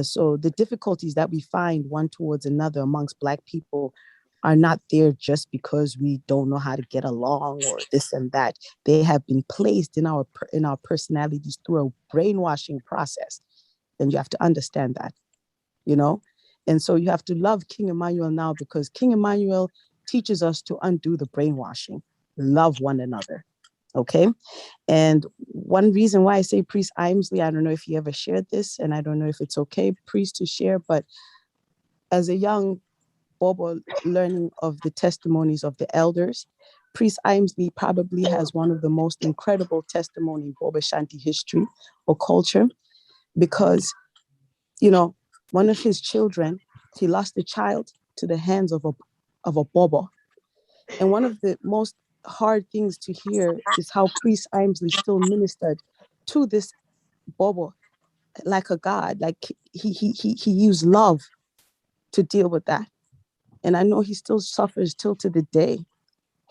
So the difficulties that we find one towards another amongst Black people are not there just because we don't know how to get along or this and that. They have been placed in our personalities through a brainwashing process, and you have to understand that, you know. And so you have to love King Emmanuel now, because King Emmanuel teaches us to undo the brainwashing, love one another. Okay. And one reason why I say Priest Himesley, I don't know if you ever shared this, and I don't know if it's okay, Priest, to share, but as a young Bobo learning of the testimonies of the elders, Priest Himesley probably has one of the most incredible testimony in Bobo Shanti history or culture, because, you know, one of his children, he lost a child to the hands of a Bobo. And one of the most hard things to hear is how Priest Himesley still ministered to this Bobo like a god. Like he used love to deal with that. And I know he still suffers till to the day,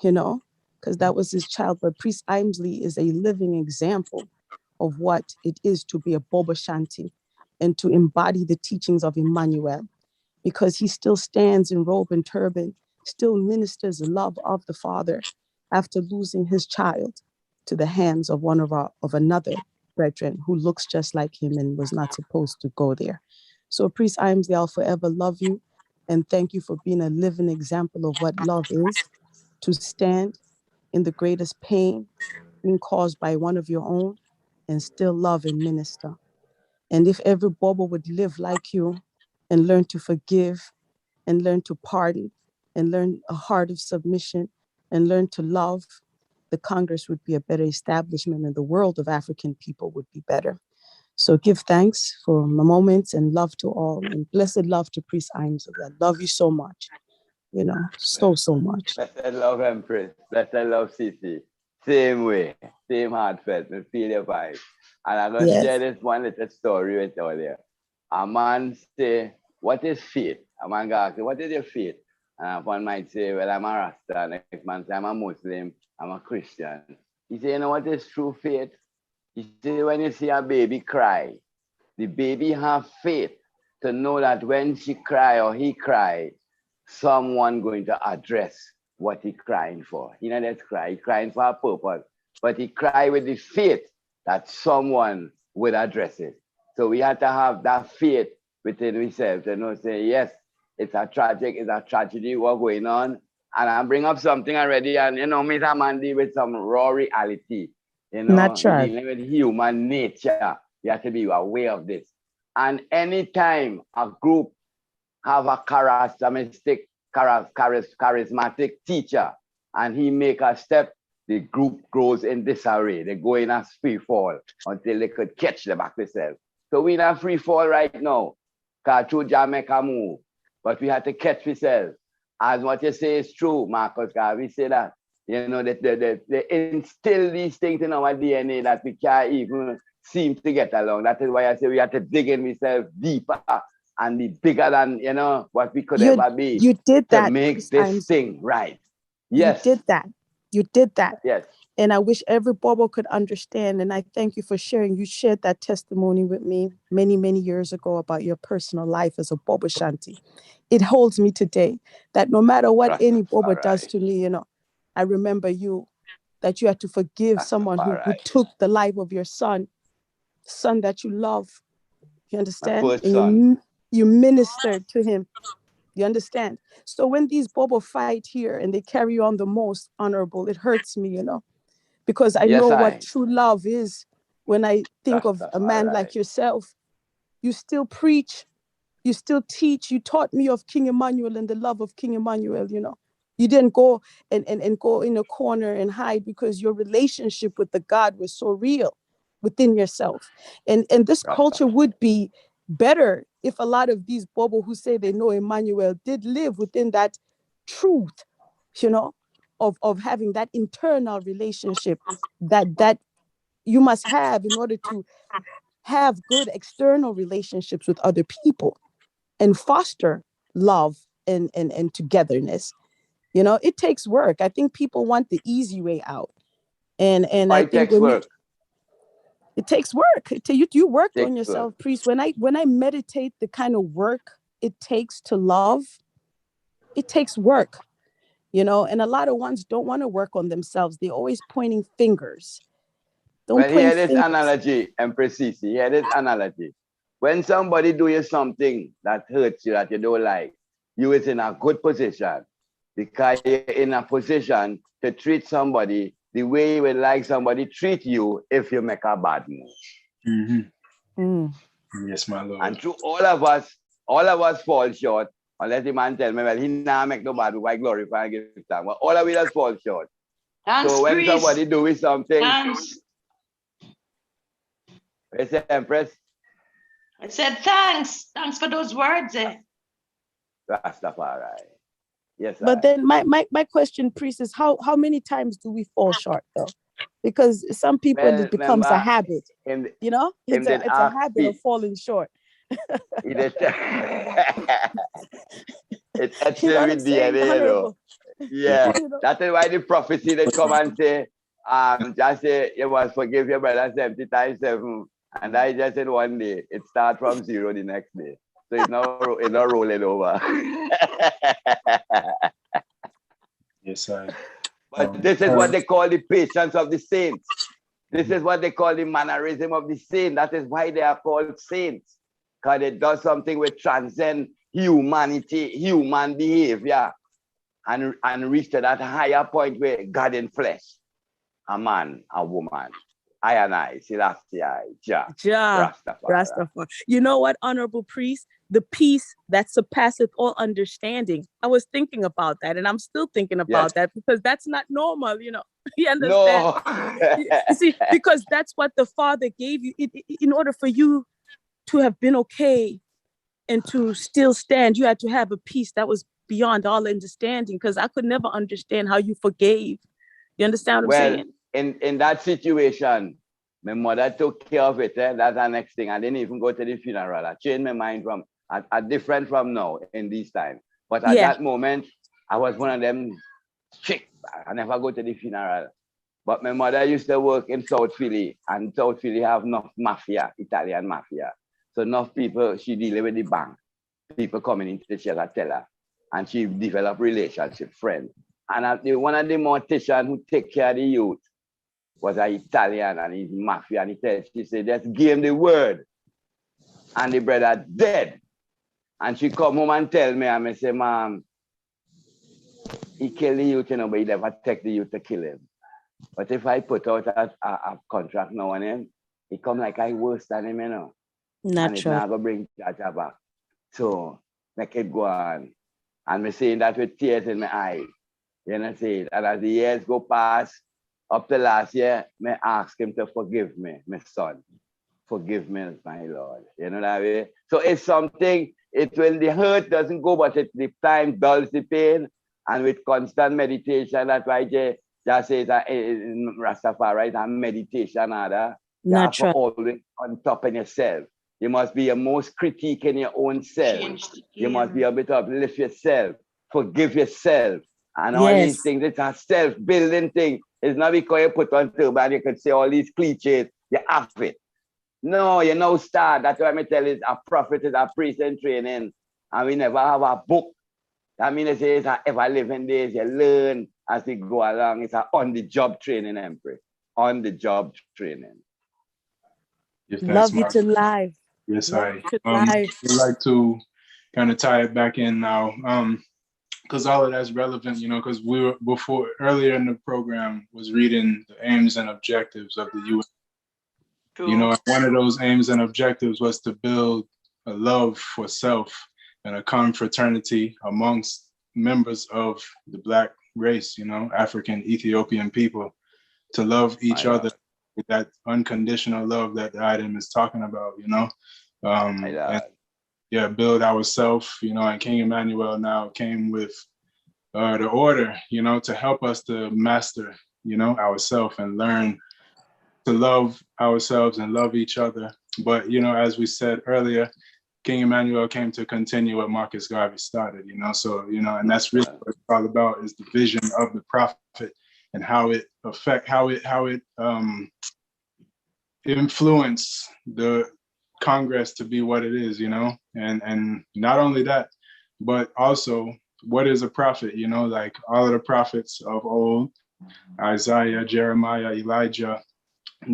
you know, because that was his child. But Priest Himesley is a living example of what it is to be a Bobo Shanti and to embody the teachings of Emmanuel, because he still stands in robe and turban, still ministers the love of the Father after losing his child to the hands of another brethren who looks just like him and was not supposed to go there. So Priest Himesley, I'll forever love you, and thank you for being a living example of what love is, to stand in the greatest pain being caused by one of your own and still love and minister. And if every Bobo would live like you and learn to forgive and learn to pardon and learn a heart of submission and learn to love, the Congress would be a better establishment and the world of African people would be better. So give thanks for my moments and love to all, and blessed love to Priest Himesley. I love you so much, you know, so much. Blessed love, Empress. Blessed love, Cece. Same way, same heartfelt, we feel your vibe. And I'm going to share this one little story with you there. A man say, what is faith? A man ask, what is your faith? And one might say, well, I'm a Rasta. Next man say, I'm a Muslim, I'm a Christian. He say, you know what is true faith? He say, when you see a baby cry, the baby have faith to know that when she cry or he cry, someone going to address what he crying for. He not just cry, he crying for a purpose, but he cry with the faith that someone would address it. So we have to have that faith within ourselves and know, say, yes, it's a tragedy, what's going on. And I bring up something already, and you know, Mr. Mandy with some raw reality. You know, dealing with human nature. You have to be aware of this. And anytime a group have a charismatic teacher and he make a step, the group grows in disarray. They go in a free fall until they could catch them back themselves. So we in a free fall right now. Because Jamaica move. But we have to catch ourselves. As what you say is true, Marcus Garvey say that. You know, they instill these things in our DNA that we can't even seem to get along. That is why I say we have to dig in ourselves deeper and be bigger than, you know, what we could ever be. You did that to make this thing right. Yes. You did that. You did that. Yes. And I wish every Bobo could understand. And I thank you for sharing. You shared that testimony with me many, many years ago about your personal life as a Bobo Shanti. It holds me today that no matter what any Bobo does to me, you know, I remember you, that you had to forgive someone who took the life of your son that you love. You understand? My first and son. you ministered to him. You understand? So when these Bobo fight here and they carry on the most honorable, it hurts me, you know, because I know what true love is. When I think of a man like yourself, you still preach, you still teach. You taught me of King Emmanuel and the love of King Emmanuel, you know. You didn't go and go in a corner and hide, because your relationship with the God was so real within yourself. And this culture would be better if a lot of these Bobo who say they know Emmanuel did live within that truth, you know, of having that internal relationship that you must have in order to have good external relationships with other people and foster love and togetherness. You know, it takes work. I think people want the easy way out. And I think it takes work. You worked on yourself, priest. When I meditate the kind of work it takes to love, it takes work, you know, and a lot of ones don't want to work on themselves. They're always pointing fingers. Hear this analogy, Empress Sisi. Hear this analogy. When somebody do you something that hurts you, that you don't like, you is in a good position, because you're in a position to treat somebody the way you would like somebody treat you if you make a bad move. Yes, my Lord. And through all of us fall short. Unless the man tell me, well, he now make no bad move, I glorify and give thanks. But all of us just fall short. Thanks, so when priest. Somebody do with something, Thanks. I said, Empress. I said thanks. Thanks for those words. Rastafari. Yes. But then my question, priest, is how many times do we fall short though? Because some people it becomes a habit. You know, it's a habit of falling short. It's actually with DNA, you know. Yeah, that is why the prophecy that come and say, just say you must forgive your brother 70 times 7. And I just said one day, it starts from 0 the next day. So it's not rolling over. Yes, sir. But this is what they call the patience of the saints. This is what they call the mannerism of the saint. That is why they are called saints. Because it does something which transcend humanity, human behavior, and reach to that higher point where God in flesh, a man, a woman, I and I, Selassie, Rastafari. You know what, honorable priest? The peace that surpasseth all understanding. I was thinking about that, and I'm still thinking about that, because that's not normal, you know. You understand? No. You see, because that's what the Father gave you. In order for you to have been okay and to still stand, you had to have a peace that was beyond all understanding, because I could never understand how you forgave. You understand what I'm saying? In that situation, my mother took care of it. That's the next thing. I didn't even go to the funeral. I changed my mind from different from now in this time. But at that moment, I was one of them strict. I never go to the funeral. But my mother used to work in South Philly, and South Philly have enough mafia, Italian mafia. So enough people, she dealing with the bank. People coming into the shelter tell her, and she developed relationship, friends. And one of the morticians who take care of the youth was an Italian, and he's mafia, and she said, just give him the word. And the brother dead. And she come home and tell me, and I say, Mom, he killed the youth, you know, but he never take the youth to kill him. But if I put out a contract now on him, he come like I worse than him, you know. Natural. And it's not going to bring Jaja back. So, make it go on. And me saying that with tears in my eyes. You know what I'm saying? And as the years go past, up to last year, me ask him to forgive me, my son. Forgive me, my Lord. You know that way? So it's something, the hurt doesn't go, but the time dulls the pain. And with constant meditation, that's why just says that in Rastafari, and meditation, you have to always on top of yourself. You must be your most critiquing your own self. You must be able to uplift yourself, forgive yourself, And all these things, it's a self-building thing. It's not because you put on turban, you could say all these cliches, you have it. No, you know, start. That's what I tell you, a prophet is a priest in training. And we never have a book. That means it's a ever living days. You learn as you go along. It's a on-the-job training, Empress. On-the-job training. Love you to life. Yes, Love I you to life. would like to kind of tie it back in now, because all of that's relevant, you know, because we were earlier in the program was reading the aims and objectives of the UN. You know, one of those aims and objectives was to build a love for self and a confraternity amongst members of the Black race, you know, African, Ethiopian people, to love each other with that unconditional love that the item is talking about, you know. And, build ourselves, you know, and King Emmanuel now came with the order, you know, to help us to master, you know, ourselves and learn to love ourselves and love each other. But, you know, as we said earlier, King Emmanuel came to continue what Marcus Garvey started, you know, so, you know, and that's really what it's all about, is the vision of the prophet and how it influence the Congress to be what it is, you know, and not only that, but also what is a prophet, you know, like all of the prophets of old, Isaiah, Jeremiah, Elijah,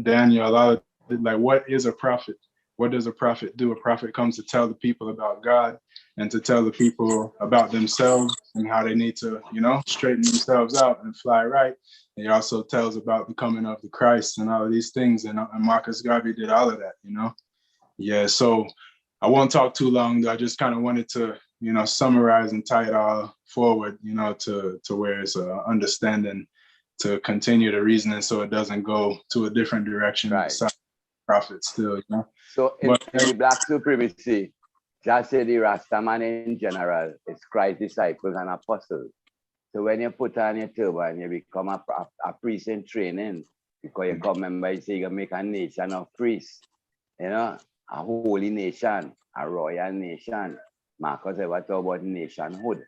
Daniel, all of, like, what is a prophet? What does a prophet do? A prophet comes to tell the people about God and to tell the people about themselves and how they need to, you know, straighten themselves out and fly right. And he also tells about the coming of the Christ and all of these things. And Marcus Garvey did all of that, you know? Yeah, so I won't talk too long, though. I just kind of wanted to, you know, summarize and tie it all forward, you know, to where it's understanding to continue the reasoning so it doesn't go to a different direction. Right. Prophet still, you know? So in the Black supremacy, just say the Rastaman in general is Christ's disciples and apostles. So when you put on your turban, you become a priest in training, because you come, remember, you say you make a nation of priests, you know, a holy nation, a royal nation. Marcus ever talk about nationhood.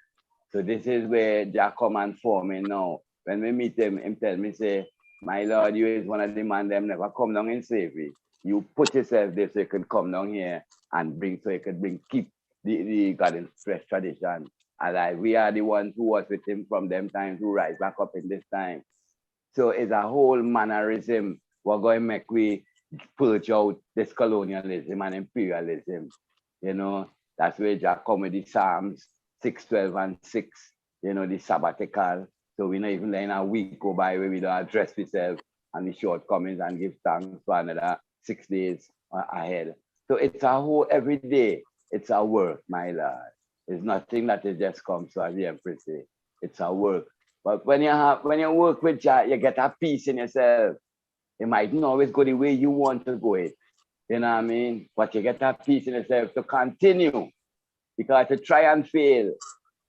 So this is where they come and forming now. When we meet him tell me, say, my Lord, you is one of the man them never come down in slavery. You put yourself there so you can come down here and bring, so you can keep the garden fresh tradition. And like we are the ones who was with him from them times who rise back up in this time. So it's a whole mannerism. We're going to make we purge out this colonialism and imperialism. You know, that's where Jack come with the Psalms 6, 12, and 6, you know, the sabbatical. So we're not even letting a week go by where we don't address ourselves and the shortcomings and give thanks for another 6 days ahead. So it's a whole, every day, it's a work, my lord. It's nothing that it just comes to, as the Empress say. It's a work. But when you work with Jah, you get a peace in yourself. It might not always go the way you want to go it. You know what I mean? But you get a peace in yourself to continue. Because to try and fail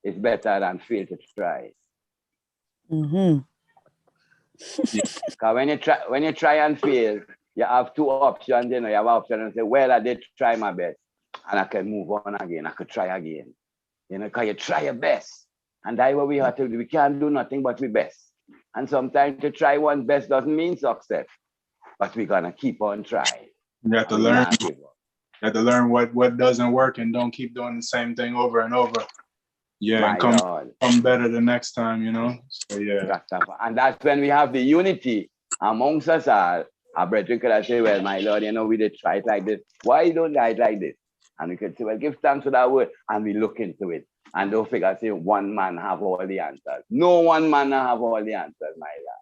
is better than fail to try. Mm-hmm. Because when you try and fail, you have two options. You know, you have an option and say, well, I did try my best, and I can move on again. I could try again. You know, because you try your best, and that's what we have to do. We can't do nothing but we best. And sometimes to try one's best doesn't mean success, but we're gonna keep on trying. You have to learn. You have to learn what doesn't work and don't keep doing the same thing over and over. Yeah, and come better the next time, you know? So, yeah. And that's when we have the unity amongst us all. Our brethren could say, well, my Lord, you know, we did try it like this. Why you don't try it like this? And we could say, well, give thanks to that word. And we look into it. And don't figure, say, one man have all the answers. No one man have all the answers, my Lord.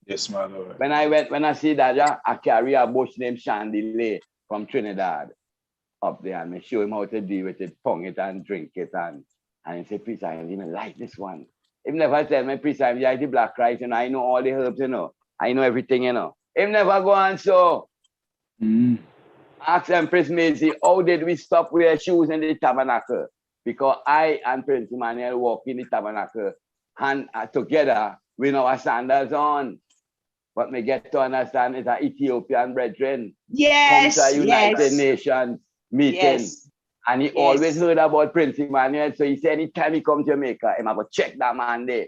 Yes, my Lord. When I see that, yeah, I carry a bush named Chandelier from Trinidad up there, and I show him how to deal with it, pong it and drink it, and he said, priest, I didn't like this one. He never tell me, priest, I like the black rice, you know, I know all the herbs, you know, I know everything, you know. He never go on so. Ask Empress Maisie, how did we stop wear shoes in the tabernacle? Because I and Prince Emmanuel walk in the tabernacle and together with our sandals on. What we get to understand is an Ethiopian brethren. Yes, come to a United Nations meeting. Yes. And he always heard about Prince Emmanuel. So he said anytime he come to Jamaica, he might go check that man there.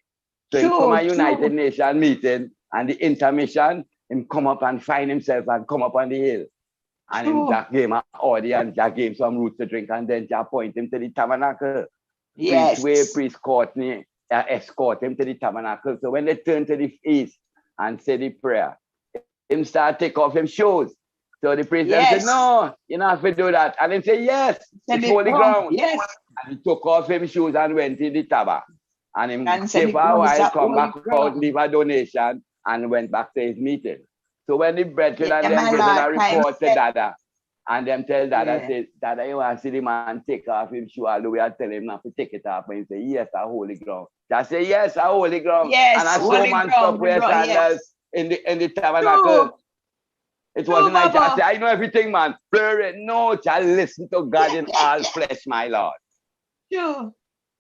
So he come a United Nations meeting and the intermission, him come up and find himself and come up on the hill. And him just gave an audience, just gave some roots to drink, and then just point him to the tabernacle. Yes. Priest Courtney escort him to the tabernacle. So when they turn to the east and say the prayer, him start take off him shoes. So the priest said, no, you don't have to do that. And him say, yes, it's holy ground. Yes. And he took off him shoes and went to the tabernacle. And him stay for a while, come back out, leave a donation, and went back to his meeting. So when the brethren and them give a report to Dada, and them tell Dada, say, Dada, you want to see the man take off his shoe, although we are telling him not to take it off, and he say, yes, a holy ground. Just say, yes, a holy ground. Yes, and I saw man stop wear sandals in the tabernacle. It wasn't like I say, I know everything, man. Blur it. No, just listen to God in all flesh, my Lord. Sure.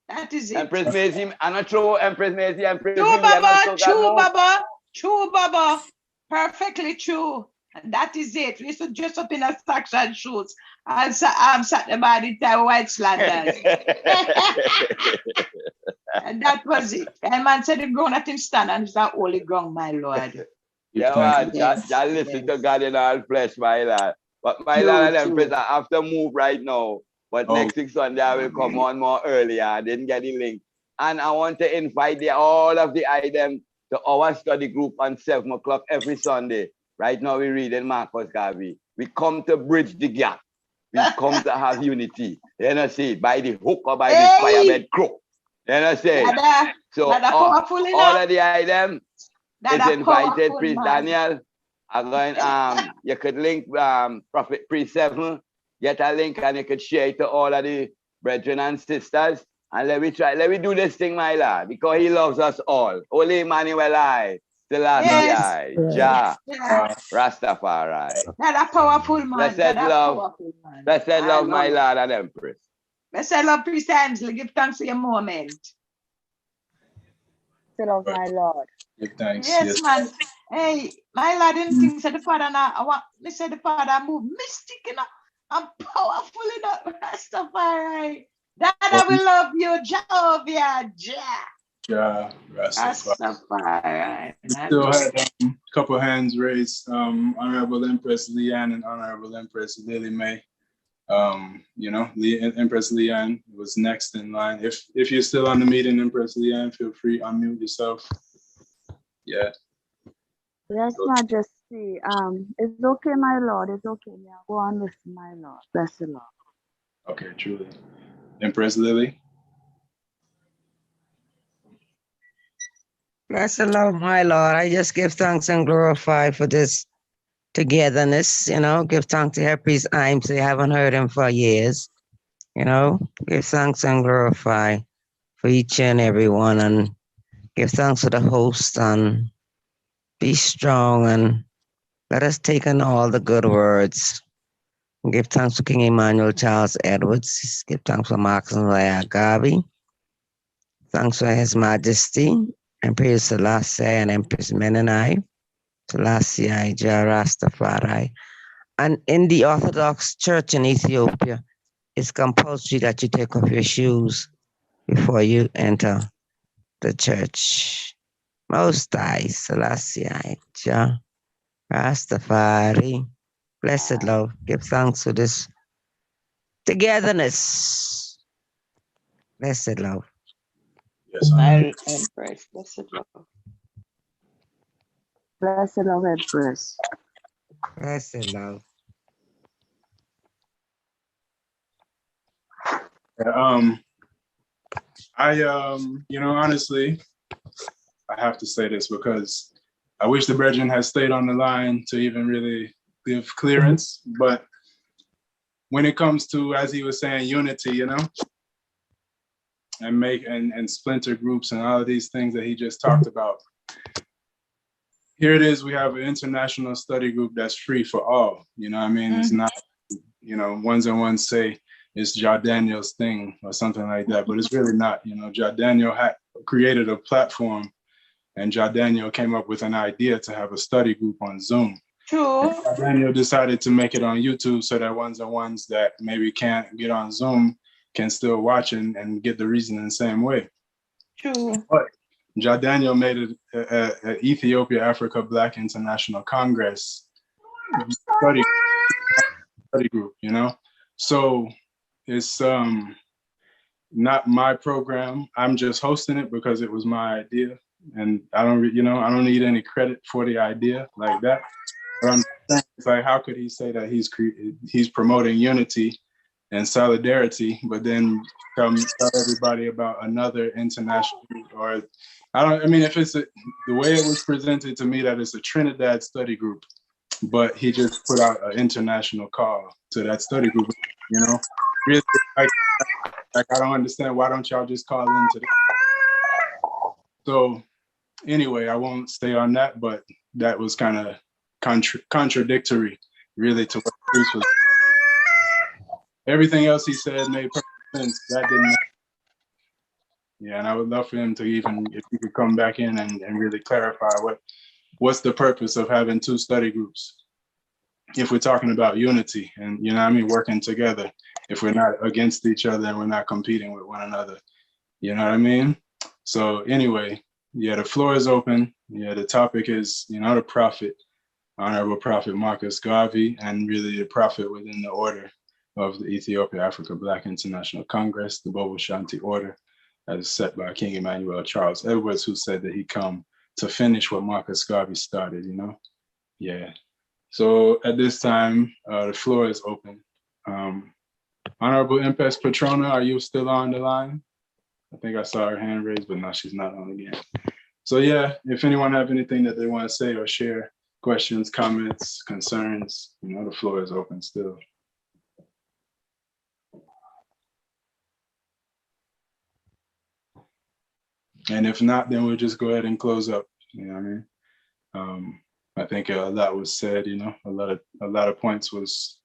That is it. Empress Maisie, I'm not true, Empress Maisie, Empress True, Baba, true, Baba, true, Baba. Perfectly true. And that is it. We used to dress up in a socks and shoes. And I'm sat by the time white slanders. And that was it. And man said the ground at him stand and it's a holy ground, my Lord. Yeah, man, just listen to God in all flesh, my Lord. But my Lord and Empress, I have to move right now. But next week Sunday, I will come on more earlier. I didn't get the link. And I want to invite all of the items to our study group on 7 o'clock every Sunday. Right now, we're reading Marcus Garvey. We come to bridge the gap. We come to have unity. You know, see, by the hook or by the firebed crook. You know, say. So all of the items is invited, Priest Daniel. I'm going, you could link Prophet Priest 7. Get a link and you could share it to all of the brethren and sisters. And let me do this thing, my Lord, because he loves us all. Holy Emmanuel, I, Selassie, Jah, Rastafari. That a powerful man. Blessed love, my Lord and Empress. Blessed love, Priest Angela. Give thanks for your moment. Blessed love, my Lord. Give thanks. Yes, man. Hey, my Lord, didn't think said the Father now. I want me say the Father move mystic, you know. I'm powerful enough, Rastafari. Dada, we love you, Jehovah, Jah, Rastafari. Still had a couple hands raised. Honorable Empress Leanne and Honorable Empress Lily May. You know, Empress Leanne was next in line. If you're still on the meeting, Empress Leanne, feel free to unmute yourself. Yeah. Yes, Majesty. It's okay, my Lord. It's okay. Yeah, go on, listen, my Lord. Bless the Lord. Okay, truly. Empress Lily. Bless the Lord, my Lord. I just give thanks and glorify for this togetherness, you know. Give thanks to Priest Imes. I haven't heard him for years, you know. Give thanks and glorify for each and every one, and give thanks to the host, and be strong, and let us take in all the good words. Give thanks to King Emmanuel Charles Edwards. Give thanks for Marcus and Garvey. Thanks for His Majesty, Empress Selassie and Empress Menenai, Selassie Jah Rastafari. And in the Orthodox Church in Ethiopia, it's compulsory that you take off your shoes before you enter the church. Most High, Selassie Jah Rastafari. Blessed love, give thanks for this togetherness. Blessed love. Yes, Empress, blessed love. Blessed love, Empress. Blessed love. You know, honestly, I have to say this because I wish the brethren had stayed on the line to even really give clearance. But when it comes to, as he was saying, unity, you know, and make and splinter groups and all of these things that he just talked about. Here it is, we have an international study group that's free for all. You know what I mean? It's not, you know, ones and ones say it's Jah Daniel's thing or something like that, but it's really not. You know, Jah Daniel had created a platform, and Jah Daniel came up with an idea to have a study group on Zoom. True. Daniel decided to make it on YouTube so that ones and ones that maybe can't get on Zoom can still watch and get the reason in the same way. True. But Ja Daniel made a Ethiopia Africa Black International Congress study group, you know? So it's not my program. I'm just hosting it because it was my idea. And I don't need any credit for the idea like that. But I'm saying, it's like, how could he say that he's promoting unity and solidarity, but then tell everybody about another international, or if it's the way it was presented to me, that it's a Trinidad study group, but he just put out an international call to that study group, you know? Really, like I don't understand, why don't y'all just call into this? So anyway, I won't stay on that, but that was kind of contradictory, really, to what Bruce was. Everything else he said made perfect sense. That didn't. Yeah, and I would love for him to if he could come back in and really clarify what's the purpose of having two study groups if we're talking about unity and, working together, if we're not against each other and we're not competing with one another. You know what I mean? So anyway, yeah, the floor is open. Yeah, the topic is, the prophet, Honorable Prophet Marcus Garvey, and really the prophet within the order of the Ethiopia Africa Black International Congress, the Bobo Shanti order, as set by King Emmanuel Charles Edwards, who said that he come to finish what Marcus Garvey started, Yeah. So at this time, the floor is open. Honorable Empress Patrona, are you still on the line? I think I saw her hand raised, but no, she's not on again. So yeah, if anyone have anything that they want to say or share, questions, comments, concerns, the floor is open still. And if not, then we'll just go ahead and close up. You know what I mean? I think a lot was said. A lot of points was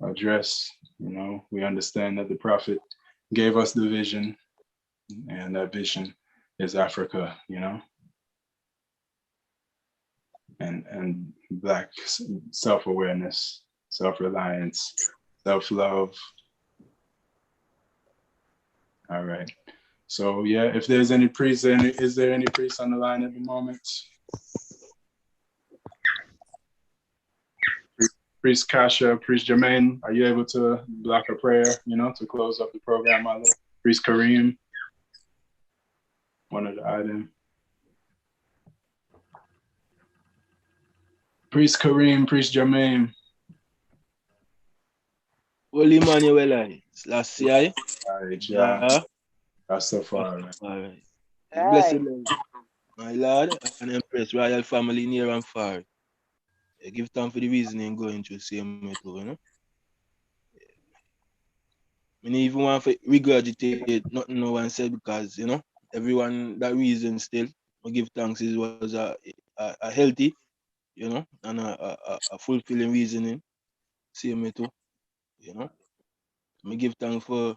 addressed. We understand that the prophet gave us the vision, and that vision is Africa. And Black self-awareness, self-reliance, self-love. All right. So yeah, if there's any priests, is there any priests on the line at the moment? Priest Kasha, Priest Jermaine, are you able to block a prayer, to close up the program, my Lord? Priest Kareem, one of the items. Priest Kareem, Priest Jermaine. Holy Emmanuel, last year. Yeah. That's so far. All right. Blessed my Lord and Empress Royal family near and far. I give thanks for the reasoning going through same way too, I even want to regurgitate nothing no one said, because everyone that reason still. I give thanks it was a healthy, and a fulfilling reasoning. Same way too, I give thanks for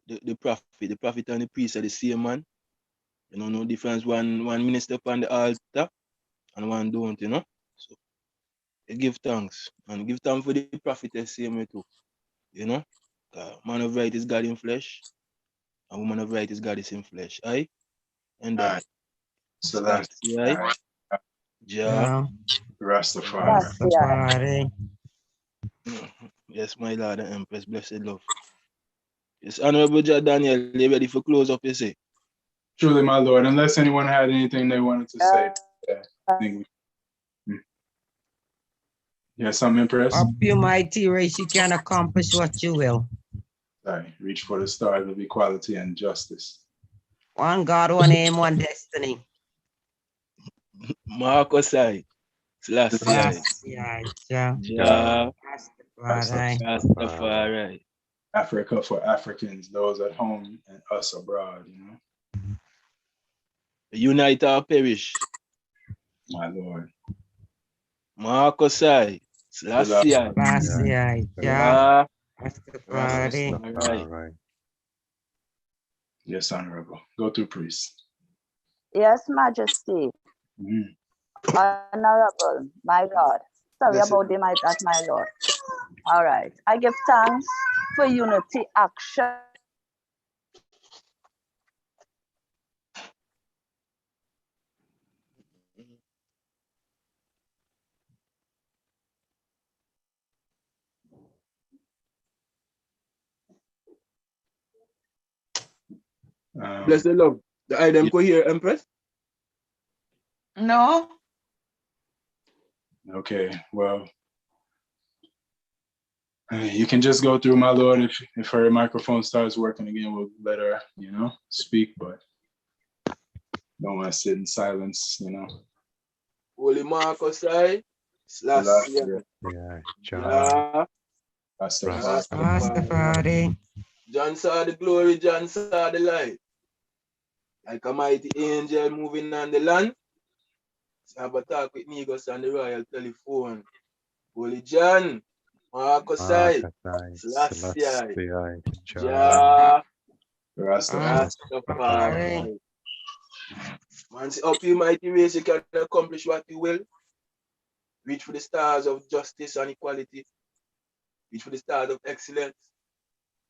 the prophet and the priest are the same man. No difference. One minister upon the altar and one don't, So I give thanks. And give thanks for the prophetess same way too. Man of right is God in flesh, and woman of right is God is in flesh. Aye? And So that's aye. Ja. Rastafari. Yes, my Lord and Empress, blessed love. Yes, Honorable Ja Daniel, you ready for close up, you say? Truly, my Lord, unless anyone had anything they wanted to say. I think yeah, something, Empress? Up your mighty race, you can accomplish what you will. Sorry, reach for the stars of equality and justice. One God, one aim, one destiny. Marcus, I. Selassie, Ja. Rastafari. Africa for Africans, those at home and us abroad, Unite our perish. My Lord. Marcus, I. Selassie, Ja. Rastafari. Yes, Honorable. Go through, priest. Yes, Majesty. Honorable, my Lord. Sorry about the mic, that's my Lord. All right. I give thanks for unity action. Bless the love. The item go here, Empress? No. Okay, well, you can just go through, my lord. If her microphone starts working again, we'll let her, speak, but don't want to sit in silence, Holy Marcus, I. Selassie. Jah. Rastafari. John saw the glory, John saw the light. Like a mighty angel moving on the land. Have a talk with Negus on the royal telephone. Holy John, Marcus I, Selassie, Jah, Rastafari. Man, see up you mighty race, you can accomplish what you will. Reach for the stars of justice and equality. Reach for the stars of excellence.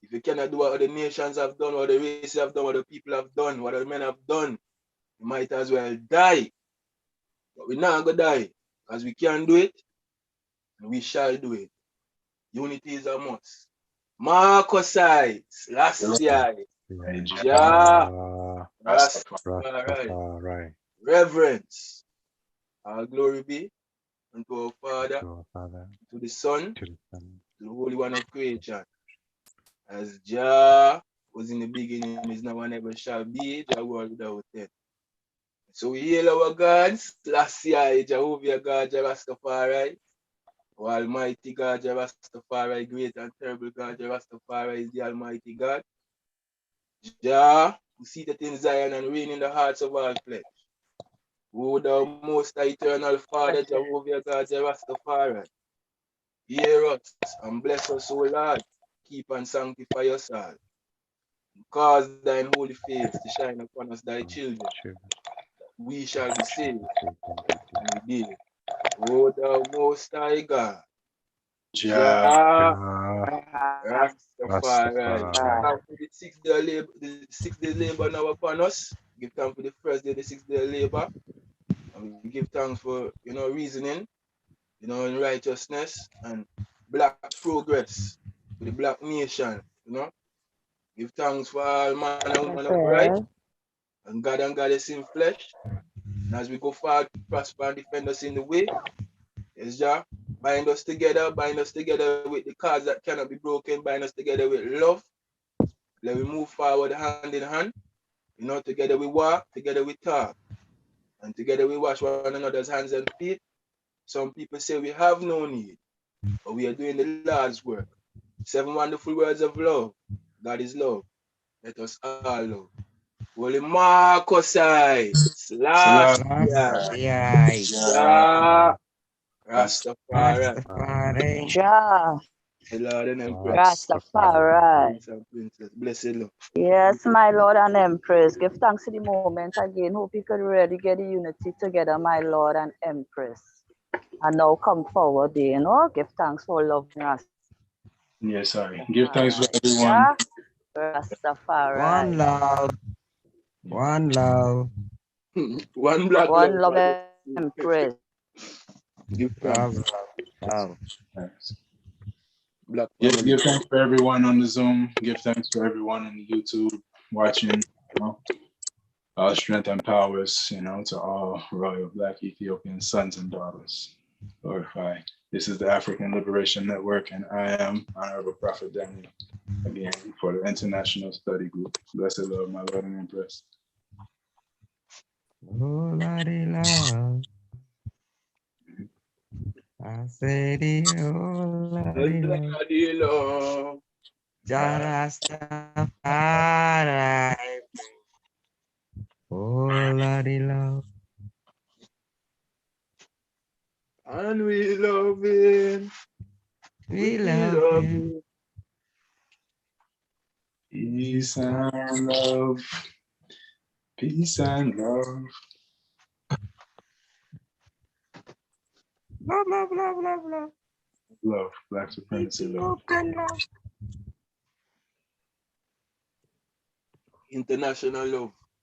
If you cannot do what other nations have done, what the races have done, what the people have done, what the men have done, you might as well die. But we're not going to die, because we can do it, and we shall do it. Unity is a must. Marcus I, Selassie, Jah, Rastafari. Reverence. All glory be unto our Father, to the Son, to the Holy One of creation. As Jah was in the beginning, is now and ever shall be, Jah world without end. So we hail our gods, Selassie, Jehovah God, Jah Rastafari. O Almighty God, Jah Rastafari, great and terrible God, Jah Rastafari is the Almighty God. Jah, who seated in Zion and reign in the hearts of all flesh. O thou most eternal Father, Jehovah God, Jah Rastafari. Hear us and bless us, O Lord. Keep and sanctify us all. Cause thine holy face to shine upon us, thy children. We shall be saved. And we did. O thou most high God. Jah Rastafari. Thank for the 6 day labor, the 6 day labor now upon us. Give thanks for the first day, the 6 day labor. And we give thanks for reasoning, in righteousness and black progress for the black nation, Give thanks for all man and woman upright, and God is in flesh. And as we go forward, prosper and defend us in the way, yes, Jah, bind us together with the cords that cannot be broken, bind us together with love. Let we move forward hand in hand. Together we walk, together we talk, and together we wash one another's hands and feet. Some people say we have no need, but we are doing the Lord's work. 7 wonderful words of love. God is love. Let us all love. Holy Marcus I, Selassie, Jah, Rastafari. Jah, The Lord and Empress. Rastafari. Prince and Princess. Blessed love. Yes, my Lord and Empress. Give thanks to the moment again. Hope you could really get the unity together, my Lord and Empress. And now come forward, give thanks for loving us. Yes, sorry. Give thanks for everyone. Rastafari. One love. One love. One black One love. love, Empress. Give thanks. Black Yes, give thanks for everyone on the Zoom. Give thanks for everyone on the YouTube watching. All strength and powers, to all royal Black Ethiopian sons and daughters. Glorify. This is the African Liberation Network, and I am Honorable Prophet Daniel, again, for the International Study Group. Blessed love, my Lord and Empress. Oh, Lordy love. I said, oh, Lordy love. Jah Rastafari. Oh, Lordy love. And we love Him. We love Him. Peace and love. Peace and love. Love, love, love, love, love. Love, Black supremacy love. International love.